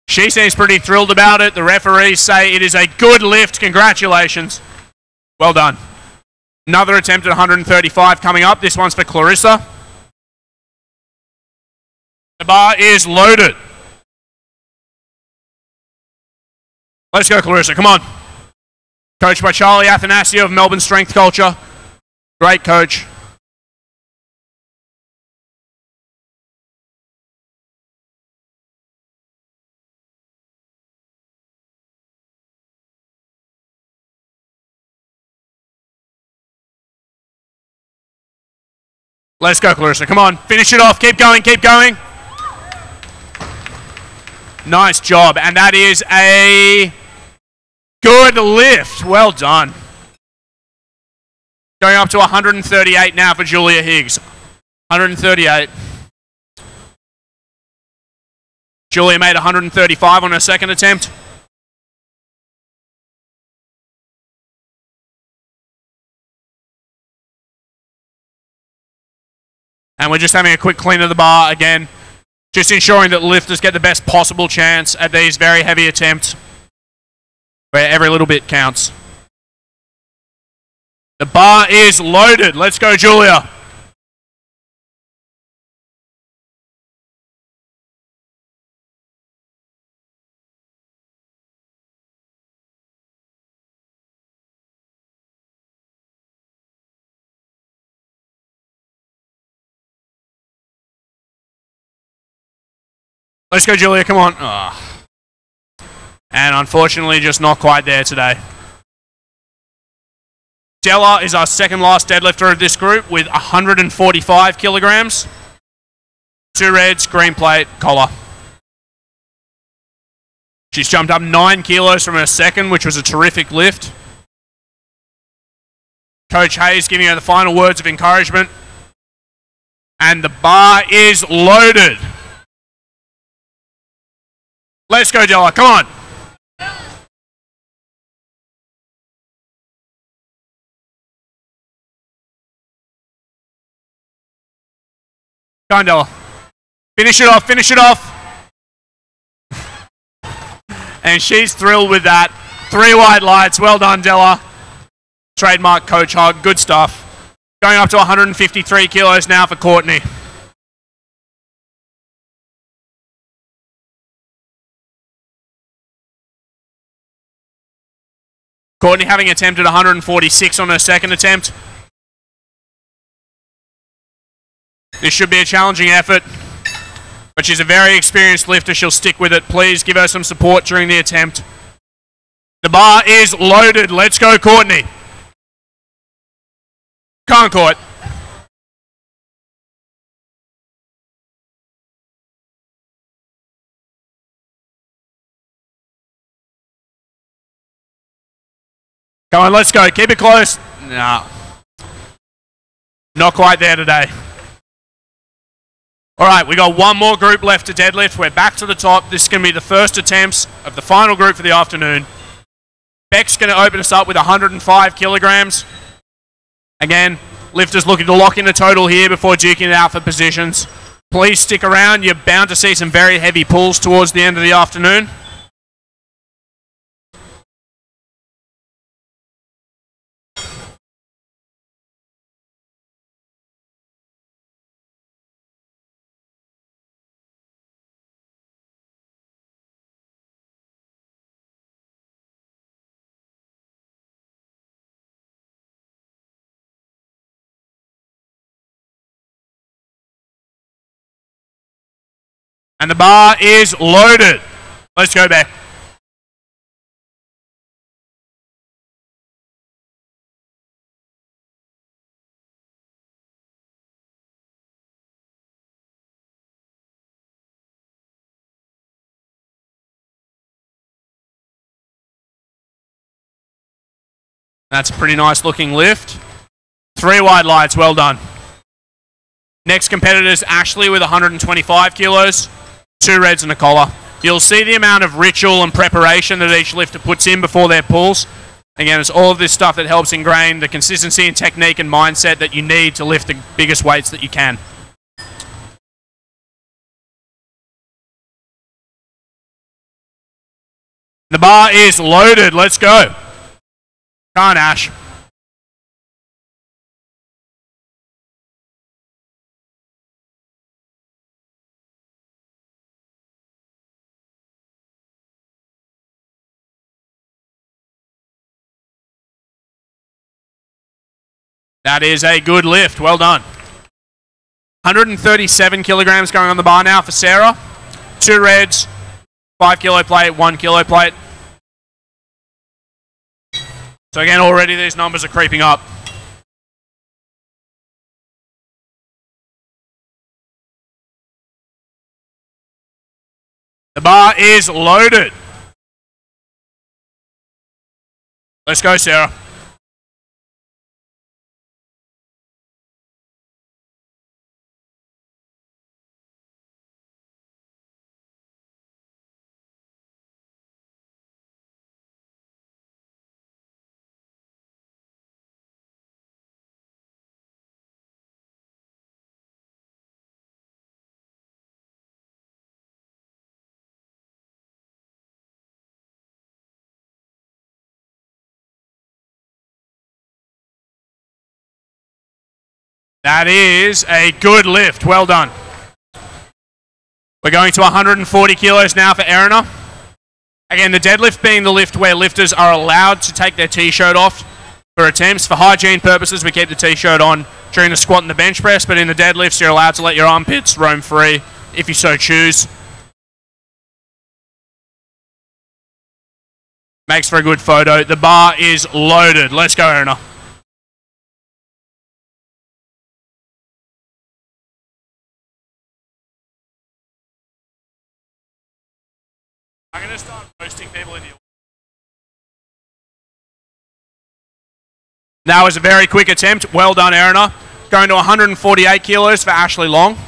She seems pretty thrilled about it. The referees say it is a good lift. Congratulations. Well done. Another attempt at 135 coming up. This one's for Clarissa. The bar is loaded. Let's go, Clarissa. Come on. Coached by Charlie Athanasio of Melbourne Strength Culture. Great coach. Let's go, Clarissa. Come on. Finish it off. Keep going. Keep going. Nice job. And that is a good lift. Well done. Going up to 138 now for Julia Higgs. 138. Julia made 135 on her second attempt. And we're just having a quick clean of the bar again. Just ensuring that lifters get the best possible chance at these very heavy attempts, where every little bit counts. The bar is loaded. Let's go, Julia. Let's go, Julia. Come on. Oh. And unfortunately, just not quite there today. Della is our second last deadlifter of this group with 145 kilograms. 2 reds, green plate, collar. She's jumped up 9 kilos from her second, which was a terrific lift. Coach Hayes giving her the final words of encouragement. And the bar is loaded. Let's go, Della. Come on. Go on, Della. Finish it off, finish it off. And she's thrilled with that. 3 white lights. Well done, Della. Trademark coach hug. Good stuff. Going up to 153 kilos now for Courtney. Courtney having attempted 146 on her second attempt. This should be a challenging effort, but she's a very experienced lifter. She'll stick with it. Please give her some support during the attempt. The bar is loaded. Let's go, Courtney. Come on, Court. Come on, let's go. Keep it close. No. Not quite there today. All right, we got one more group left to deadlift. We're back to the top. This is going to be the first attempts of the final group for the afternoon. Beck's going to open us up with 105 kilograms. Again, lifters looking to lock in a total here before duking it out for positions. Please stick around. You're bound to see some very heavy pulls towards the end of the afternoon. And the bar is loaded. Let's go back. That's a pretty nice looking lift. 3 wide lights, well done. Next competitor is Ashleigh with 125 kilos. 2 reds and a collar. You'll see the amount of ritual and preparation that each lifter puts in before their pulls. Again, it's all of this stuff that helps ingrain the consistency and technique and mindset that you need to lift the biggest weights that you can. The bar is loaded. Let's go. Come on, Ash. That is a good lift. Well done. 137 kilograms going on the bar now for Sarah. 2 reds, 5 kilo plate, 1 kilo plate. So again, already these numbers are creeping up. The bar is loaded. Let's go, Sarah. That is a good lift. Well done. We're going to 140 kilos now for Erinna. Again, the deadlift being the lift where lifters are allowed to take their t-shirt off for attempts. For hygiene purposes, we keep the t-shirt on during the squat and the bench press, but in the deadlifts, you're allowed to let your armpits roam free if you so choose. Makes for a good photo. The bar is loaded. Let's go, Erinna. I'm going to start roasting people in the... That was a very quick attempt. Well done, Erinna. Going to 148 kilos for Ashleigh Long.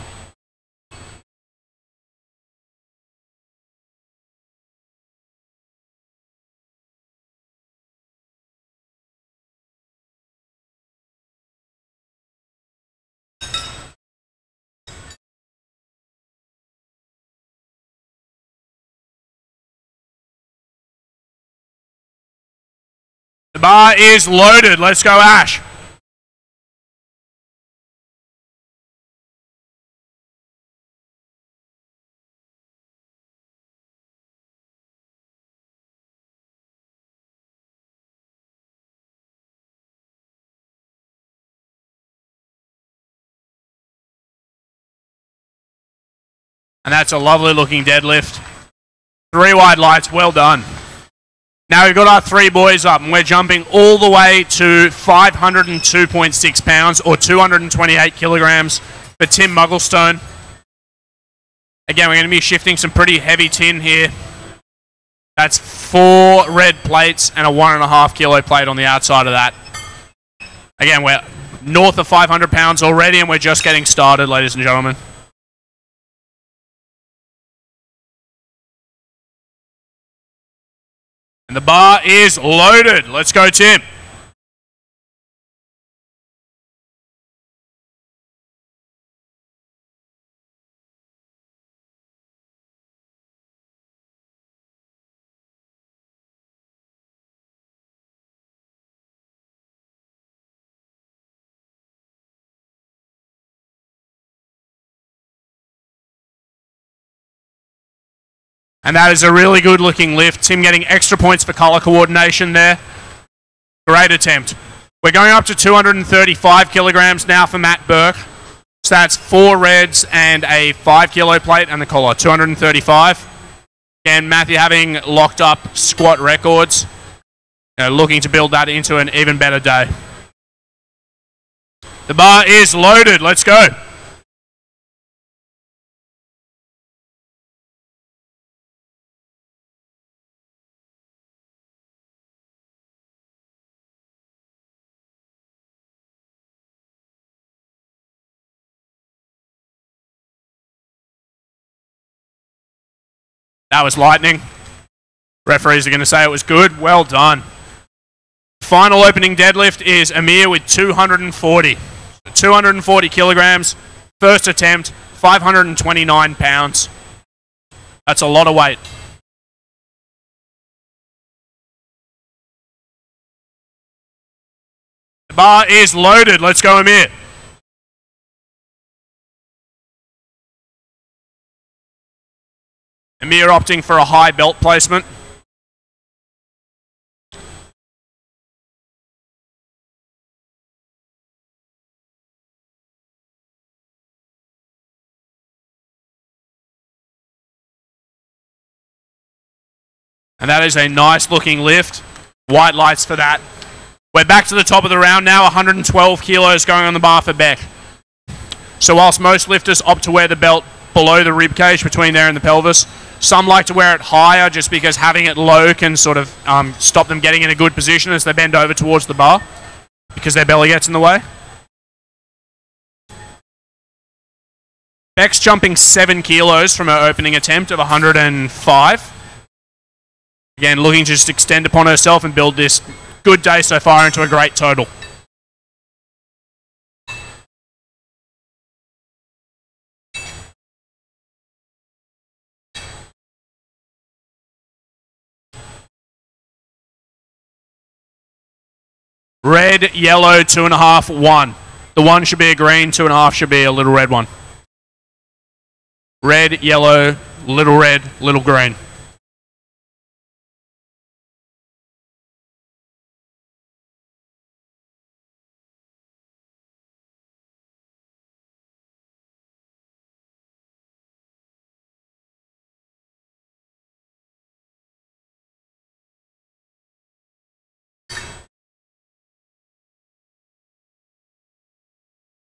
The bar is loaded. Let's go, Ash. And that's a lovely looking deadlift. 3 wide lights, well done. Now we've got our 3 boys up and we're jumping all the way to 502.6 pounds or 228 kilograms for Tim Mugglestone. Again, we're going to be shifting some pretty heavy tin here. That's 4 red plates and a 1.5 kilo plate on the outside of that. Again, we're north of 500 pounds already and we're just getting started, ladies and gentlemen. And the bar is loaded. Let's go, Tim. And that is a really good looking lift. Tim getting extra points for colour coordination there. Great attempt. We're going up to 235 kilograms now for Matt Burke. So that's 4 reds and a 5 kilo plate and the collar, 235. Again, Matthew having locked up squat records. Looking to build that into an even better day. The bar is loaded. Let's go. That was lightning. Referees are going to say it was good. Well done. Final opening deadlift is Amir with 240. 240 kilograms. First attempt, 529 pounds. That's a lot of weight. The bar is loaded. Let's go, Amir. Amir opting for a high belt placement. And that is a nice looking lift. White lights for that. We're back to the top of the round now. 112 kilos going on the bar for Beck. So whilst most lifters opt to wear the belt below the rib cage, between there and the pelvis, some like to wear it higher just because having it low can sort of stop them getting in a good position as they bend over towards the bar because their belly gets in the way. Beck's jumping 7 kilos from her opening attempt of 105. Again, looking to just extend upon herself and build this good day so far into a great total. Red, yellow, 2.5, 1. The 1 should be a green, 2.5 should be a little red one. Red, yellow, little red, little green.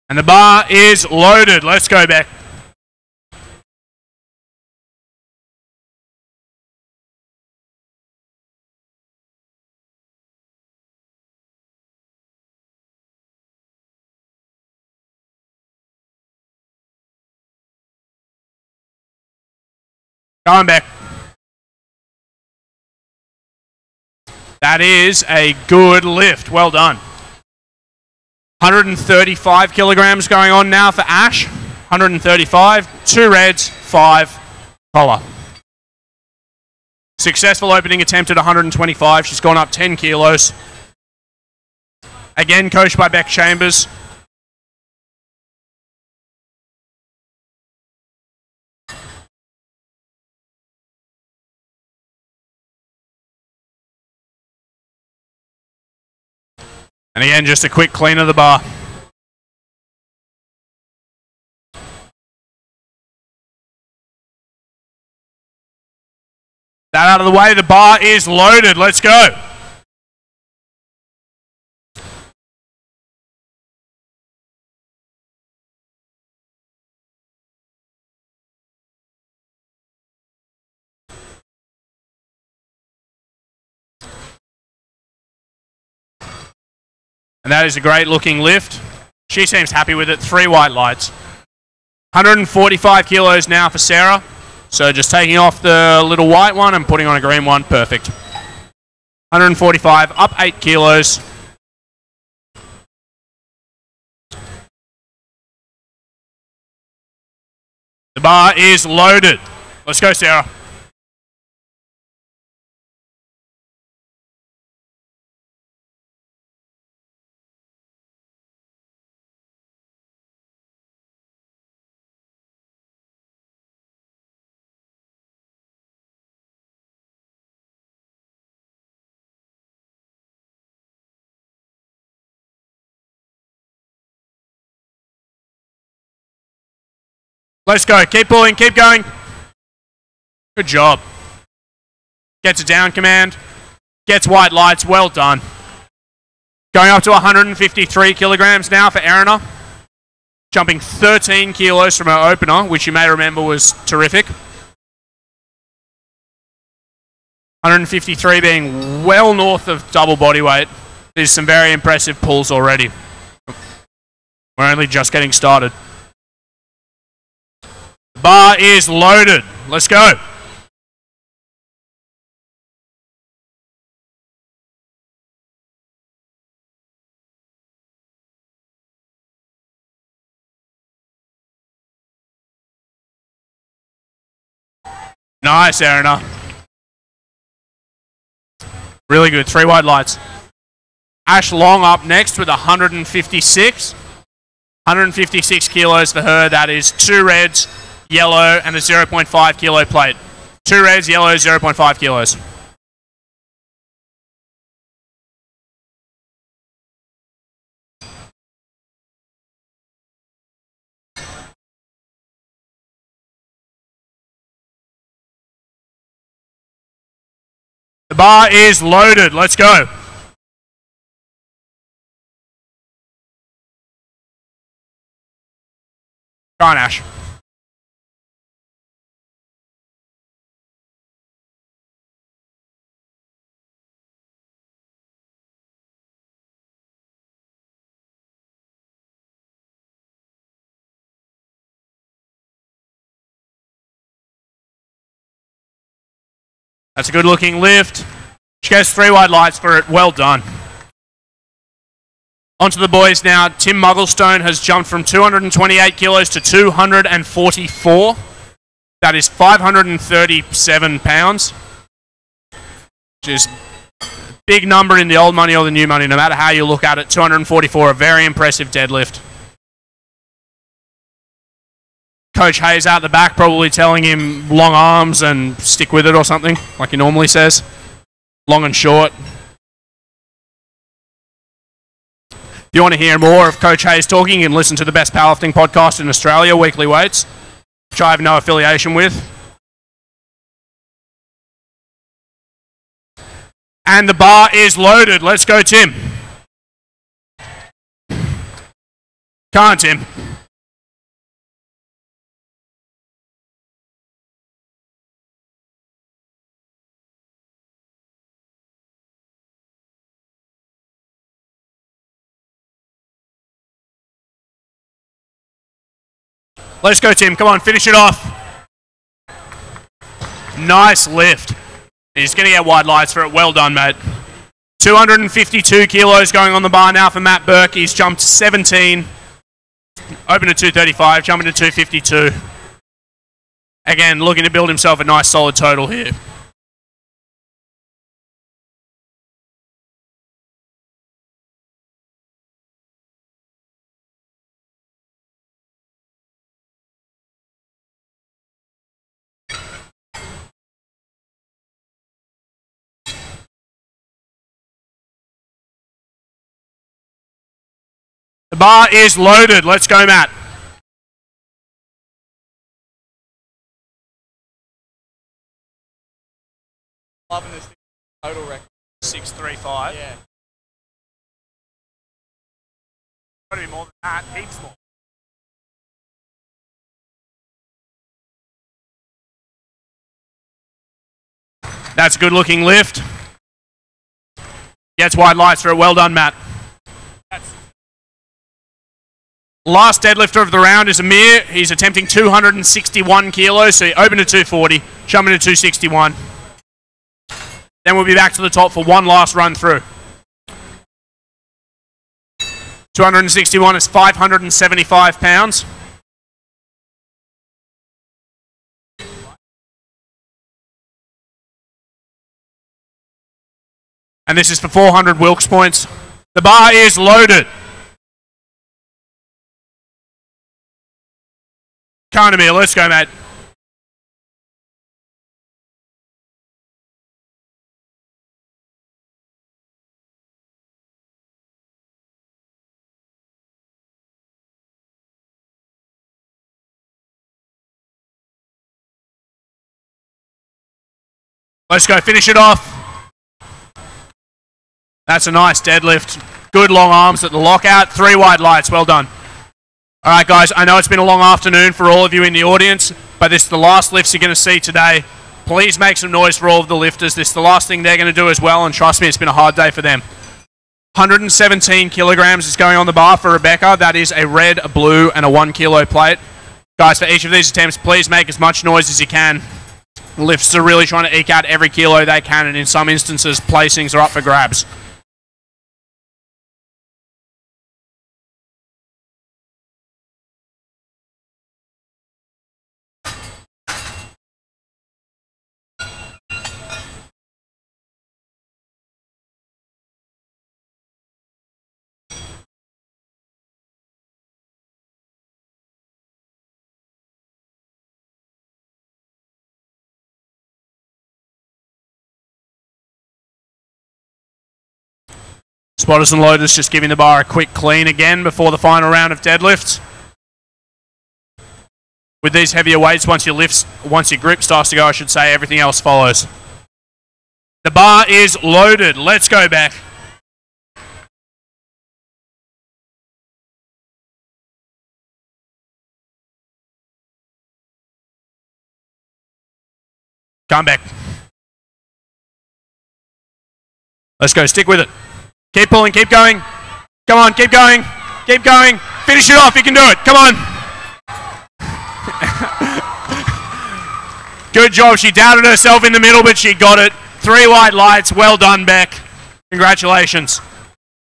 And the bar is loaded. Let's go back. Going back. That is a good lift. Well done. 135 kilograms going on now for Ash. 135, 2 reds, 5 collar. Successful opening attempt at 125. She's gone up 10 kilos. Again, coached by Beck Chambers. And again, just a quick clean of the bar. That out of the way, the bar is loaded. Let's go. And that is a great looking lift. She seems happy with it. 3 white lights. 145 kilos now for Sarah. So just taking off the little white one and putting on a green one. Perfect. 145, up 8 kilos. The bar is loaded. Let's go, Sarah. Let's go. Keep pulling. Keep going. Good job. Gets a down command. Gets white lights. Well done. Going up to 153 kilograms now for Erinna. Jumping 13 kilos from her opener, which you may remember was terrific. 153 being well north of double body weight. There's some very impressive pulls already. We're only just getting started. Bar is loaded. Let's go. Nice, Erinna. Really good. 3 wide lights. Ashleigh Long up next with 156. 156 kilos for her. That is 2 reds, yellow, and a 0.5 kilo plate. 2 reds, yellow, 0.5 kilos. The bar is loaded. Let's go. Go on, Ash. That's a good looking lift. She goes 3 wide lights for it. Well done. On to the boys now. Tim Mugglestone has jumped from 228 kilos to 244. That is 537 pounds. Which is a big number in the old money or the new money, no matter how you look at it. 244, a very impressive deadlift. Coach Hayes out the back, probably telling him long arms and stick with it or something, like he normally says. Long and short. If you want to hear more of Coach Hayes talking, you can listen to the best powerlifting podcast in Australia, Weekly Weights, which I have no affiliation with. And the bar is loaded. Let's go, Tim. Come on, Tim. Let's go, Tim. Come on, finish it off. Nice lift. He's going to get wide lights for it. Well done, mate. 252 kilos going on the bar now for Matt Burke. He's jumped 17. Open to 235, jumping to 252. Again, looking to build himself a nice solid total here. The bar is loaded. Let's go, Matt. Loving this total record. 635. Yeah. Got to be more than that. Heaps more. That's a good looking lift. Gets wide lights for it. Well done, Matt. Last deadlifter of the round is Amir. He's attempting 261 kilos, so he opened at 240, jumping to 261. Then we'll be back to the top for one last run through. 261 is 575 pounds. And this is for 400 Wilks points. The bar is loaded. Amir, let's go, mate. Let's go, finish it off. That's a nice deadlift. Good long arms at the lockout. 3 wide lights, well done. All right, guys, I know it's been a long afternoon for all of you in the audience, but this is the last lifts you're going to see today. Please make some noise for all of the lifters. This is the last thing they're going to do as well, and trust me, it's been a hard day for them. 117 kilograms is going on the bar for Rebecca. That is a red, a blue, and a 1 kilo plate. Guys, for each of these attempts, please make as much noise as you can. Lifts are really trying to eke out every kilo they can, and in some instances, placings are up for grabs. Spotters and loaders just giving the bar a quick clean again before the final round of deadlifts. With these heavier weights, once your grip starts to go, I should say, everything else follows. The bar is loaded. Let's go back. Come back. Let's go. Stick with it. Keep pulling, keep going. Come on, keep going. Keep going. Finish it off, you can do it. Come on. Good job. She doubted herself in the middle, but she got it. 3 wide lights. Well done, Beck. Congratulations.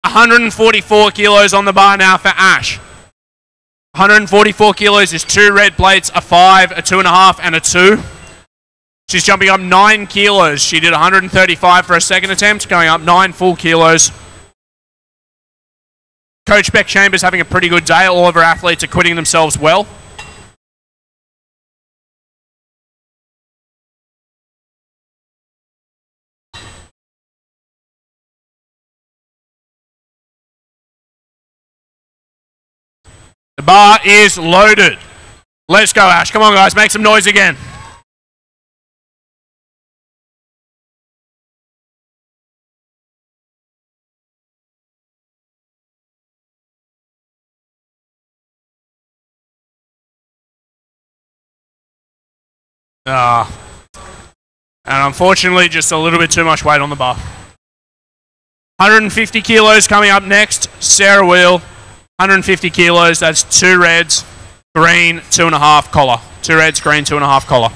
144 kilos on the bar now for Ash. 144 kilos is 2 red plates, a 5, a 2.5, and a 2. She's jumping up 9 kilos. She did 135 for a second attempt, going up 9 full kilos. Coach Beck Chambers having a pretty good day. All of her athletes are quitting themselves well. The bar is loaded. Let's go, Ash. Come on, guys. Make some noise again. And unfortunately, just a little bit too much weight on the bar. 150 kilos coming up next. Sarah Wheal, 150 kilos. That's 2 reds, green, 2.5 collar. 2 reds, green, 2.5 collar.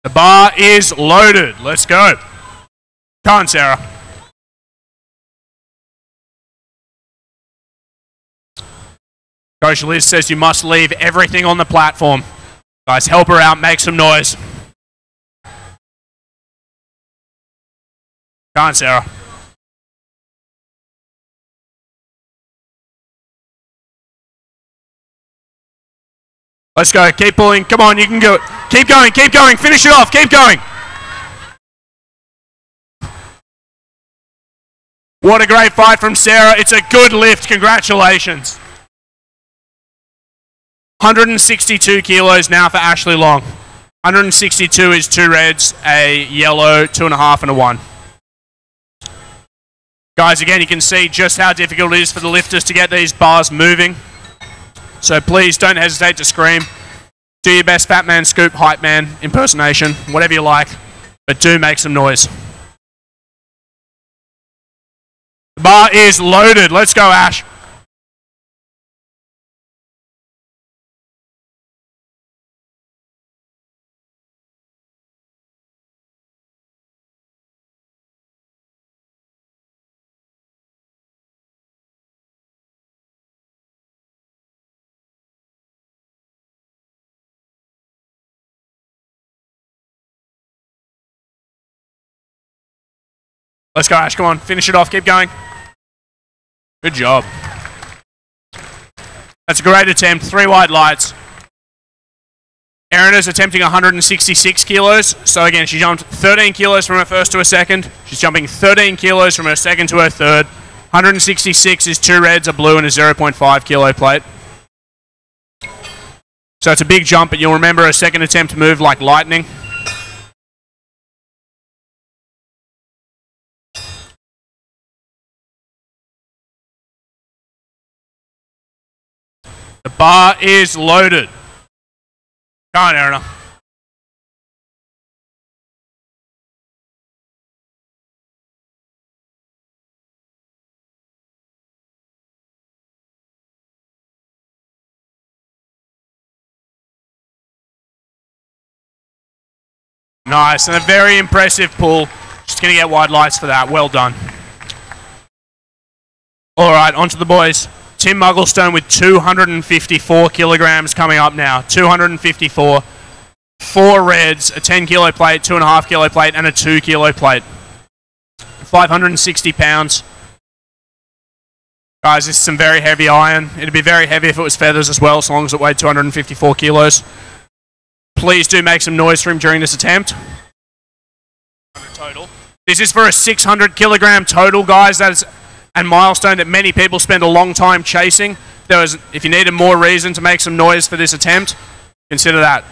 The bar is loaded. Let's go. Come on, Sarah. Coach Liz says you must leave everything on the platform. Guys, help her out. Make some noise. Come on, Sarah. Let's go. Keep pulling. Come on, you can do it. Keep going. Keep going. Finish it off. Keep going. What a great fight from Sarah. It's a good lift. Congratulations. 162 kilos now for Ashleigh Long. 162 is 2 reds, a yellow, 2.5 and a 1. Guys, again, you can see just how difficult it is for the lifters to get these bars moving. So please don't hesitate to scream. Do your best fat man scoop, hype man, impersonation, whatever you like, but do make some noise. The bar is loaded. Let's go, Ash. Let's go, Ash. Come on. Finish it off. Keep going. Good job. That's a great attempt. 3 white lights. Erinna's attempting 166 kilos. So again, she jumped 13 kilos from her first to her second. She's jumping 13 kilos from her second to her third. 166 is 2 reds, a blue, and a 0.5 kilo plate. So it's a big jump, but you'll remember her second attempt moved like lightning. The bar is loaded. Come on, Erinna. Nice, and a very impressive pull. Just going to get wide lights for that. Well done. All right, on to the boys. Tim Mugglestone with 254 kilograms coming up now. 254. 4 reds, a 10 kilo plate, 2.5 kilo plate, and a 2 kilo plate. 560 pounds. Guys, this is some very heavy iron. It'd be very heavy if it was feathers as well, as long as it weighed 254 kilos. Please do make some noise for him during this attempt. Total. This is for a 600 kilogram total, guys. That is a milestone that many people spend a long time chasing. If you needed more reason to make some noise for this attempt, consider that.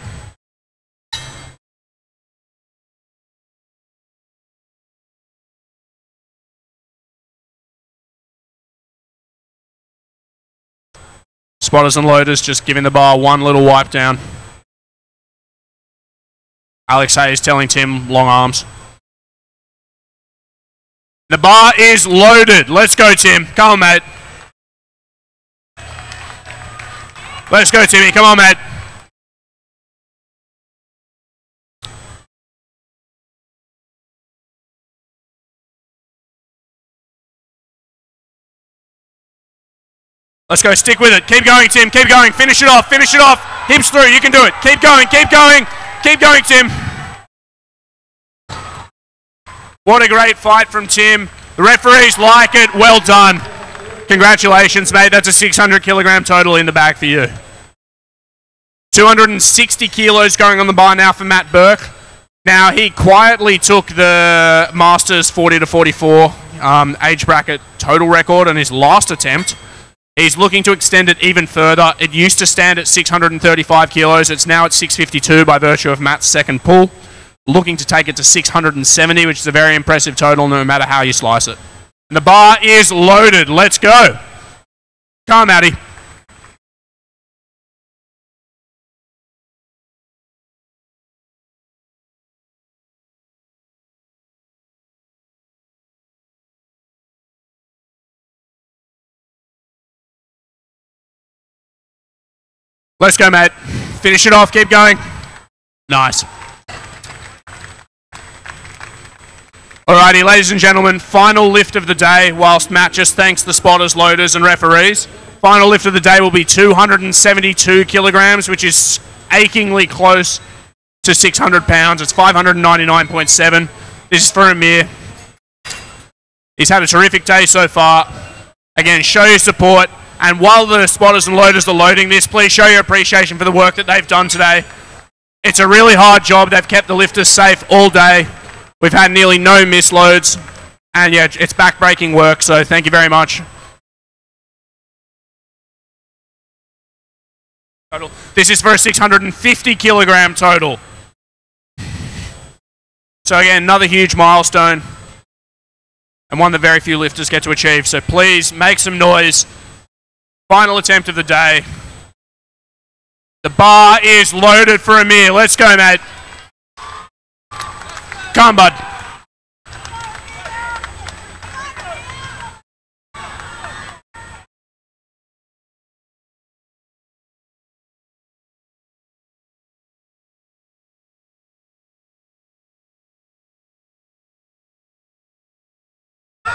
Spotters and loaders just giving the bar one little wipe down. Alex Hayes telling Tim, long arms. The bar is loaded. Let's go, Tim. Come on, mate. Let's go, Timmy. Come on, mate. Let's go. Stick with it. Keep going, Tim. Keep going. Finish it off. Finish it off. Hips through. You can do it. Keep going. Keep going. Keep going, Tim. What a great fight from Tim. The referees like it. Well done. Congratulations, mate. That's a 600 kilogram total in the bag for you. 260 kilos going on the bar now for Matt Burke. Now, he quietly took the Masters 40 to 44 age bracket total record on his last attempt. He's looking to extend it even further. It used to stand at 635 kilos. It's now at 652 by virtue of Matt's second pull. Looking to take it to 670, which is a very impressive total no matter how you slice it. And the bar is loaded. Let's go. Come on, Matty. Let's go, mate. Finish it off. Keep going. Nice. Alrighty, ladies and gentlemen, final lift of the day, whilst Matt just thanks the spotters, loaders, and referees. Final lift of the day will be 272 kilograms, which is achingly close to 600 pounds. It's 599.7. This is for Amir. He's had a terrific day so far. Again, show your support. And while the spotters and loaders are loading this, please show your appreciation for the work that they've done today. It's a really hard job. They've kept the lifters safe all day. We've had nearly no misloads. And yeah, it's back-breaking work, so thank you very much. Total. This is for a 650 kilogram total. So again, another huge milestone. And one that very few lifters get to achieve. So please make some noise. Final attempt of the day. The bar is loaded for Amir. Let's go, mate. Come on, bud.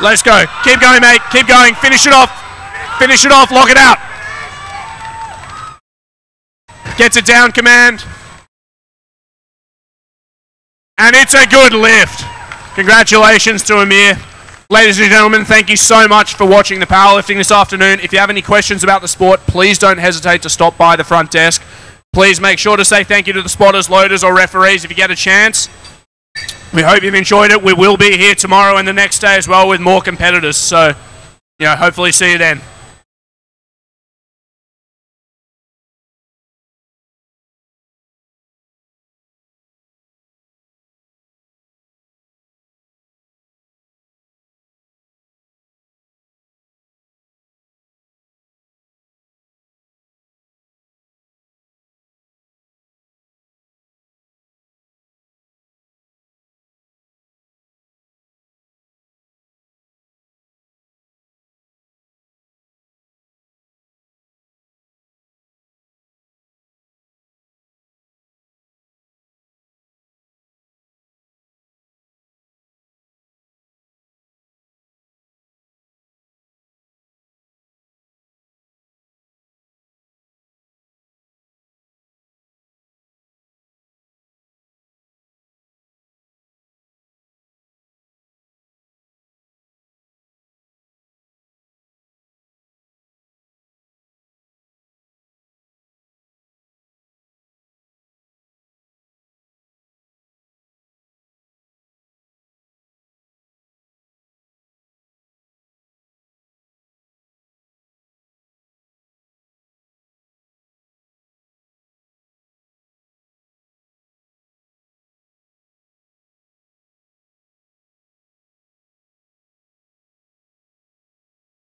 Let's go. Keep going, mate. Keep going. Finish it off. Finish it off. Lock it out. Gets it down, command. And it's a good lift. Congratulations to Amir. Ladies and gentlemen, thank you so much for watching the powerlifting this afternoon. If you have any questions about the sport, please don't hesitate to stop by the front desk. Please make sure to say thank you to the spotters, loaders, or referees if you get a chance. We hope you've enjoyed it. We will be here tomorrow and the next day as well with more competitors. So, hopefully see you then.